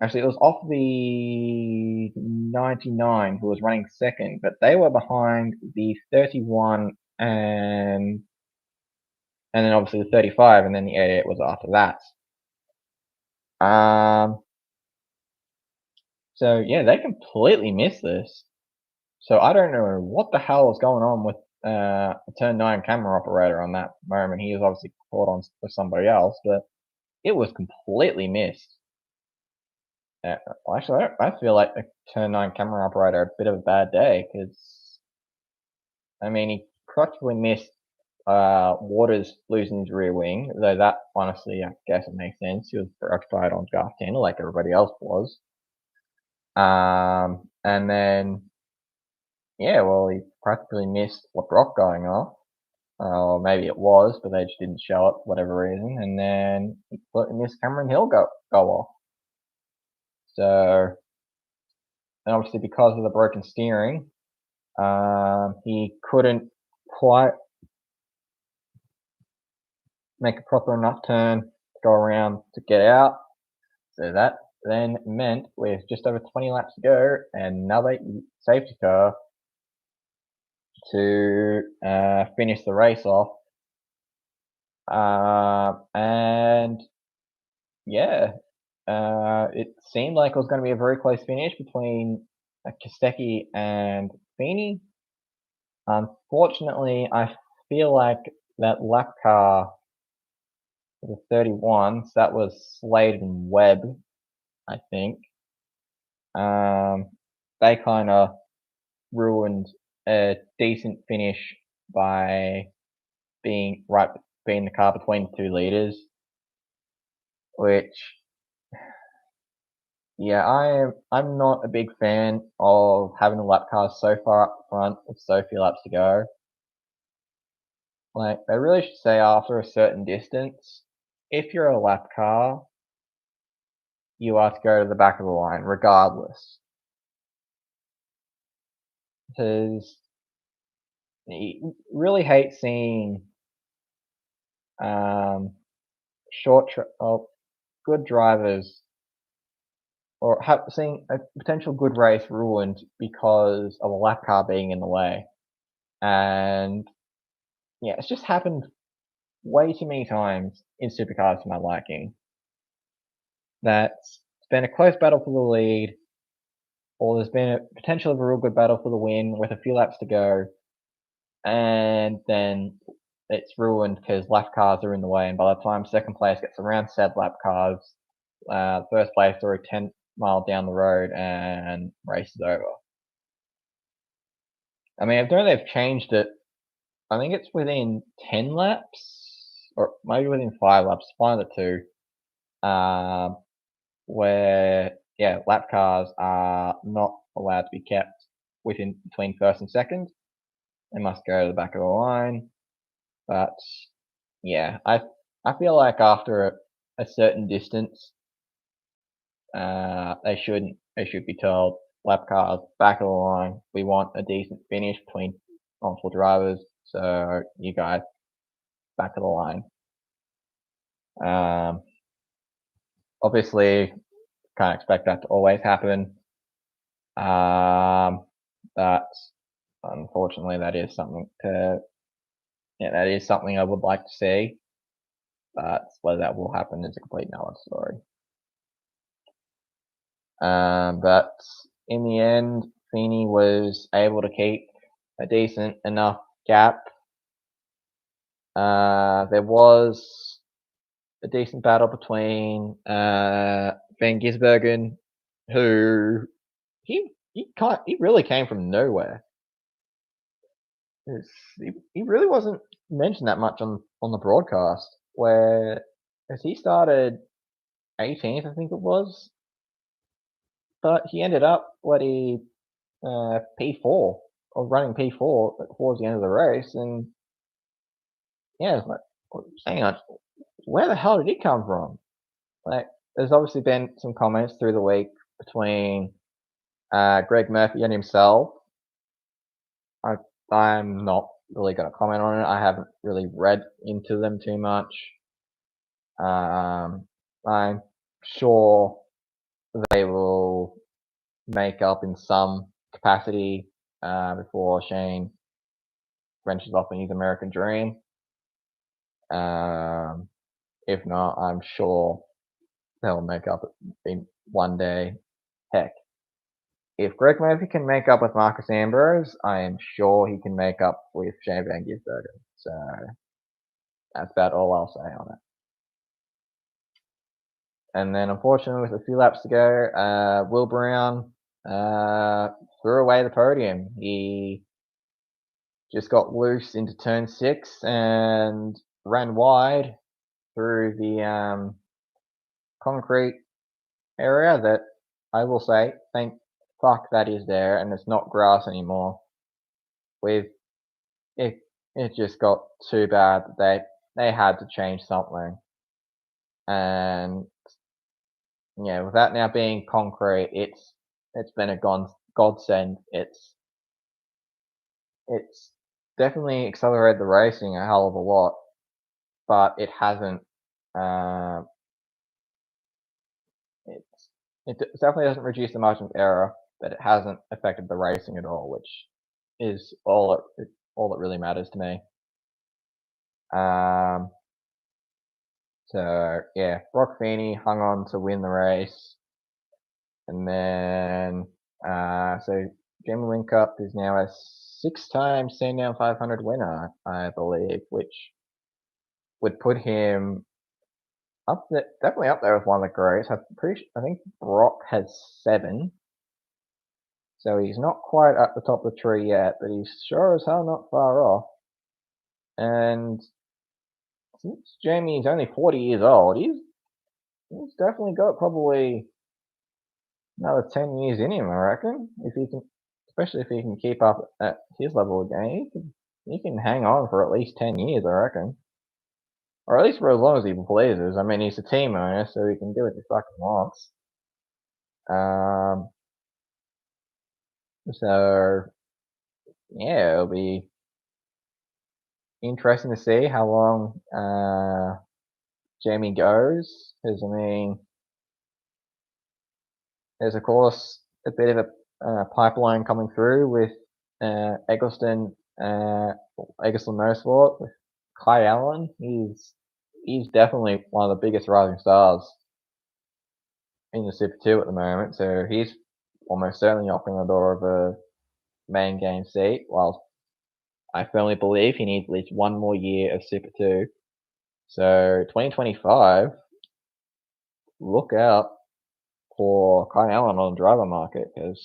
Actually, it was off the 99, who was running second, but they were behind the 31 and then obviously the 35, and then the 88 was after that. So yeah, they completely missed this. So I don't know what the hell was going on with a turn 9 camera operator on that moment. He was obviously caught on with somebody else, but it was completely missed. Actually, I feel like a turn 9 camera operator had a bit of a bad day, because I mean, he practically missed Waters losing his rear wing, though that honestly, I guess it makes sense. He was preoccupied on draft 10 like everybody else was. And then, yeah, well, he practically missed LeBrock going off. Or maybe it was, but they just didn't show it for whatever reason. And then he completely missed Cameron Hill go off. So, and obviously because of the broken steering, he couldn't quite make a proper enough turn to go around to get out. So that then meant with just over 20 laps to go, another safety car to finish the race off. And yeah, it seemed like it was going to be a very close finish between Kostecki and Feeney. Unfortunately, I feel like that lap car for the 31s, that was Slade and Webb, I think. They kind of ruined a decent finish by being the car between the two leaders, which, yeah, I'm not a big fan of having the lap cars so far up front with so few laps to go. Like, they really should say after a certain distance, if you're a lap car, you are to go to the back of the line regardless. Because you really hate seeing good drivers or seeing a potential good race ruined because of a lap car being in the way. And yeah, it's just happened way too many times in supercars for my liking. That's it's been a close battle for the lead, or there's been a potential of a real good battle for the win with a few laps to go, and then it's ruined because lap cars are in the way, and by the time second place gets around said lap cars, first place are 10 miles down the road and race is over. I mean, I know they've changed it. I think it's within 10 laps, or maybe within 5 laps, one of the two, where, yeah, lap cars are not allowed to be kept between first and second. They must go to the back of the line. But yeah, I feel like after a certain distance, they should be told, lap cars back of the line. We want a decent finish between multiple drivers, so you guys back of the line. Obviously, can't expect that to always happen. But unfortunately, that is something I would like to see. But whether that will happen is a complete another story. But in the end, Feeney was able to keep a decent enough gap. There was a decent battle between Van Gisbergen, who he really came from nowhere. He really wasn't mentioned that much on the broadcast. Where as he started 18th, I think it was, but he ended up P4 or running P4 towards the end of the race, and yeah, it's like, hang on, where the hell did he come from? Like, there's obviously been some comments through the week between Greg Murphy and himself. I'm not really going to comment on it. I haven't really read into them too much. I'm sure they will make up in some capacity before Shane ventures off in his American dream. If not, I'm sure they'll make up in one day. Heck, if Greg Murphy can make up with Marcus Ambrose, I am sure he can make up with Shane Van Gisbergen. So that's about all I'll say on it. And then, unfortunately, with a few laps to go, Will Brown threw away the podium. He just got loose into turn 6 and ran wide through the concrete area that I will say, thank fuck that is there and it's not grass anymore. It just got too bad that they had to change something. And yeah, with that now being concrete, it's been a godsend. It's definitely accelerated the racing a hell of a lot, but it hasn't it definitely doesn't reduce the margin of error, but it hasn't affected the racing at all, which is all that really matters to me. So yeah, Brock Feeney hung on to win the race, and then so Jamie Whincup is now a 6-time Sandown 500 winner, I believe, which would put him definitely up there with one of the greats. I think Brock has 7, so he's not quite at the top of the tree yet, but he's sure as hell not far off. And since Jamie's only 40 years old, he's definitely got probably another 10 years in him, I reckon. If he can, especially if he can keep up at his level again, he can hang on for at least 10 years, I reckon. Or at least for as long as he pleases. I mean, he's a team owner, so he can do what he fucking wants. So yeah, it'll be interesting to see how long Jamie goes. Because I mean, there's of course a bit of a pipeline coming through with Eggleston Motorsport with Kai Allen. He's definitely one of the biggest rising stars in the Super 2 at the moment. So he's almost certainly knocking the door of a main game seat. While I firmly believe he needs at least one more year of Super 2. So 2025, look out for Kai Allen on the driver market, because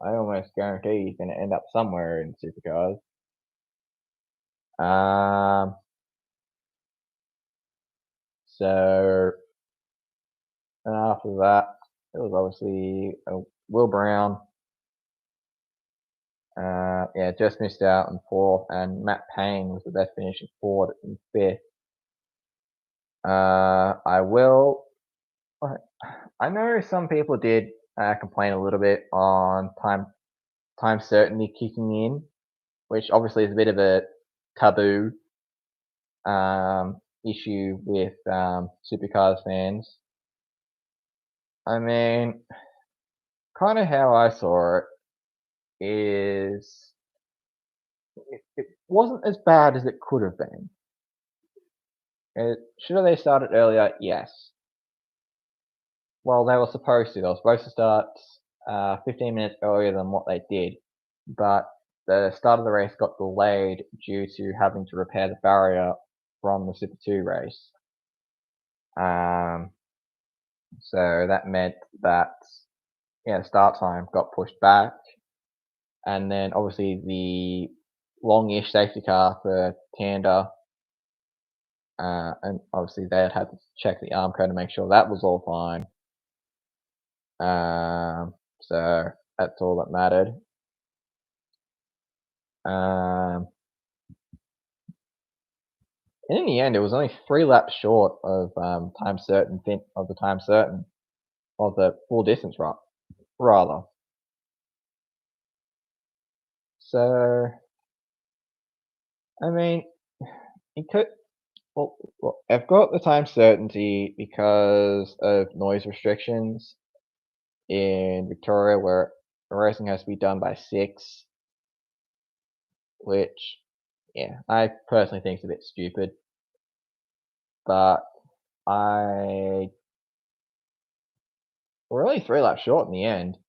I almost guarantee he's going to end up somewhere in Supercars. So after that, it was obviously Will Brown. Yeah, just missed out in 4th, and Matt Payne was the best finishing 4th and 5th. I know some people did complain a little bit on time certainty kicking in, which obviously is a bit of a taboo issue with Supercars fans. I mean, kind of how I saw it is it wasn't as bad as it could have been. Should have they started earlier? Yes. Well, they were supposed to. They were supposed to start 15 minutes earlier than what they did, but the start of the race got delayed due to having to repair the barrier from the Super 2 race. So that meant that the start time got pushed back, and then obviously the longish safety car for Tanda, and obviously they had to check the arm code to make sure that was all fine. So that's all that mattered. And in the end, it was only 3 laps short of the time certain of the full distance rather. So I mean, it could. Well, I've got the time certainty because of noise restrictions in Victoria, where racing has to be done by 6, which, yeah, I personally think is a bit stupid. But we're only 3 laps short in the end,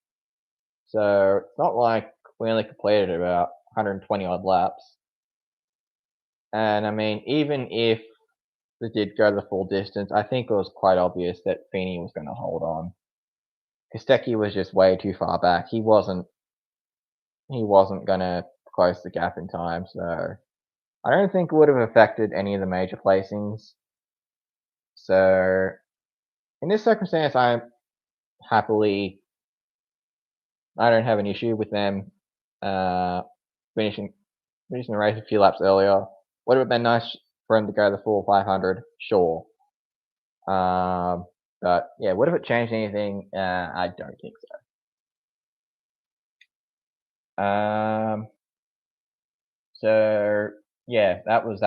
so it's not like we only completed about 120 odd laps. And I mean, even if they did go the full distance, I think it was quite obvious that Feeney was going to hold on. Kostecki was just way too far back. He wasn't going to close the gap in time, so I don't think it would have affected any of the major placings. So in this circumstance, I don't have an issue with them finishing the race a few laps earlier. Would it have been nice for him to go the full 500? Sure. But yeah, would have it changed anything? I don't think so. So yeah, that was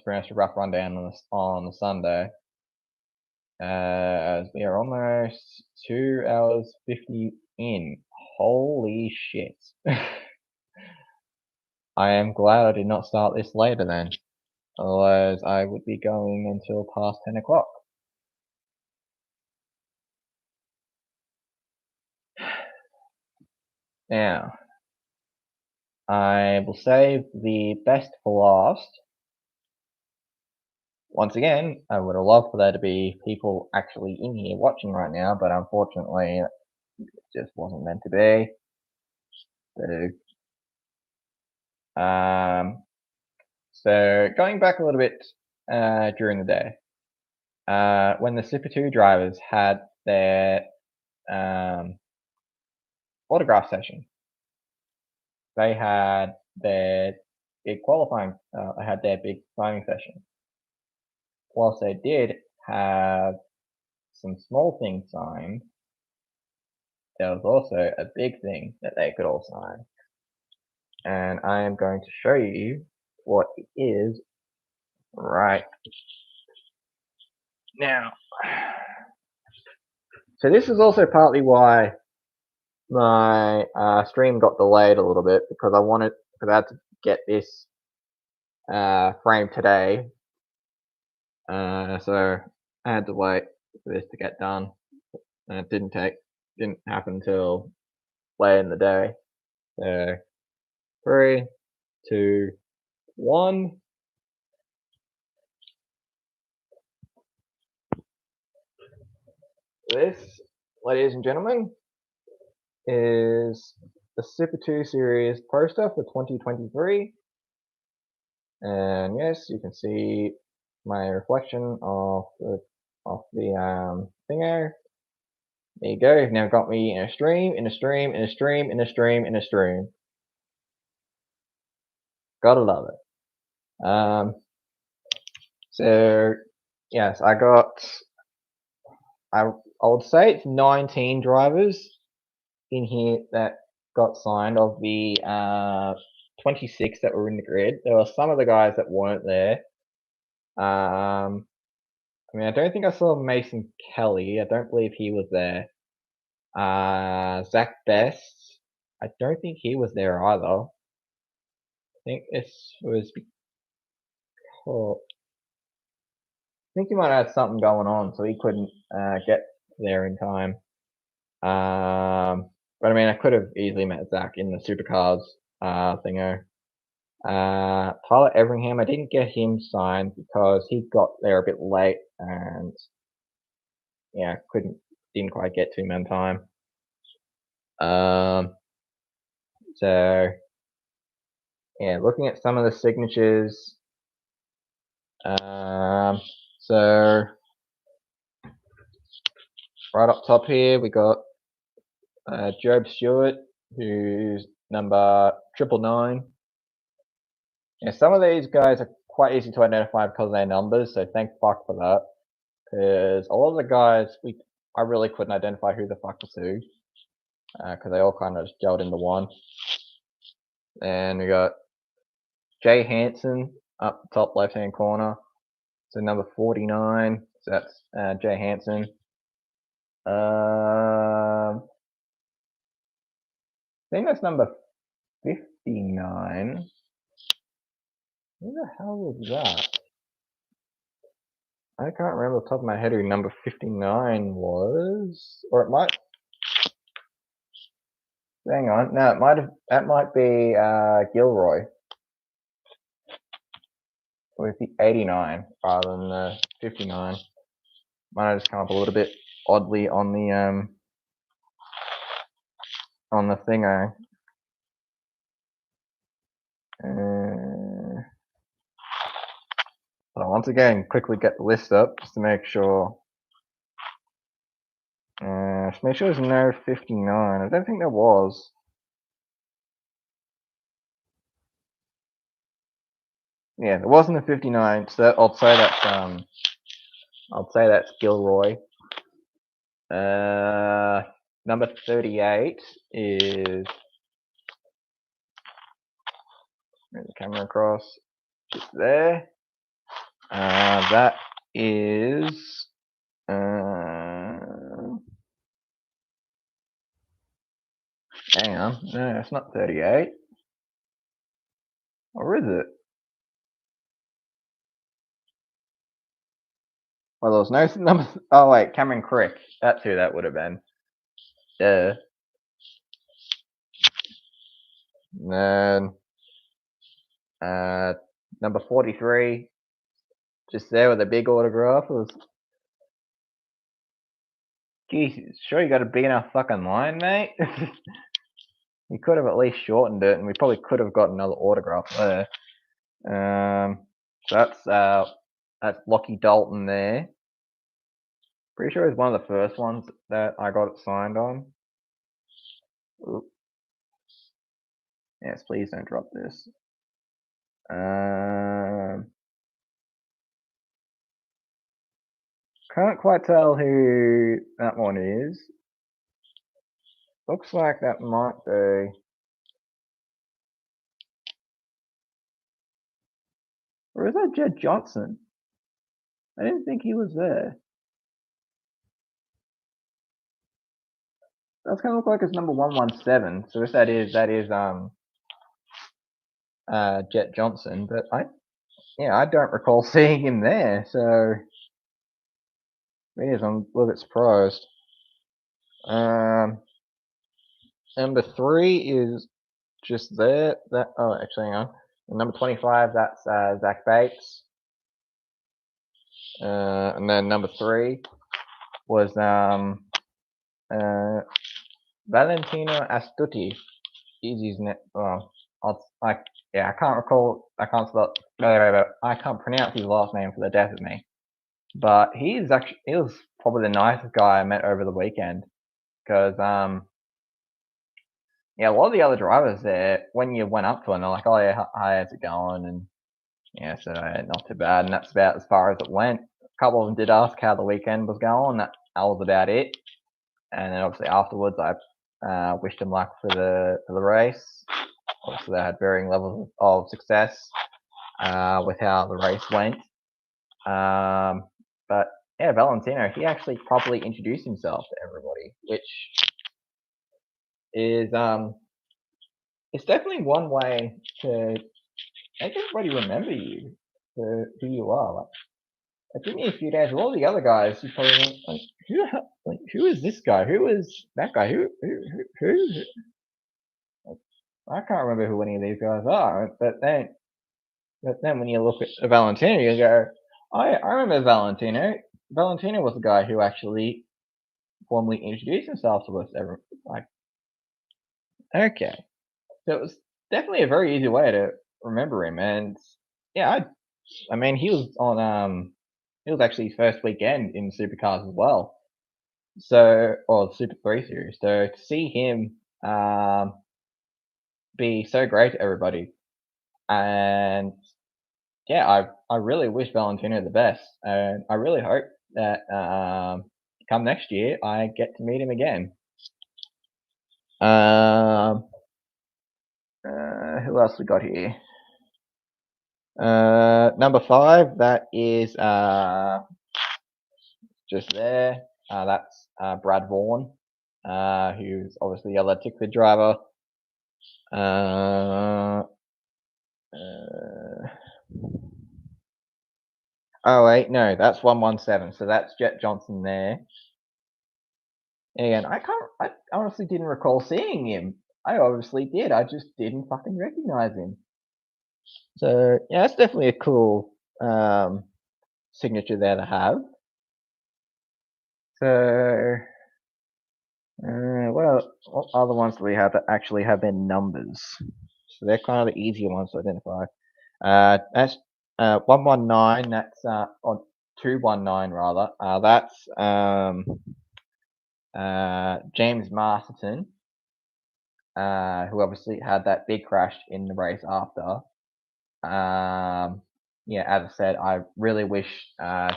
pretty much a rough rundown on the Sunday. as we are almost 2 hours 50 in. Holy shit. I am glad I did not start this later then. Otherwise, I would be going until past 10 o'clock. Now, I will save the best for last. Once again, I would have loved for there to be people actually in here watching right now, but unfortunately, it just wasn't meant to be. So going back a little bit during the day, when the Super 2 drivers had their autograph session, they had their big qualifying, they had their big signing session. Whilst they did have some small things signed, there was also a big thing that they could all sign. And I am going to show you what it is right now. So this is also partly why my stream got delayed a little bit, because I had to get this framed today. So I had to wait for this to get done. And it didn't happen until late in the day. So 3, 2, 1. This, ladies and gentlemen, is the Super 2 Series poster for 2023. And yes, you can see my reflection of the thingo. There you go. You've now got me in a stream, in a stream, in a stream, in a stream, in a stream. Gotta love it. So yes, I would say it's 19 drivers in here that got signed of the 26 that were in the grid. There were some of the guys that weren't there. I mean, I don't think I saw Mason Kelly. I don't believe he was there. Zach Best, I don't think he was there either. I think this was because I think he might have had something going on, so he couldn't get there in time. But I mean, I could have easily met Zach in the Supercars thingo. Tyler Everingham, I didn't get him signed because he got there a bit late and yeah, didn't quite get to him in time. So yeah, looking at some of the signatures. So right up top here, we got Job Stewart, who's number 999. Yeah, some of these guys are quite easy to identify because of their numbers, so thank fuck for that. Because a lot of the guys, I really couldn't identify who the fuck was who, because they all kind of just gelled into one. And we got Jay Hansen up the top left-hand corner, so number 49. So that's Jay Hansen. I think that's number 59. Who the hell was that? I can't remember off the top of my head who number 59 was. Or it might. Hang on. No, that might be Gilroy. With the 89 rather than the 59. Might have just come up a little bit oddly on the thingo. So once again, quickly get the list up just to make sure. Just make sure there's no 59. I don't think there was. Yeah, there wasn't a 59. So I'll say that's Gilroy. Number 38 is. Move the camera across. Just there. That is Hang on. No, it's not 38. Or is it? Well, there was no number. Oh, wait, Cameron Crick. That's who that would have been. Yeah. And then, number 43, just there with a big autograph. Was, geez, sure you got a big enough fucking line, mate? You could have at least shortened it, and we probably could have got another autograph there. So that's Lockie Dalton there. Pretty sure it's one of the first ones that I got it signed on. Oop. Yes, please don't drop this. Can't quite tell who that one is. Looks like that might be. Or is that Jed Johnson? I didn't think he was there. That's kind of look like it's number 117. So if that is Jet Johnson. But I don't recall seeing him there. So I'm a little bit surprised. Number 3 is just there. Actually, hang on. Number 25, that's Zach Bates. And then number 3 was Valentino Astuti. Easy's net. Oh, I can't recall. I can't spell. I can't pronounce his last name for the death of me. But he was probably the nicest guy I met over the weekend. Because a lot of the other drivers there, when you went up to them, they're like, "Oh yeah, hi, how's it going?" And so not too bad. And that's about as far as it went. A couple of them did ask how the weekend was going. That was about it. And then obviously afterwards, I wished them luck for the race. Obviously, they had varying levels of success with how the race went. But yeah, Valentino, he actually properly introduced himself to everybody, which is it's definitely one way to make everybody remember you for who you are. Like, it took me a few days. All the other guys, you probably like, who is this guy? Who is that guy? Who? I can't remember who any of these guys are. But then when you look at Valentino, you go, I remember Valentino. Valentino was the guy who actually formally introduced himself to us. Like, okay, so it was definitely a very easy way to remember him. And yeah, I mean, he was on it was actually his first weekend in Supercars as well. So, or the Super 3 Series. So to see him be so great to everybody, and yeah, I really wish Valentino the best, and I really hope that come next year I get to meet him again. Who else we got here? Number 5, that is just there. That's Brad Vaughan, who's obviously the other ticket driver. Oh wait, no, that's 117. So that's Jet Johnson there. And I honestly didn't recall seeing him. I obviously did. I just didn't fucking recognize him. So yeah, that's definitely a cool signature there to have. So what other ones do we have that actually have their numbers? So they're kind of the easier ones to identify. That's 119. That's or 219 rather. That's James Masterton, who obviously had that big crash in the race after. As I said, I really wish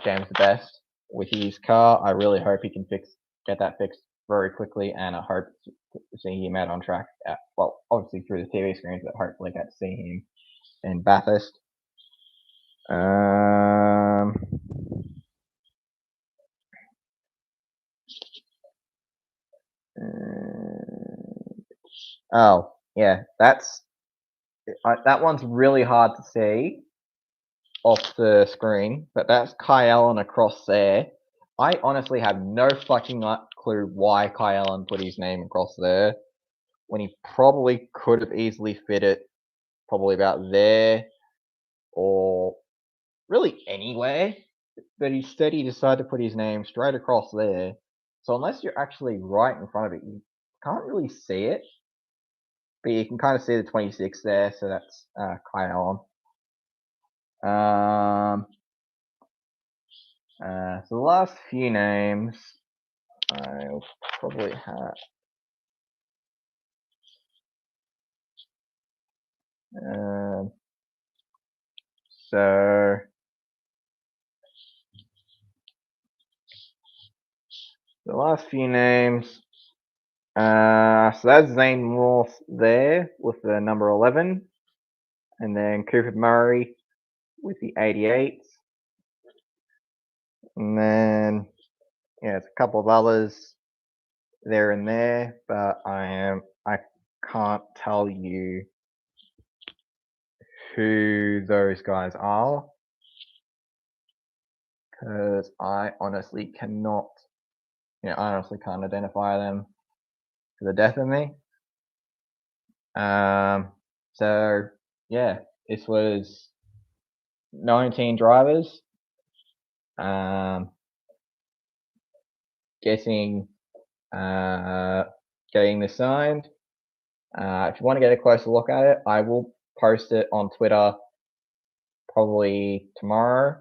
James the best with his car. I really hope he can get that fixed very quickly, and I hope to see him out on track. Obviously through the TV screens, but hopefully get to see him in Bathurst. Oh, yeah, that one's really hard to see off the screen, but that's Kai Allen across there. I honestly have no fucking clue why Kai Allen put his name across there when he probably could have easily fit it probably about there or really anywhere, but instead he decided to put his name straight across there. So unless you're actually right in front of it, you can't really see it, but you can kind of see the 26 there, so that's Kai Allen. So the last few names I'll probably have. So the last few names. So that's Zane Morse there with the number 11, and then Cooper Murray with the 88, and then it's a couple of others there and there, but I can't tell you who those guys are because I honestly cannot. I honestly can't identify them to the death of me. So yeah, this was 19 drivers. Getting this signed. If you want to get a closer look at it, I will post it on Twitter probably tomorrow.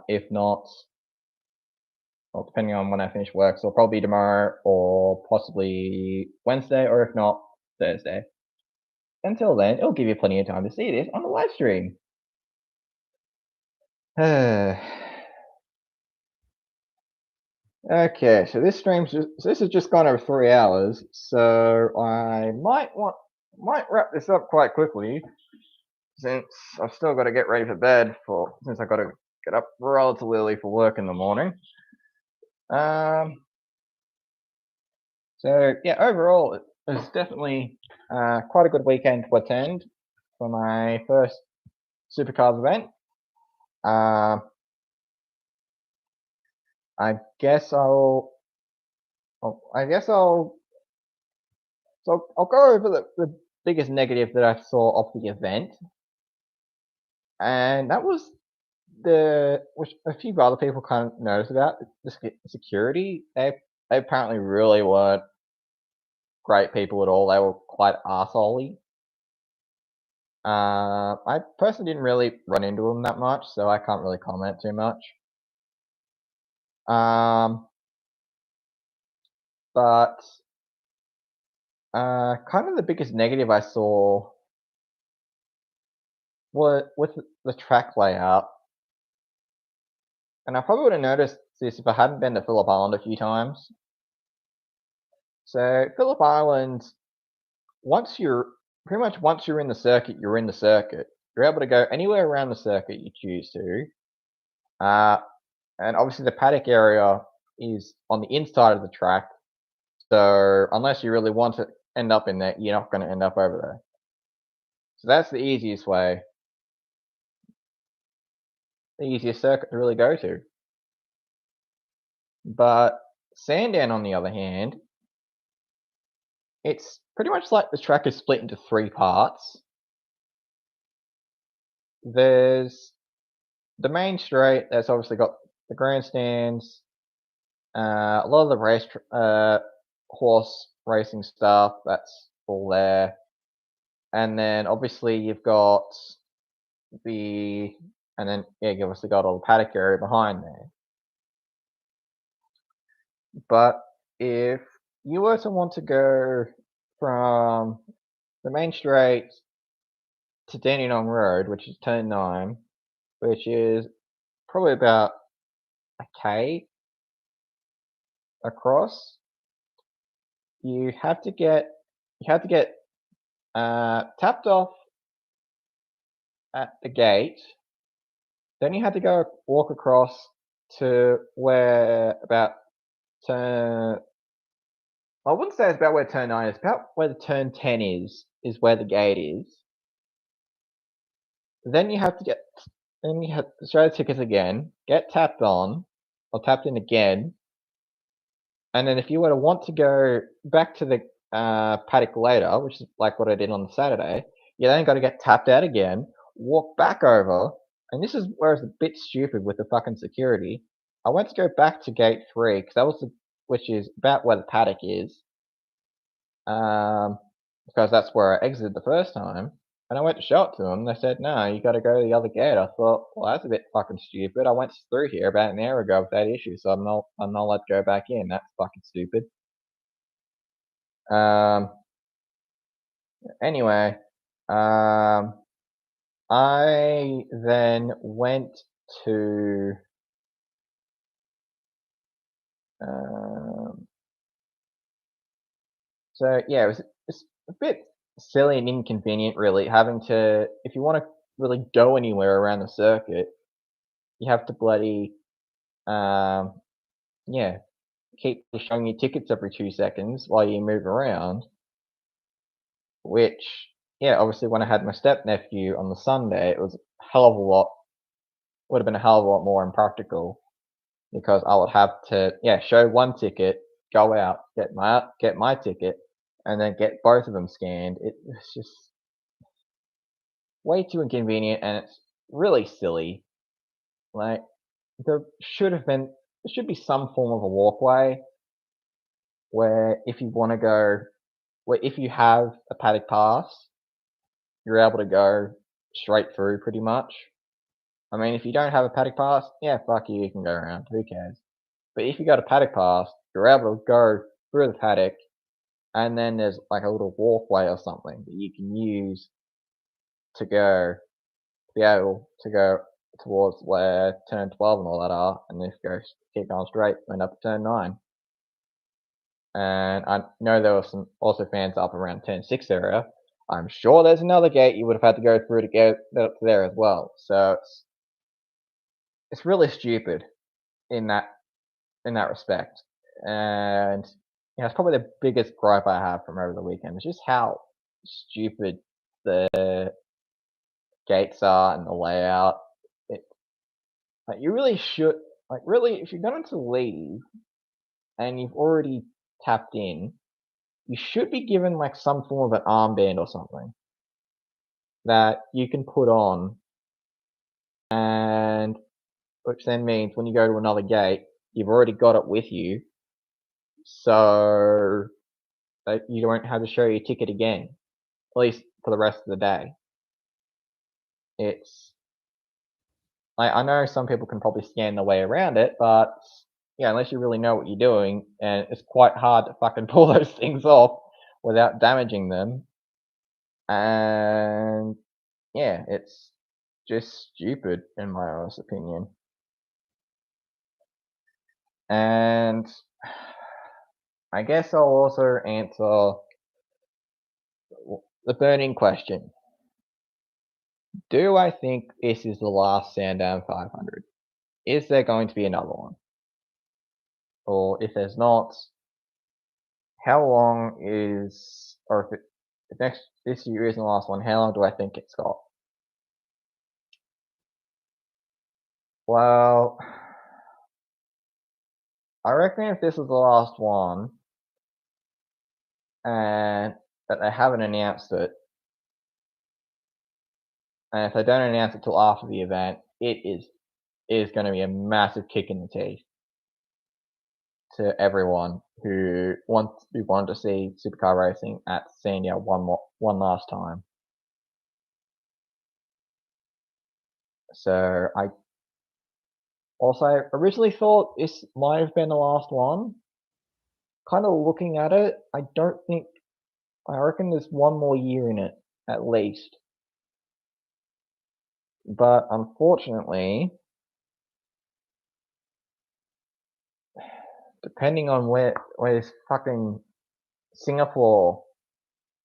If not, well, depending on when I finish work, so probably tomorrow or possibly Wednesday, or if not, Thursday. Until then, it'll give you plenty of time to see this on the live stream. Okay, so this has just gone over 3 hours, so I might wrap this up quite quickly since I've still got to get ready for bed since I've got to get up relatively early for work in the morning. So yeah, overall it was definitely quite a good weekend to attend for my first Supercars event. I guess I'll go over the biggest negative that I saw of the event, and that was which a few other people kind of noticed about the security. They apparently really weren't great people at all. They were quite arseholey. I personally didn't really run into them that much, so I can't really comment too much. But kind of the biggest negative I saw was with the track layout. And I probably would have noticed this if I hadn't been to Phillip Island a few times. So Phillip Island, once you're in the circuit, you're in the circuit. You're able to go anywhere around the circuit you choose to. And obviously the paddock area is on the inside of the track. So unless you really want to end up in there, you're not going to end up over there. So that's the easiest way. The easiest circuit to really go to. But Sandown, on the other hand, it's pretty much like the track is split into 3 parts. There's the main straight that's obviously got the grandstands, a lot of the race horse racing stuff that's all there, and then obviously you've got you've obviously got all the paddock area behind there. But if you were to want to go from the main straight to Dandenong Road, which is turn 9, which is probably about a K across, you have to get tapped off at the gate. Then you have to go walk across to where about turn I wouldn't say it's about where turn 9 is. It's about where the turn 10 is where the gate is. Then you have to show the tickets again, get tapped on, or tapped in again, and then if you were to want to go back to the paddock later, which is like what I did on the Saturday, you then got to get tapped out again, walk back over, and this is where it's a bit stupid with the fucking security. I went to go back to gate 3 because which is about where the paddock is, because that's where I exited the first time. And I went to show it to them. They said, no, you got to go to the other gate. I thought, well, that's a bit fucking stupid. I went through here about an hour ago with that issue, so I'm not allowed to go back in. That's fucking stupid. Anyway, I then went to so yeah, it's a bit silly and inconvenient, really, having to, if you want to really go anywhere around the circuit, you have to bloody yeah, keep showing your tickets every 2 seconds while you move around. Which, yeah, obviously when I had my step nephew on the Sunday, it was a hell of a lot. Would have been a hell of a lot more impractical because I would have to, yeah, show one ticket, go out, get my ticket, and then get both of them scanned. It's just way too inconvenient, and it's really silly. Like, there should be some form of a walkway where if you want to go, where if you have a paddock pass, you're able to go straight through pretty much. I mean, if you don't have a paddock pass, yeah, fuck you can go around. Who cares? But if you got a paddock pass, you're able to go through the paddock, and then there's like a little walkway or something that you can use to be able to go towards where turn 12 and all that are, and then keep going straight, end up at turn 9. And I know there were some also fans up around turn 6 area. I'm sure there's another gate you would have had to go through to get up to there as well. So it's really stupid in that respect. And it's probably the biggest gripe I have from over the weekend. It's just how stupid the gates are and the layout. Like, you really should, like, really, if you're going to leave and you've already tapped in, you should be given like some form of an armband or something that you can put on, and which then means when you go to another gate, you've already got it with you, so that you don't have to show your ticket again, at least for the rest of the day. It's like, I know some people can probably scan their way around it, but yeah, unless you really know what you're doing, and it's quite hard to fucking pull those things off without damaging them. And yeah, it's just stupid in my honest opinion. And I guess I'll also answer the burning question. Do I think this is the last Sandown 500? Is there going to be another one? Or if there's not, how long is, or if this year isn't the last one, how long do I think it's got? Well, I reckon if this is the last one, and that they haven't announced it, and if they don't announce it till after the event, it is going to be a massive kick in the teeth to everyone who wanted to see supercar racing at Sandown one last time. So I also originally thought this might have been the last one. Kind of looking at it, I reckon there's one more year in it at least. But unfortunately, depending on where this fucking Singapore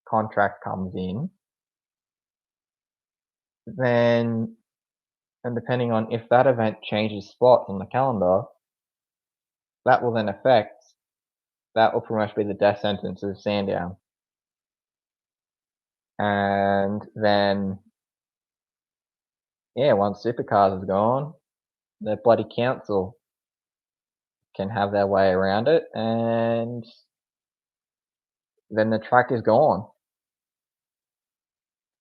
contract comes in, then, and depending on if that event changes spots on the calendar, that will then affect that will pretty much be the death sentence of Sandown. And then, yeah, once Supercars is gone, the bloody council can have their way around it, and then the track is gone.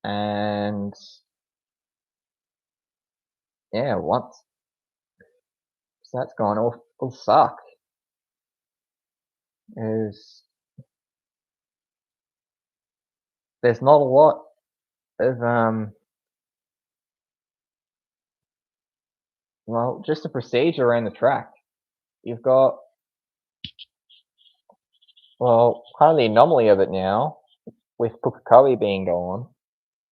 And yeah, once that's gone, it'll suck. Is there's not a lot of well, just the procedure around the track. You've got, well, kind of the anomaly of it now, with Pukekohe being gone,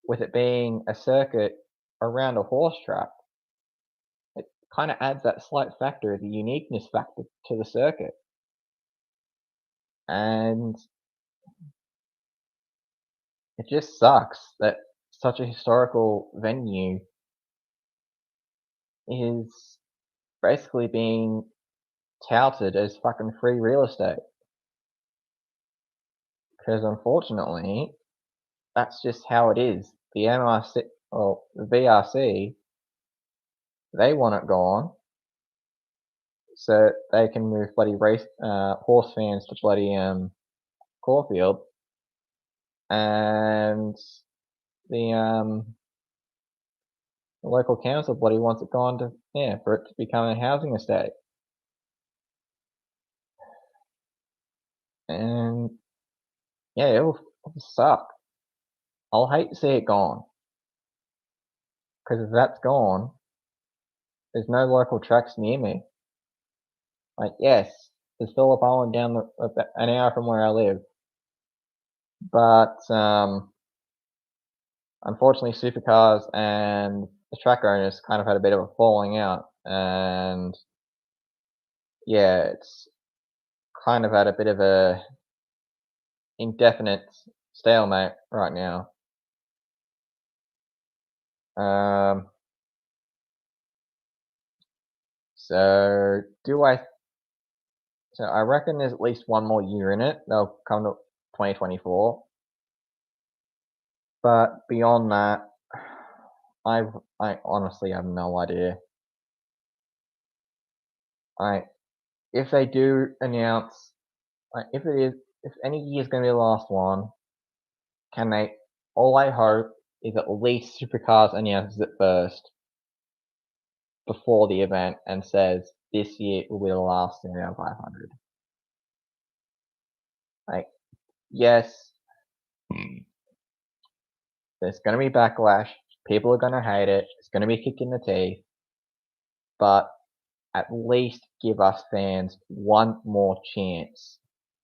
with it being a circuit around a horse track, it kind of adds that slight factor, the uniqueness factor to the circuit. And it just sucks that such a historical venue is basically being touted as fucking free real estate. Because unfortunately, that's just how it is. The MRC, or the VRC, they want it gone, so they can move bloody horse fans to bloody Caulfield, and the local council bloody wants it gone to, yeah, for it to become a housing estate. And yeah, it'll suck. I'll hate to see it gone, because if that's gone, there's no local tracks near me. Like, yes, there's Phillip Island down an hour from where I live, but unfortunately, Supercars and the track owners kind of had a bit of a falling out, and yeah, it's kind of at a bit of a indefinite stalemate right now. So I reckon there's at least one more year in it. They'll come to 2024. But beyond that, I honestly have no idea. If they do announce, if any year is going to be the last one, can they? All I hope is at least Supercars announces it first before the event and says this year will be the last Sandown 500. Yes, there's going to be backlash. People are going to hate it. It's going to be kicked in the teeth. But at least give us fans one more chance,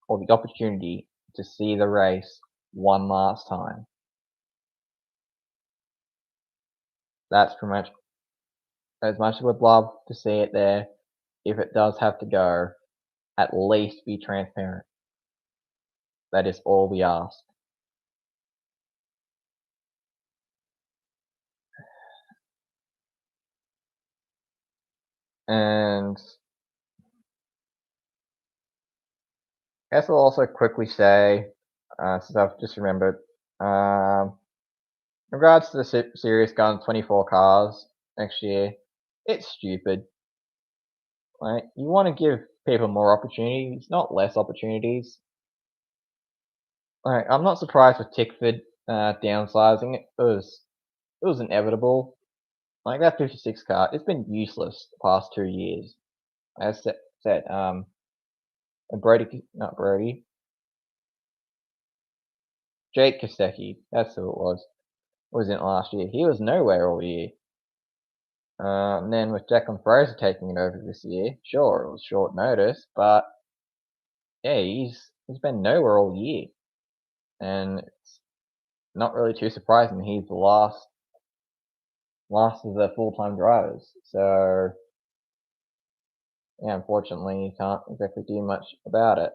or the opportunity to see the race one last time. That's pretty much as much as we'd love to see it there. If it does have to go, at least be transparent. That is all we ask. And I guess I'll also quickly say, since I've just remembered, in regards to the Series Gun 24 cars next year, it's stupid. Like, you want to give people more opportunities, not less opportunities. Like, I'm not surprised with Tickford downsizing it. It was inevitable. Like, that 56 car, it's been useless the past 2 years. As said, Jake Kostecki, that's who it was in it last year. He was nowhere all year. And then with Declan Fraser taking it over this year, sure, it was short notice, but yeah, he's been nowhere all year. And it's not really too surprising he's the last of the full-time drivers. So yeah, unfortunately, you can't exactly do much about it.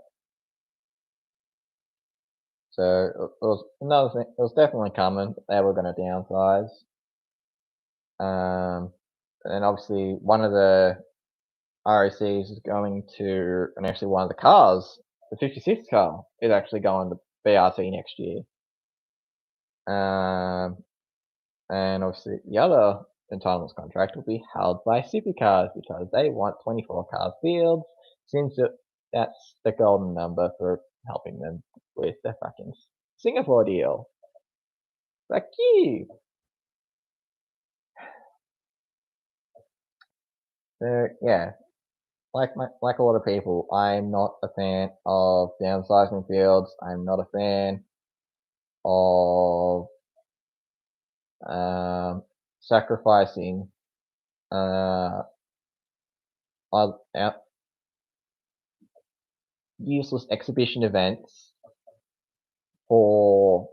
So it was another thing. It was definitely coming. They were going to downsize. And obviously, one of the RACs is going to, and actually one of the cars the 56 car is actually going to BRT next year. And obviously the other entitlements contract will be held by Supercars because they want 24 car fields, since that's the golden number for helping them with the fucking Singapore deal. Fuck you. So yeah, like a lot of people, I'm not a fan of downsizing fields. I'm not a fan of sacrificing useless exhibition events for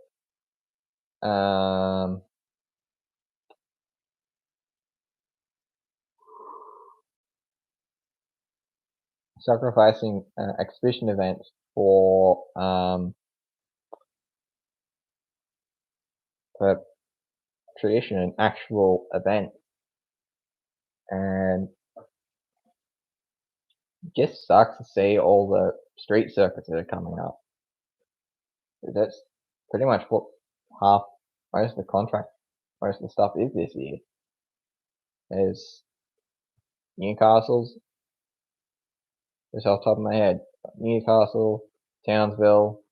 exhibition events for tradition and actual event, and it just sucks to see all the street circuits that are coming up. That's pretty much what most of the stuff is this year. There's Newcastle's, just off the top of my head, Newcastle, Townsville,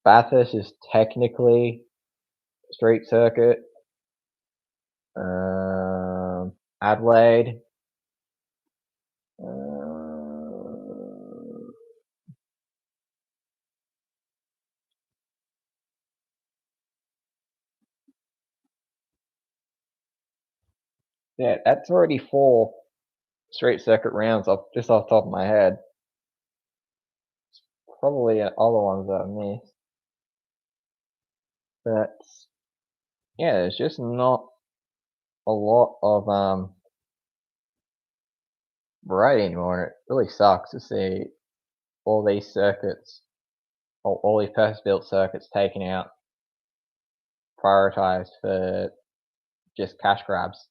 Bathurst is technically street circuit. Adelaide. Yeah, that's already 4 street circuit rounds just off the top of my head. Probably other ones that I missed. But yeah, there's just not a lot of variety anymore, and it really sucks to see all these circuits, all these purpose-built circuits taken out, prioritized for just cash grabs.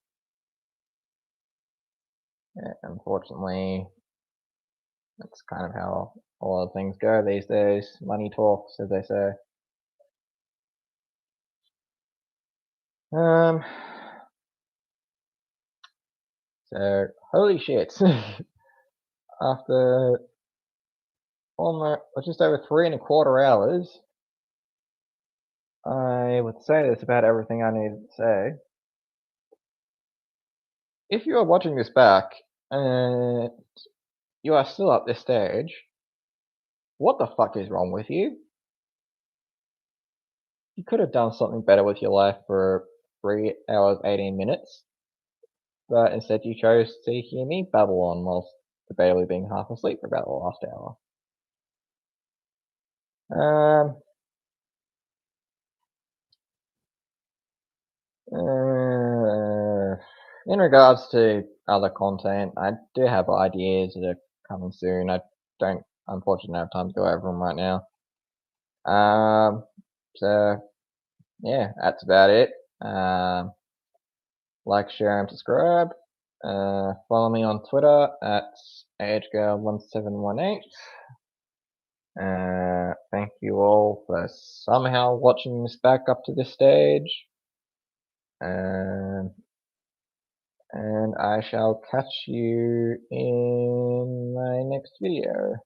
Yeah, unfortunately, that's kind of how a lot of things go these days. Money talks, as they say. So holy shit! After almost just over 3.25 hours, I would say that's about everything I needed to say. If you are watching this back and you are still at this stage, what the fuck is wrong with you? You could have done something better with your life for 3 hours 18 minutes, but instead you chose to hear me babble on whilst debatably being half asleep for about the last hour. In regards to other content, I do have ideas that are coming soon. I don't, unfortunately, have time to go over them right now. So yeah, that's about it. Like, share, and subscribe. Follow me on Twitter at agegirl1718. Thank you all for somehow watching this back up to this stage. And I shall catch you in my next video.